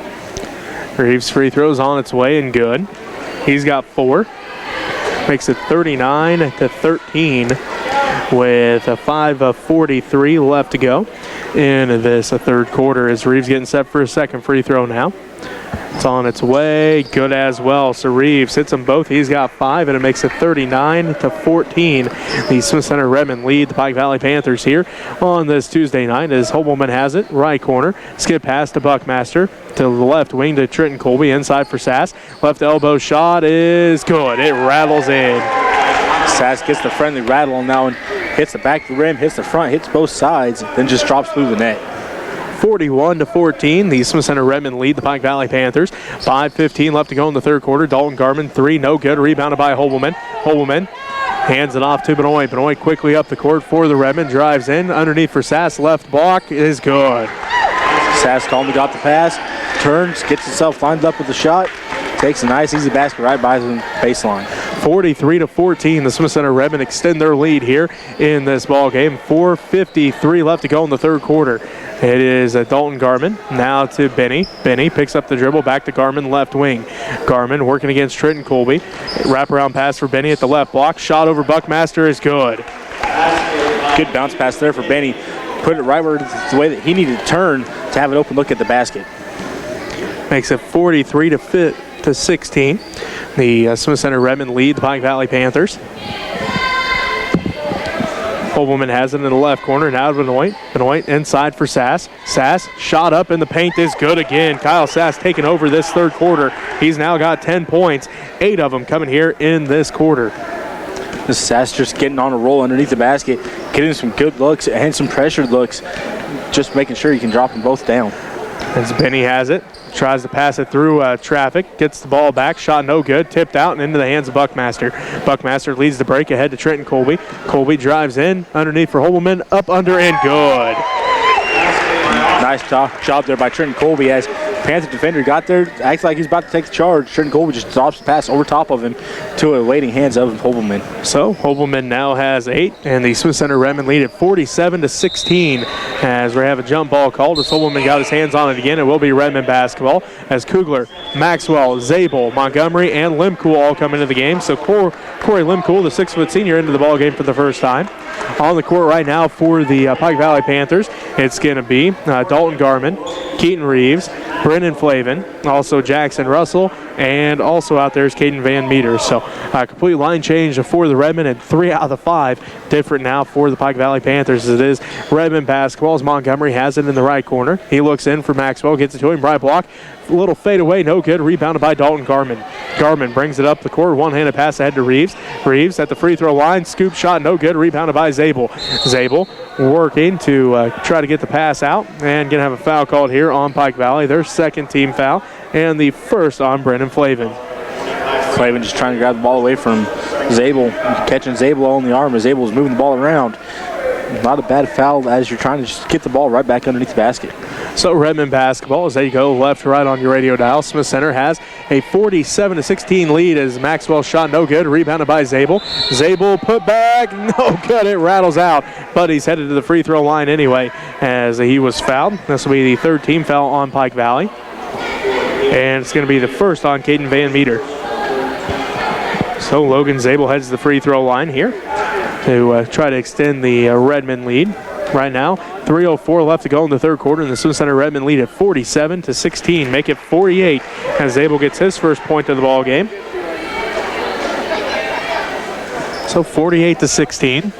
Speaker 1: Reeves' free throw's on its way and good. He's got 4. Makes it 39-13. with a 5:43 left to go in this third quarter as Reeves getting set for a second free throw now. It's on its way, good as well. So Reeves hits them both. He's got 5, and it makes it 39-14. The Smith Center Redmen lead the Pike Valley Panthers here on this Tuesday night as Hobelman has it, right corner. Skip pass to Buckmaster to the left wing to Trenton Colby, inside for Sass. Left elbow shot is good. It rattles in.
Speaker 2: Sass gets the friendly rattle now and hits the back of the rim, hits the front, hits both sides, then just drops through the net.
Speaker 1: 41-14. The Smith Center Redmen lead the Pike Valley Panthers. 5:15 left to go in the third quarter. Dalton Garman, 3, no good. Rebounded by Hobelman. Hobelman hands it off to Benoit. Benoit quickly up the court for the Redmen. Drives in underneath for Sass. Left block is good.
Speaker 2: Sass calmly got the pass, turns, gets himself lined up with the shot, takes a nice easy basket right by the baseline.
Speaker 1: 43-14. The Smith Center Redmen extend their lead here in this ball game. 4:53 left to go in the third quarter. It is Dalton Garman now to Benny. Benny picks up the dribble, back to Garman, left wing. Garman working against Trenton Colby. Wraparound pass for Benny at the left block. Shot over Buckmaster is good.
Speaker 2: Good bounce pass there for Benny. Put it right where it's the way that he needed to turn to have an open look at the basket.
Speaker 1: Makes it 43-16. The Smith Center Redmen lead the Pike Valley Panthers. Hobelman has it in the left corner. Now to Benoit. Benoit inside for Sass. Sass shot up in the paint is good again. Kyle Sass taking over this third quarter. He's now got 10 points. 8 of them coming here in this quarter.
Speaker 2: This Sass just getting on a roll underneath the basket, getting some good looks and some pressured looks, just making sure you can drop them both down.
Speaker 1: As Benny has it. Tries to pass it through traffic, gets the ball back, shot no good, tipped out and into the hands of Buckmaster. Buckmaster leads the break ahead to Trenton Colby. Colby drives in, underneath for Hobelman, up, under, and good.
Speaker 2: Nice job there by Trenton Colby as Panther defender got there, acts like he's about to take the charge. Trenton Colby just drops the pass over top of him to a waiting hands of Hobelman.
Speaker 1: So Hobelman now has 8, and the Smith Center Redmen lead at 47-16 as we have a jump ball called. As Hobelman got his hands on it again, it will be Redmen basketball as Kugler, Maxwell, Zabel, Montgomery, and Limcool all come into the game. So Corey Limcool, the 6-foot senior, into the ball game for the first time. On the court right now for the Pike Valley Panthers, it's going to be Dalton Garman, Keaton Reeves, Brennan Flavin, also Jackson Russell, and also out there is Caden Van Meter. So a complete line change for the Redmen, and 3 out of the 5 different now for the Pike Valley Panthers. As it is Redmen basketball as Montgomery has it in the right corner. He looks in for Maxwell, gets it to him, right block. Little fade away, no good. Rebounded by Dalton Garman. Garman brings it up the court, one-handed pass ahead to Reeves. Reeves at the free throw line, scoop shot, no good. Rebounded by Zabel. Zabel working to try to get the pass out, and gonna have a foul called here on Pike Valley. Their second team foul, and the first on Brennan Flavin.
Speaker 2: Flavin just trying to grab the ball away from Zabel, catching Zabel on the arm as Zabel's moving the ball around. Not a bad foul as you're trying to just get the ball right back underneath the basket.
Speaker 1: So Redmen basketball as they go left to right on your radio dial. Smith Center has a 47-16 lead as Maxwell shot no good. Rebounded by Zabel. Zabel put back, no good. It rattles out, but he's headed to the free throw line anyway as he was fouled. This will be the third team foul on Pike Valley. And it's going to be the first on Caden Van Meter. So Logan Zabel heads to the free throw line here to try to extend the Redmen lead. Right now, 3:04 left to go in the third quarter, and the Smith Center Redmen lead at 47-16. Make it 48 as Zabel gets his first point of the ball game. So 48-16.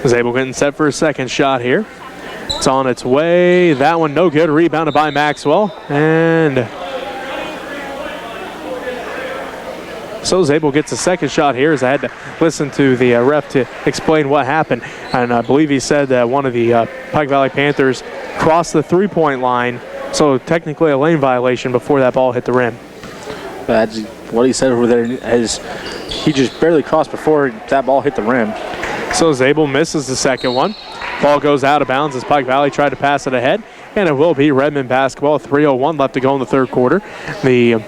Speaker 1: Zabel getting set for a second shot here. It's on its way. That one no good. Rebounded by Maxwell. And so Zabel gets a second shot here as I had to listen to the ref to explain what happened. And I believe he said that one of the Pike Valley Panthers crossed the three-point line, so technically a lane violation before that ball hit the rim.
Speaker 2: That's what he said over there, as he just barely crossed before that ball hit the rim.
Speaker 1: So Zabel misses the second one. Ball goes out of bounds as Pike Valley tried to pass it ahead, and it will be Redmen basketball. 3:01 left to go in the third quarter. The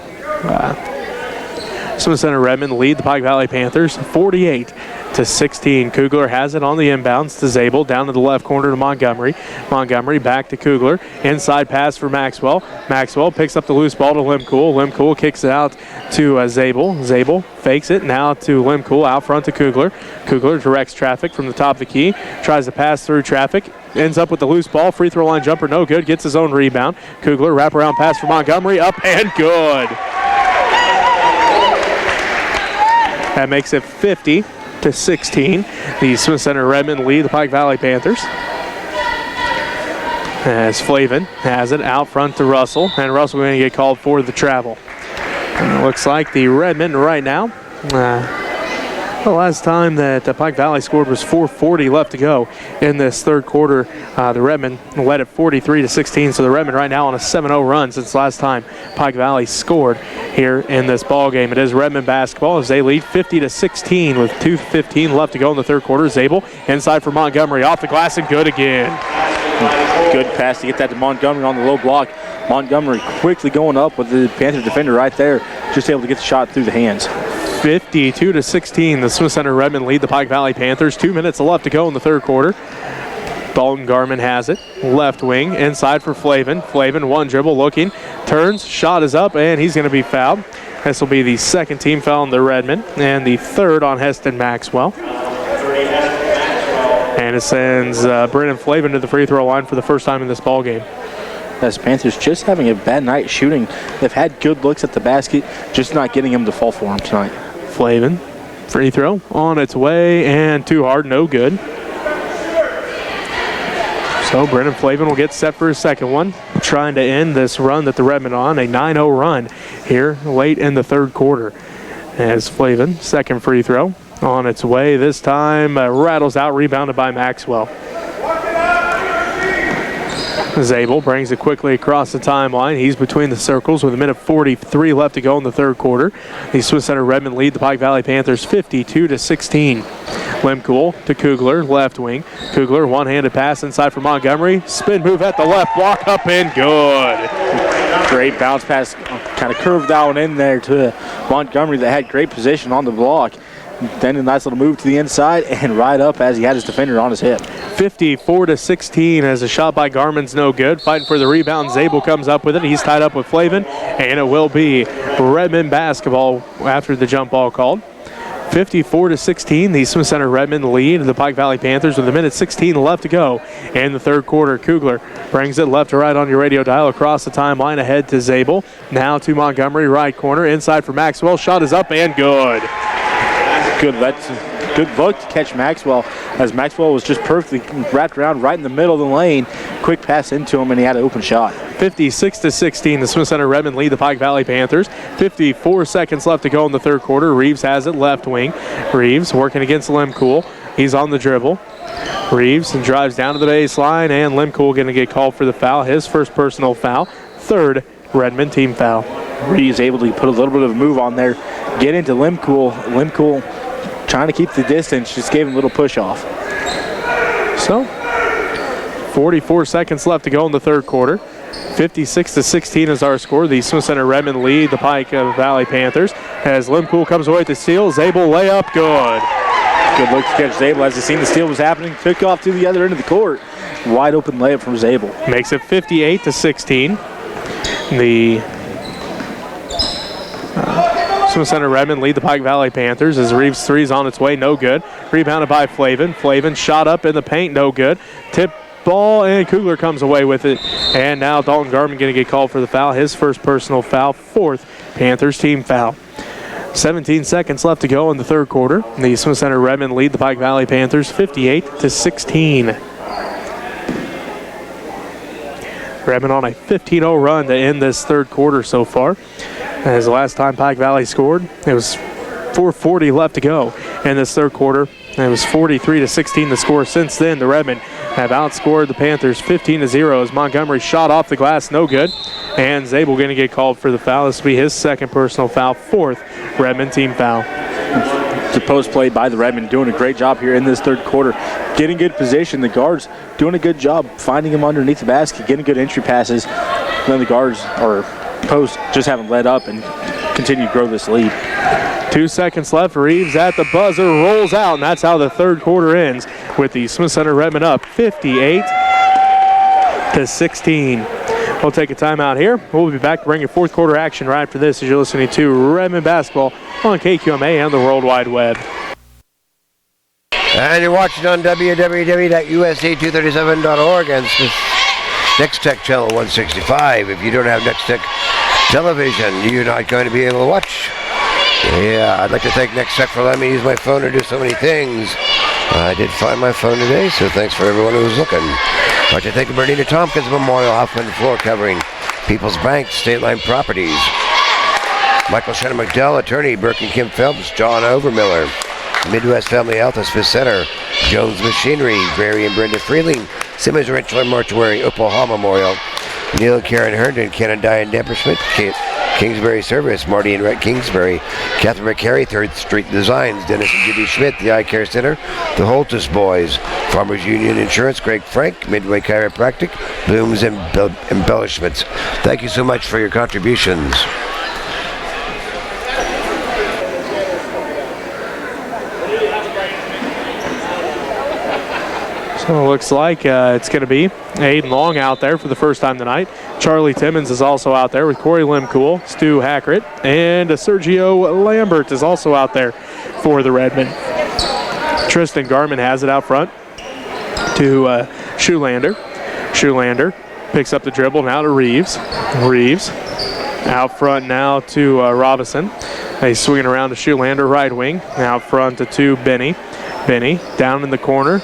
Speaker 1: Smith Center Redmen lead the Pike Valley Panthers 48-16. Kugler has it on the inbounds to Zabel, down to the left corner to Montgomery. Montgomery back to Kugler. Inside pass for Maxwell. Maxwell picks up the loose ball to Limcool. Limcool kicks it out to Zabel. Zabel fakes it now to Limcool, out front to Kugler. Kugler directs traffic from the top of the key. Tries to pass through traffic. Ends up with the loose ball. Free throw line jumper, no good. Gets his own rebound. Kugler, wraparound pass for Montgomery. Up and good. That makes it 50-16. The Smith Center Redmen lead the Pike Valley Panthers. As Flavin has it out front to Russell. And Russell going to get called for the travel. And it looks like the Redmen right now, the last time that Pike Valley scored was 4:40 left to go in this third quarter. The Redmen led at 43-16, so the Redmen right now on a 7-0 run since last time Pike Valley scored here in this ball game. It is Redmen basketball as they lead 50-16 with 2:15 left to go in the third quarter. Zabel inside for Montgomery, off the glass and good again.
Speaker 2: Good pass to get that to Montgomery on the low block. Montgomery quickly going up with the Panther defender right there, just able to get the shot through the hands.
Speaker 1: 52-16, the Smith Center Redmen lead the Pike Valley Panthers. 2 minutes left to go in the third quarter. Dalton Garman has it, left wing, inside for Flavin. Flavin, one dribble, looking, turns, shot is up, and he's going to be fouled. This will be the second team foul on the Redmen, and the third on Heston Maxwell. And it sends Brennan Flavin to the free throw line for the first time in this ball game.
Speaker 2: As Panthers just having a bad night shooting. They've had good looks at the basket, just not getting them to fall for them tonight.
Speaker 1: Flavin, free throw on its way, and too hard, no good. So Brennan Flavin will get set for his second one, trying to end this run that the Redmen on, a 9-0 run here late in the third quarter. As Flavin, second free throw on its way, this time rattles out, rebounded by Maxwell. Zabel brings it quickly across the timeline. He's between the circles with a minute 43 left to go in the third quarter. The Swiss Center Redmen lead the Pike Valley Panthers 52-16. Limcool to Kugler, left wing. Kugler, one-handed pass inside for Montgomery. Spin move at the left, block up and good.
Speaker 2: Great bounce pass, kind of curved down in there to Montgomery that had great position on the block. Then a nice little move to the inside and right up as he had his defender on his hip.
Speaker 1: 54-16 as a shot by Garman's no good. Fighting for the rebound, Zabel comes up with it. He's tied up with Flavin, and it will be Redmen basketball after the jump ball called. 54-16, the Smith Center Redmen lead the Pike Valley Panthers with a minute 16 left to go in the third quarter. Kugler brings it left to right on your radio dial across the timeline ahead to Zabel. Now to Montgomery, right corner, inside for Maxwell. Shot is up and good.
Speaker 2: Good look to catch Maxwell, as Maxwell was just perfectly wrapped around right in the middle of the lane. Quick pass into him, and he had an open shot.
Speaker 1: 56-16, the Smith Center Redmen lead the Pike Valley Panthers. 54 seconds left to go in the third quarter. Reeves has it, left wing. Reeves working against Limcool. He's on the dribble. Reeves drives down to the baseline, and Limcool going to get called for the foul. His first personal foul, third Redmen team foul.
Speaker 2: Reeves able to put a little bit of a move on there, get into Limcool. Limcool trying to keep the distance, just gave him a little push off.
Speaker 1: So, 44 seconds left to go in the third quarter. 56-16 is our score. The Smith Center Redmen lead the Pike Valley Panthers as Limcool comes away with the steal. Zabel layup, good.
Speaker 2: Good look to catch Zabel as he seen the steal was happening. Took off to the other end of the court. Wide open layup from Zabel.
Speaker 1: Makes it 58-16. The Smith Center Redmen lead the Pike Valley Panthers as Reeves' three is on its way, no good. Rebounded by Flavin. Flavin shot up in the paint, no good. Tip ball, and Kugler comes away with it. And now Dalton Garman going to get called for the foul. His first personal foul, fourth Panthers team foul. 17 seconds left to go in the third quarter. The Smith Center Redmen lead the Pike Valley Panthers 58-16. Redmen on a 15-0 run to end this third quarter so far. As the last time Pike Valley scored, it was 4:40 left to go in this third quarter. It was 43-16 the score. Since then, the Redmen have outscored the Panthers 15-0 as Montgomery shot off the glass, no good. And Zabel going to get called for the foul. This will be his second personal foul, fourth Redmen team foul.
Speaker 2: The post play by the Redmen, doing a great job here in this third quarter. Getting good position. The guards doing a good job finding him underneath the basket, getting good entry passes. Then the guards or post just haven't let up and continue to grow this lead.
Speaker 1: 2 seconds left. Reeves at the buzzer, rolls out, and that's how the third quarter ends with the Smith Center Redmen up 58-16. We'll take a timeout here. We'll be back to bring you fourth quarter action right after this as you're listening to Redmen basketball on KQMA and the World Wide Web.
Speaker 3: And you're watching on www.usa237.org and Next Tech Channel 165. If you don't have Next Tech Television, you're not going to be able to watch. Yeah, I'd like to thank Next Tech for letting me use my phone to do so many things. I did find my phone today, so thanks for everyone who was looking. I'd like to thank Bernina Tompkins Memorial Hoffman Floor Covering, People's Bank, State Line Properties, Michael Shannon McDowell, Attorney, Burke and Kim Phelps, John Overmiller, Midwest Family Health and Smith Center, Jones Machinery, Barry and Brenda Freeling, Simmons Rentschler Mortuary, Oklahoma Memorial, Neil and Karen Herndon, Ken and Diane Depperschmidt, Kingsbury Service, Marty and Rhett Kingsbury, Catherine McCary, 3rd Street Designs, Dennis and Judy Schmidt, the Eye Care Center, the Holtus Boys, Farmers Union Insurance, Greg Frank, Midway Chiropractic, Blooms and Embellishments. Thank you so much for your contributions.
Speaker 1: So it looks like it's going to be Aiden Long out there for the first time tonight. Charlie Timmons is also out there with Corey Limcool, Stu Hackert, and Sergio Lambert is also out there for the Redmen. Tristan Garman has it out front to Shoelander. Shoelander picks up the dribble now to Reeves. Reeves out front now to Robinson. He's swinging around to Shoelander, right wing. Out front to Benny. Benny down in the corner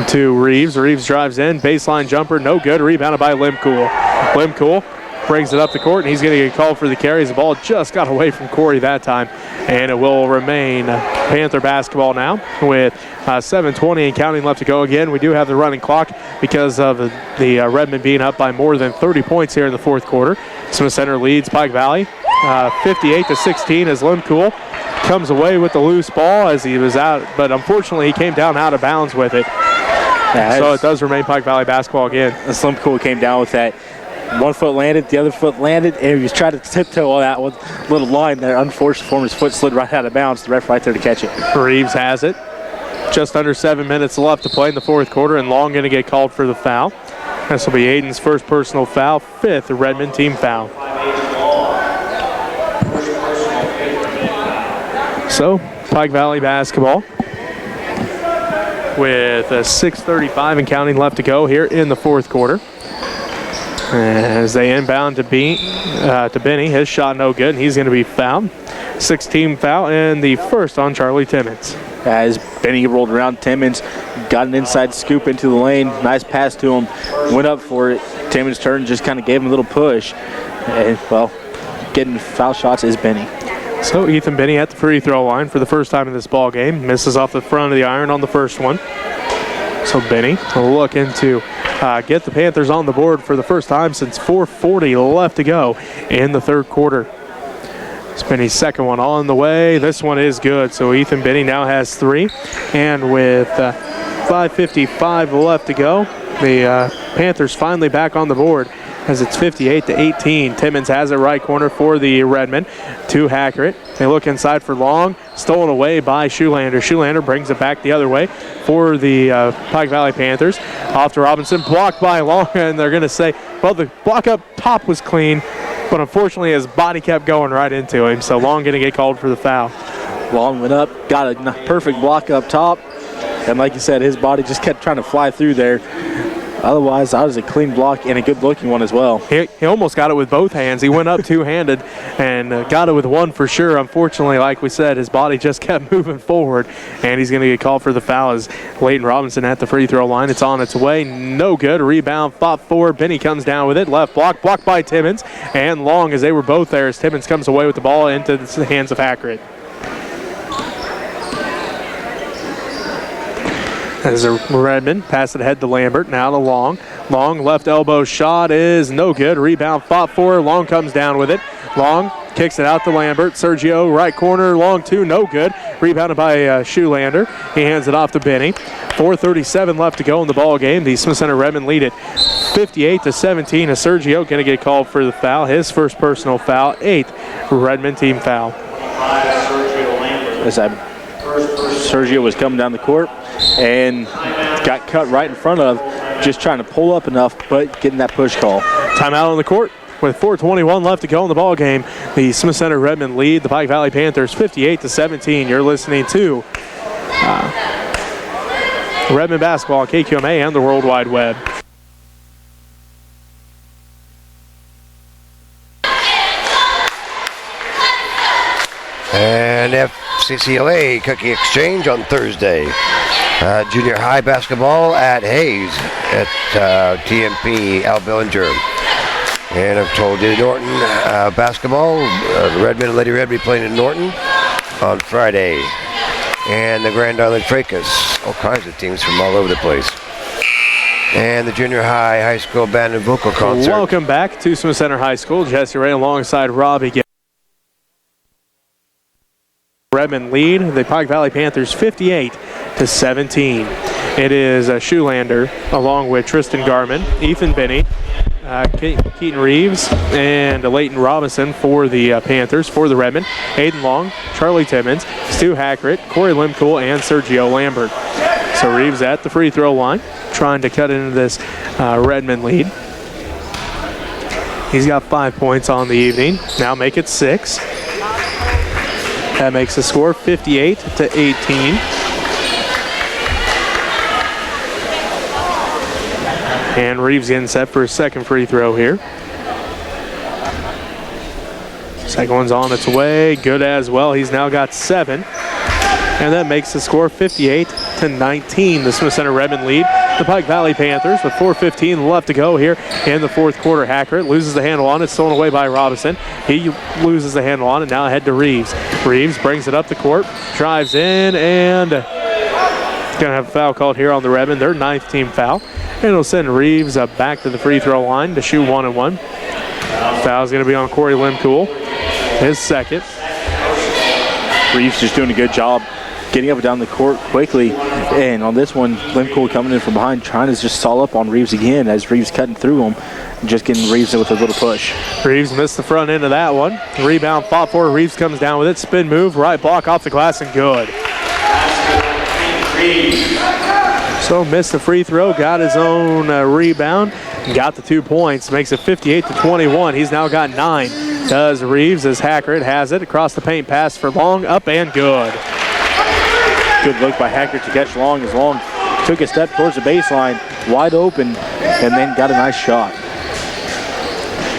Speaker 1: to Reeves. Reeves drives in, baseline jumper, no good. Rebounded by Limcool. Limcool brings it up the court, and he's going to get called for the carries. The ball just got away from Corey that time, and it will remain Panther basketball now with 7:20 and counting left to go. Again, we do have the running clock because of the Redmen being up by more than 30 points here in the fourth quarter. Smith Center leads Pike Valley 58-16 as Limcool comes away with the loose ball as he was out, but unfortunately he came down out of bounds with it. Yeah, so it does remain Pike Valley basketball again.
Speaker 2: Slim Cool came down with that. One foot landed, the other foot landed, and he was trying to tiptoe on that one little line there. Unfortunately for him, his foot slid right out of bounds. The ref right there to catch it.
Speaker 1: Reeves has it. Just under 7 minutes left to play in the fourth quarter, and Long going to get called for the foul. This will be Aiden's first personal foul, 5th Redmen team foul. So, Pike Valley basketball with 6:35 and counting left to go here in the fourth quarter. As they inbound to Benny, his shot no good, and he's going to be fouled. 6th-team foul, and the first on Charlie Timmons.
Speaker 2: As Benny rolled around, Timmons got an inside scoop into the lane. Nice pass to him. Went up for it. Timmons turned, just kind of gave him a little push. And, well, getting foul shots is Benny.
Speaker 1: So Ethan Benny at the free throw line for the first time in this ball game. Misses off the front of the iron on the first one. So Benny will look to get the Panthers on the board for the first time since 4:40 left to go in the third quarter. It's Benny's second one on the way. This one is good. So Ethan Benny now has 3. And with 5:55 left to go, the Panthers finally back on the board as it's 58-18. Timmons has it right corner for the Redmen to Hackett. They look inside for Long. Stolen away by Shoelander. Shoelander brings it back the other way for the Pike Valley Panthers. Off to Robinson. Blocked by Long, and they're going to say, well, the block up top was clean, but unfortunately his body kept going right into him. So Long going to get called for the foul.
Speaker 2: Long went up, got a perfect block up top. And like you said, his body just kept trying to fly through there. Otherwise, that was a clean block and a good-looking one as well.
Speaker 1: He almost got it with both hands. He went up two-handed and got it with one for sure. Unfortunately, like we said, his body just kept moving forward, and he's going to get called for the foul as Leighton Robinson at the free throw line. It's on its way. No good. Rebound, fought forward. Benny comes down with it. Left block, blocked by Timmons, and Long as they were both there as Timmons comes away with the ball into the hands of Hackett. As a Redmen pass it ahead to Lambert, now to Long. Long left elbow shot is no good. Rebound fought for. Long comes down with it. Long kicks it out to Lambert. Sergio right corner. Long two, no good. Rebounded by Shoelander. He hands it off to Benny. 4:37 left to go in the ball game. The Smith Center Redmen lead it 58-17. As Sergio going to get called for the foul. His first personal foul, 8th Redmen team foul.
Speaker 2: as Sergio was coming down the court and got cut right in front of, just trying to pull up enough, but getting that push call.
Speaker 1: Timeout on the court with 4:21 left to go in the ball game. The Smith Center Redmen lead the Pike Valley Panthers 58-17. You're listening to Redmen basketball on KQMA and the World Wide Web.
Speaker 3: And FCCLA Cookie Exchange on Thursday. Junior high basketball at Hayes at TMP Al Billinger. And I've told you Norton basketball, Redmen and Lady Red be playing in Norton on Friday. And the Grand Island Fracas, all kinds of teams from all over the place. And the junior high school band and vocal concert.
Speaker 1: Welcome back to Smith Center High School. Jesse Ray alongside Robbie. Redmen lead the Pike Valley Panthers 58-17. It is Shoelander along with Tristan Garman, Ethan Benny, Keaton Reeves, and Leighton Robinson for the Panthers. For the Redmen, Aiden Long, Charlie Timmons, Stu Hackett, Corey Limcool, and Sergio Lambert. So Reeves at the free throw line, trying to cut into this Redmen lead. He's got 5 points on the evening. Now make it 6. That makes the score 58-18. And Reeves getting set for his second free throw here. Second one's on its way. Good as well. He's now got 7. And that makes the score 58-19. The Smith Center Redmen lead the Pike Valley Panthers with 4:15 left to go here in the fourth quarter. Hackett loses the handle on it, stolen away by Robinson. He loses the handle on it, now ahead to Reeves. Reeves brings it up the court, drives in, and going to have a foul called here on the Redmen, their 9th team foul. And it'll send Reeves back to the free throw line to shoot 1-1. Foul's going to be on Corey Limcool, his second.
Speaker 2: Reeves just doing a good job getting up and down the court quickly. And on this one, Limcool coming in from behind, trying to just stall up on Reeves again as Reeves cutting through him. Just getting Reeves with a little push.
Speaker 1: Reeves missed the front end of that one. Rebound fought for. Reeves comes down with it. Spin move, right block off the glass and good. So missed the free throw, got his own rebound, got the 2 points, makes it 58-21. He's now got 9. Does Reeves as Hackett has it across the paint, pass for Long, up and good.
Speaker 2: Good look by Hackett to catch Long as Long took a step towards the baseline, wide open, and then got a nice shot.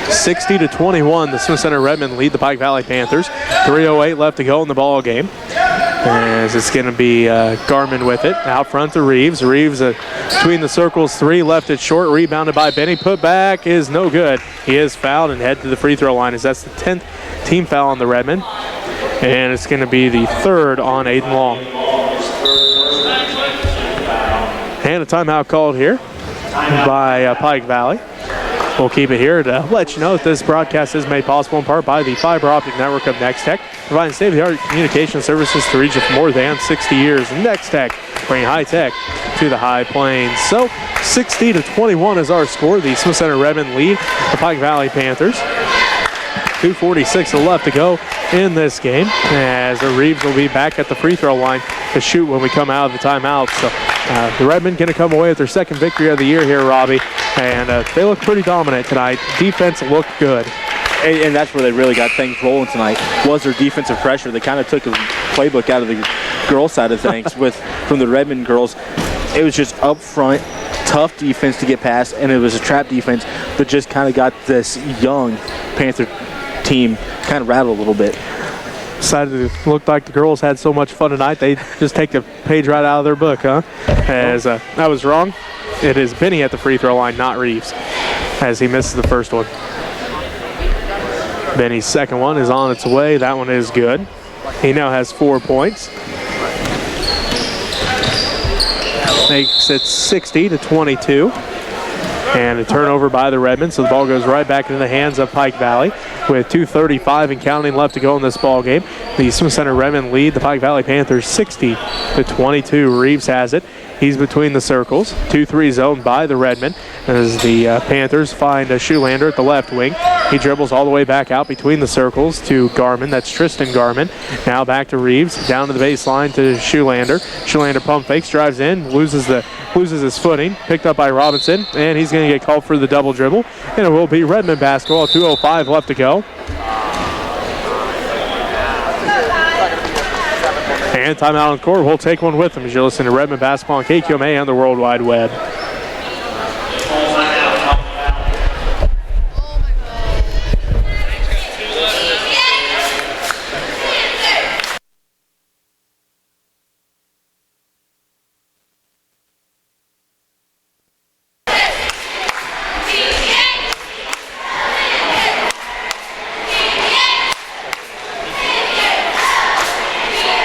Speaker 1: 60-21, the Smith Center Redmen lead the Pike Valley Panthers. 3:08 left to go in the ball game. As it's going to be Garman with it. Out front to Reeves. Reeves between the circles, 3, left it short, rebounded by Benny. Put back is no good. He is fouled and head to the free throw line as that's the 10th team foul on the Redmen. And it's going to be the 3rd on Aiden Long. And a timeout called here by Pike Valley. We'll keep it here to let you know that this broadcast is made possible in part by the fiber optic network of Next Tech, providing state-of-the-art communication services to region for more than 60 years. Next Tech, bringing high tech to the High Plains. So 60-21 is our score. The Smith Center Redmen lead the Pike Valley Panthers. 2:46 left to go in this game, as Reeves will be back at the free throw line to shoot when we come out of the timeout. So the Redmen going to come away with their second victory of the year here, Robbie, and they look pretty dominant tonight. Defense looked good.
Speaker 2: And that's where they really got things rolling tonight, was their defensive pressure. They kind of took a playbook out of the girls' side of things from the Redmen girls. It was just up front, tough defense to get past, and it was a trap defense that just kind of got this young Panther team kind of rattled a little bit.
Speaker 1: Looked like the girls had so much fun tonight, they just take the page right out of their book, huh? As I was wrong. It is Benny at the free throw line, not Reeves, as he misses the first one. Benny's second one is on its way. That one is good. He now has 4 points. Makes it 60-22. And a turnover by the Redmen, so the ball goes right back into the hands of Pike Valley with 2:35 and counting left to go in this ball game. The Smith Center Redmen lead the Pike Valley Panthers 60-22. Reeves has it. He's between the circles. 2-3 zone by the Redmen as the Panthers find Shoelander at the left wing. He dribbles all the way back out between the circles to Garmin. That's Tristan Garmin. Now back to Reeves. Down to the baseline to Shoelander. Shoelander pump fakes, drives in, loses his footing. Picked up by Robinson, and he's going to get called for the double dribble. And it will be Redmen basketball. 2:05 left to go. And timeout on the court. We'll take one with them as you listen to Redmen basketball on KQMA on the World Wide Web.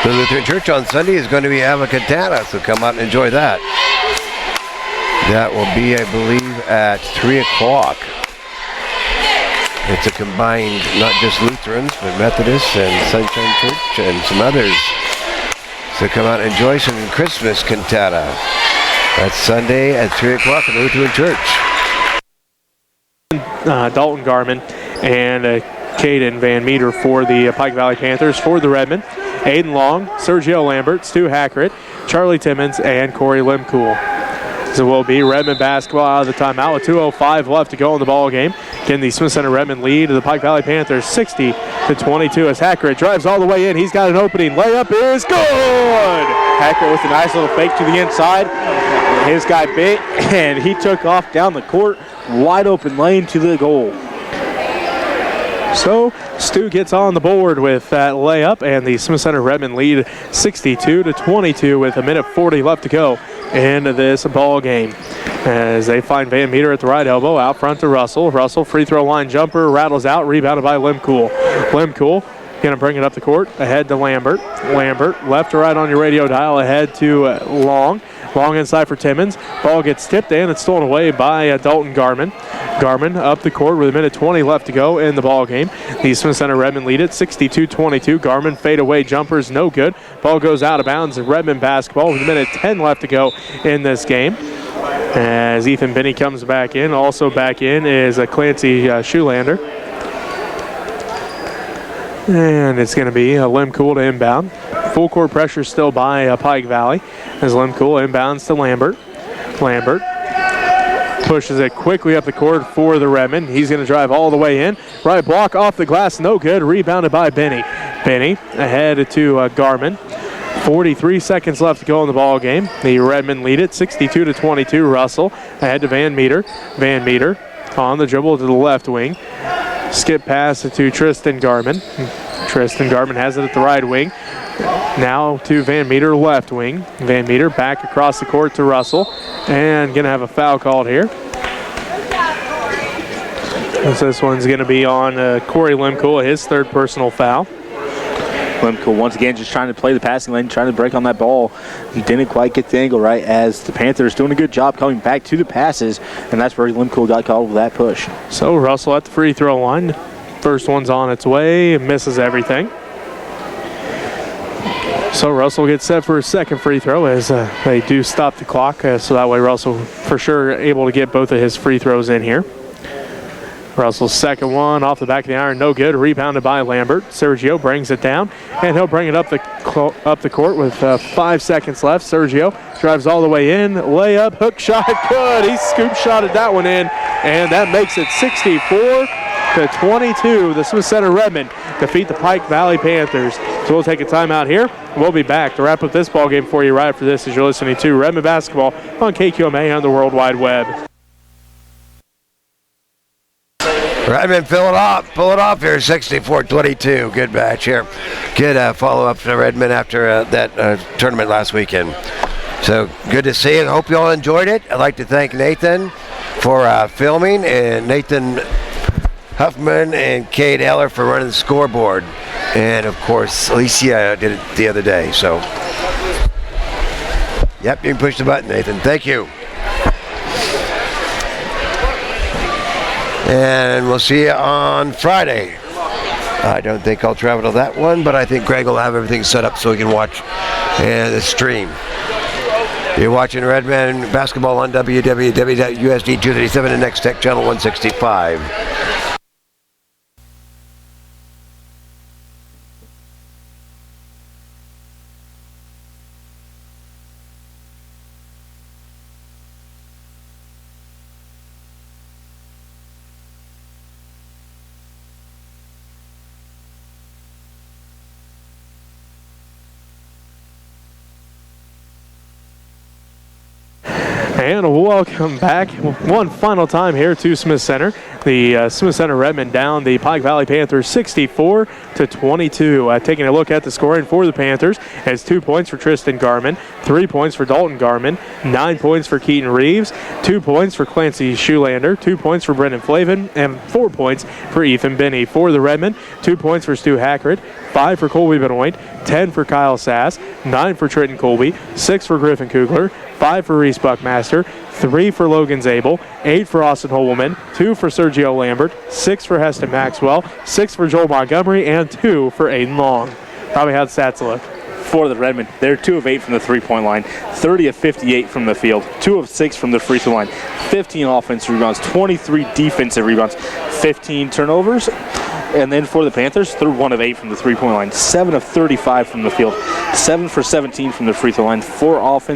Speaker 3: The Lutheran Church on Sunday is going to be having a cantata, so come out and enjoy that. That will be, I believe, at 3 o'clock. It's a combined, not just Lutherans, but Methodists and Sunshine Church and some others. So come out and enjoy some Christmas cantata. That's Sunday at 3 o'clock at the Lutheran Church.
Speaker 1: Dalton Garmin and Caden Van Meter for the Pike Valley Panthers. For the Redmen, Aiden Long, Sergio Lambert, Stu Hackert, Charlie Timmons, and Corey Limcool. So it will be Redmen basketball out of the timeout with 2:05 left to go in the ball game. Again, the Smith Center Redmen lead to the Pike Valley Panthers 60-22 as Hackert drives all the way in. He's got an opening. Layup is good!
Speaker 2: Hackert with a nice little fake to the inside. His guy bit, and he took off down the court. Wide open lane to the goal.
Speaker 1: So Stu gets on the board with that layup, and the Smith Center Redmen lead 62-22 with 1:40 left to go in this ball game. As they find Van Meter at the right elbow, out front to Russell. Russell, free throw line jumper, rattles out, rebounded by Limcool. Limcool going to bring it up the court, ahead to Lambert. Lambert, left to right on your radio dial, ahead to Long. Long inside for Timmons. Ball gets tipped and it's stolen away by Dalton Garmin. Garmin up the court with 1:20 left to go in the ball game. The Smith Center Redmen lead it 62-22. Garmin fade away jumpers, no good. Ball goes out of bounds. Redmen basketball with 1:10 left to go in this game. As Ethan Binney comes back in. Also back in is Clancy Shoelander. And it's going to be Limcool to inbound. Full court pressure still by Pike Valley as Limcool inbounds to Lambert. Lambert pushes it quickly up the court for the Redmen. He's going to drive all the way in. Right block off the glass, no good. Rebounded by Benny. Benny ahead to Garmin. 43 seconds left to go in the ball game. The Redmen lead it 62-22. Russell ahead to Van Meter. Van Meter on the dribble to the left wing. Skip pass to Tristan Garmin. Tristan Garmin has it at the right wing. Now to Van Meter, left wing. Van Meter back across the court to Russell. And going to have a foul called here. This one's going to be on Corey Limcool, his third personal foul.
Speaker 2: Limcool once again just trying to play the passing lane, trying to break on that ball. He didn't quite get the angle right as the Panthers doing a good job coming back to the passes, and that's where Limcool got called with that push.
Speaker 1: So Russell at the free throw line. First one's on its way, misses everything. So Russell gets set for his second free throw as they do stop the clock, so that way Russell for sure able to get both of his free throws in here. Russell's second one off the back of the iron, no good. Rebounded by Lambert. Sergio brings it down, and he'll bring it up the court with 5 seconds left. Sergio drives all the way in, layup, hook shot, good. He scoop shotted that one in, and that makes it 64-22. The Smith Center Redmen defeat the Pike Valley Panthers. So we'll take a timeout here. We'll be back to wrap up this ball game for you right after this as you're listening to Redmen basketball on KQMA on the World Wide Web.
Speaker 3: Redmen, pull it off here, 64-22. Good match here. Good follow-up to Redmen after that tournament last weekend. So good to see you. I hope you all enjoyed it. I'd like to thank Nathan for filming, and Nathan Huffman and Kate Eller for running the scoreboard. And, of course, Alicia did it the other day. So, yep, you can push the button, Nathan. Thank you. And we'll see you on Friday. I don't think I'll travel to that one, but I think Greg will have everything set up so he can watch the stream. You're watching Redmen basketball on www.usd 237 and Next Tech Channel 165.
Speaker 1: And welcome back one final time here to Smith Center. The Smith Center Redmen down the Pike Valley Panthers 64-22. Taking a look at the scoring for the Panthers, has 2 points for Tristan Garman, 3 points for Dalton Garman, 9 points for Keaton Reeves, 2 points for Clancy Shoelander, 2 points for Brendan Flavin, and 4 points for Ethan Binney. For the Redmen, 2 points for Stu Hackard, 5 for Colby Benoit, 10 for Kyle Sass, 9 for Trenton Colby, 6 for Griffin Kugler, 5 for Reese Buckmaster, 3 for Logan Zabel, 8 for Austin Holman, 2 for Sergio Lambert, 6 for Heston Maxwell, 6 for Joel Montgomery, and 2 for Aiden Long. Probably how the stats look.
Speaker 2: For the Redmen, they're 2 of 8 from the three-point line, 30 of 58 from the field, 2 of 6 from the free throw line, 15 offensive rebounds, 23 defensive rebounds, 15 turnovers. And then for the Panthers, they're 1 of 8 from the three-point line, 7 of 35 from the field, 7 for 17 from the free throw line, 4 offensive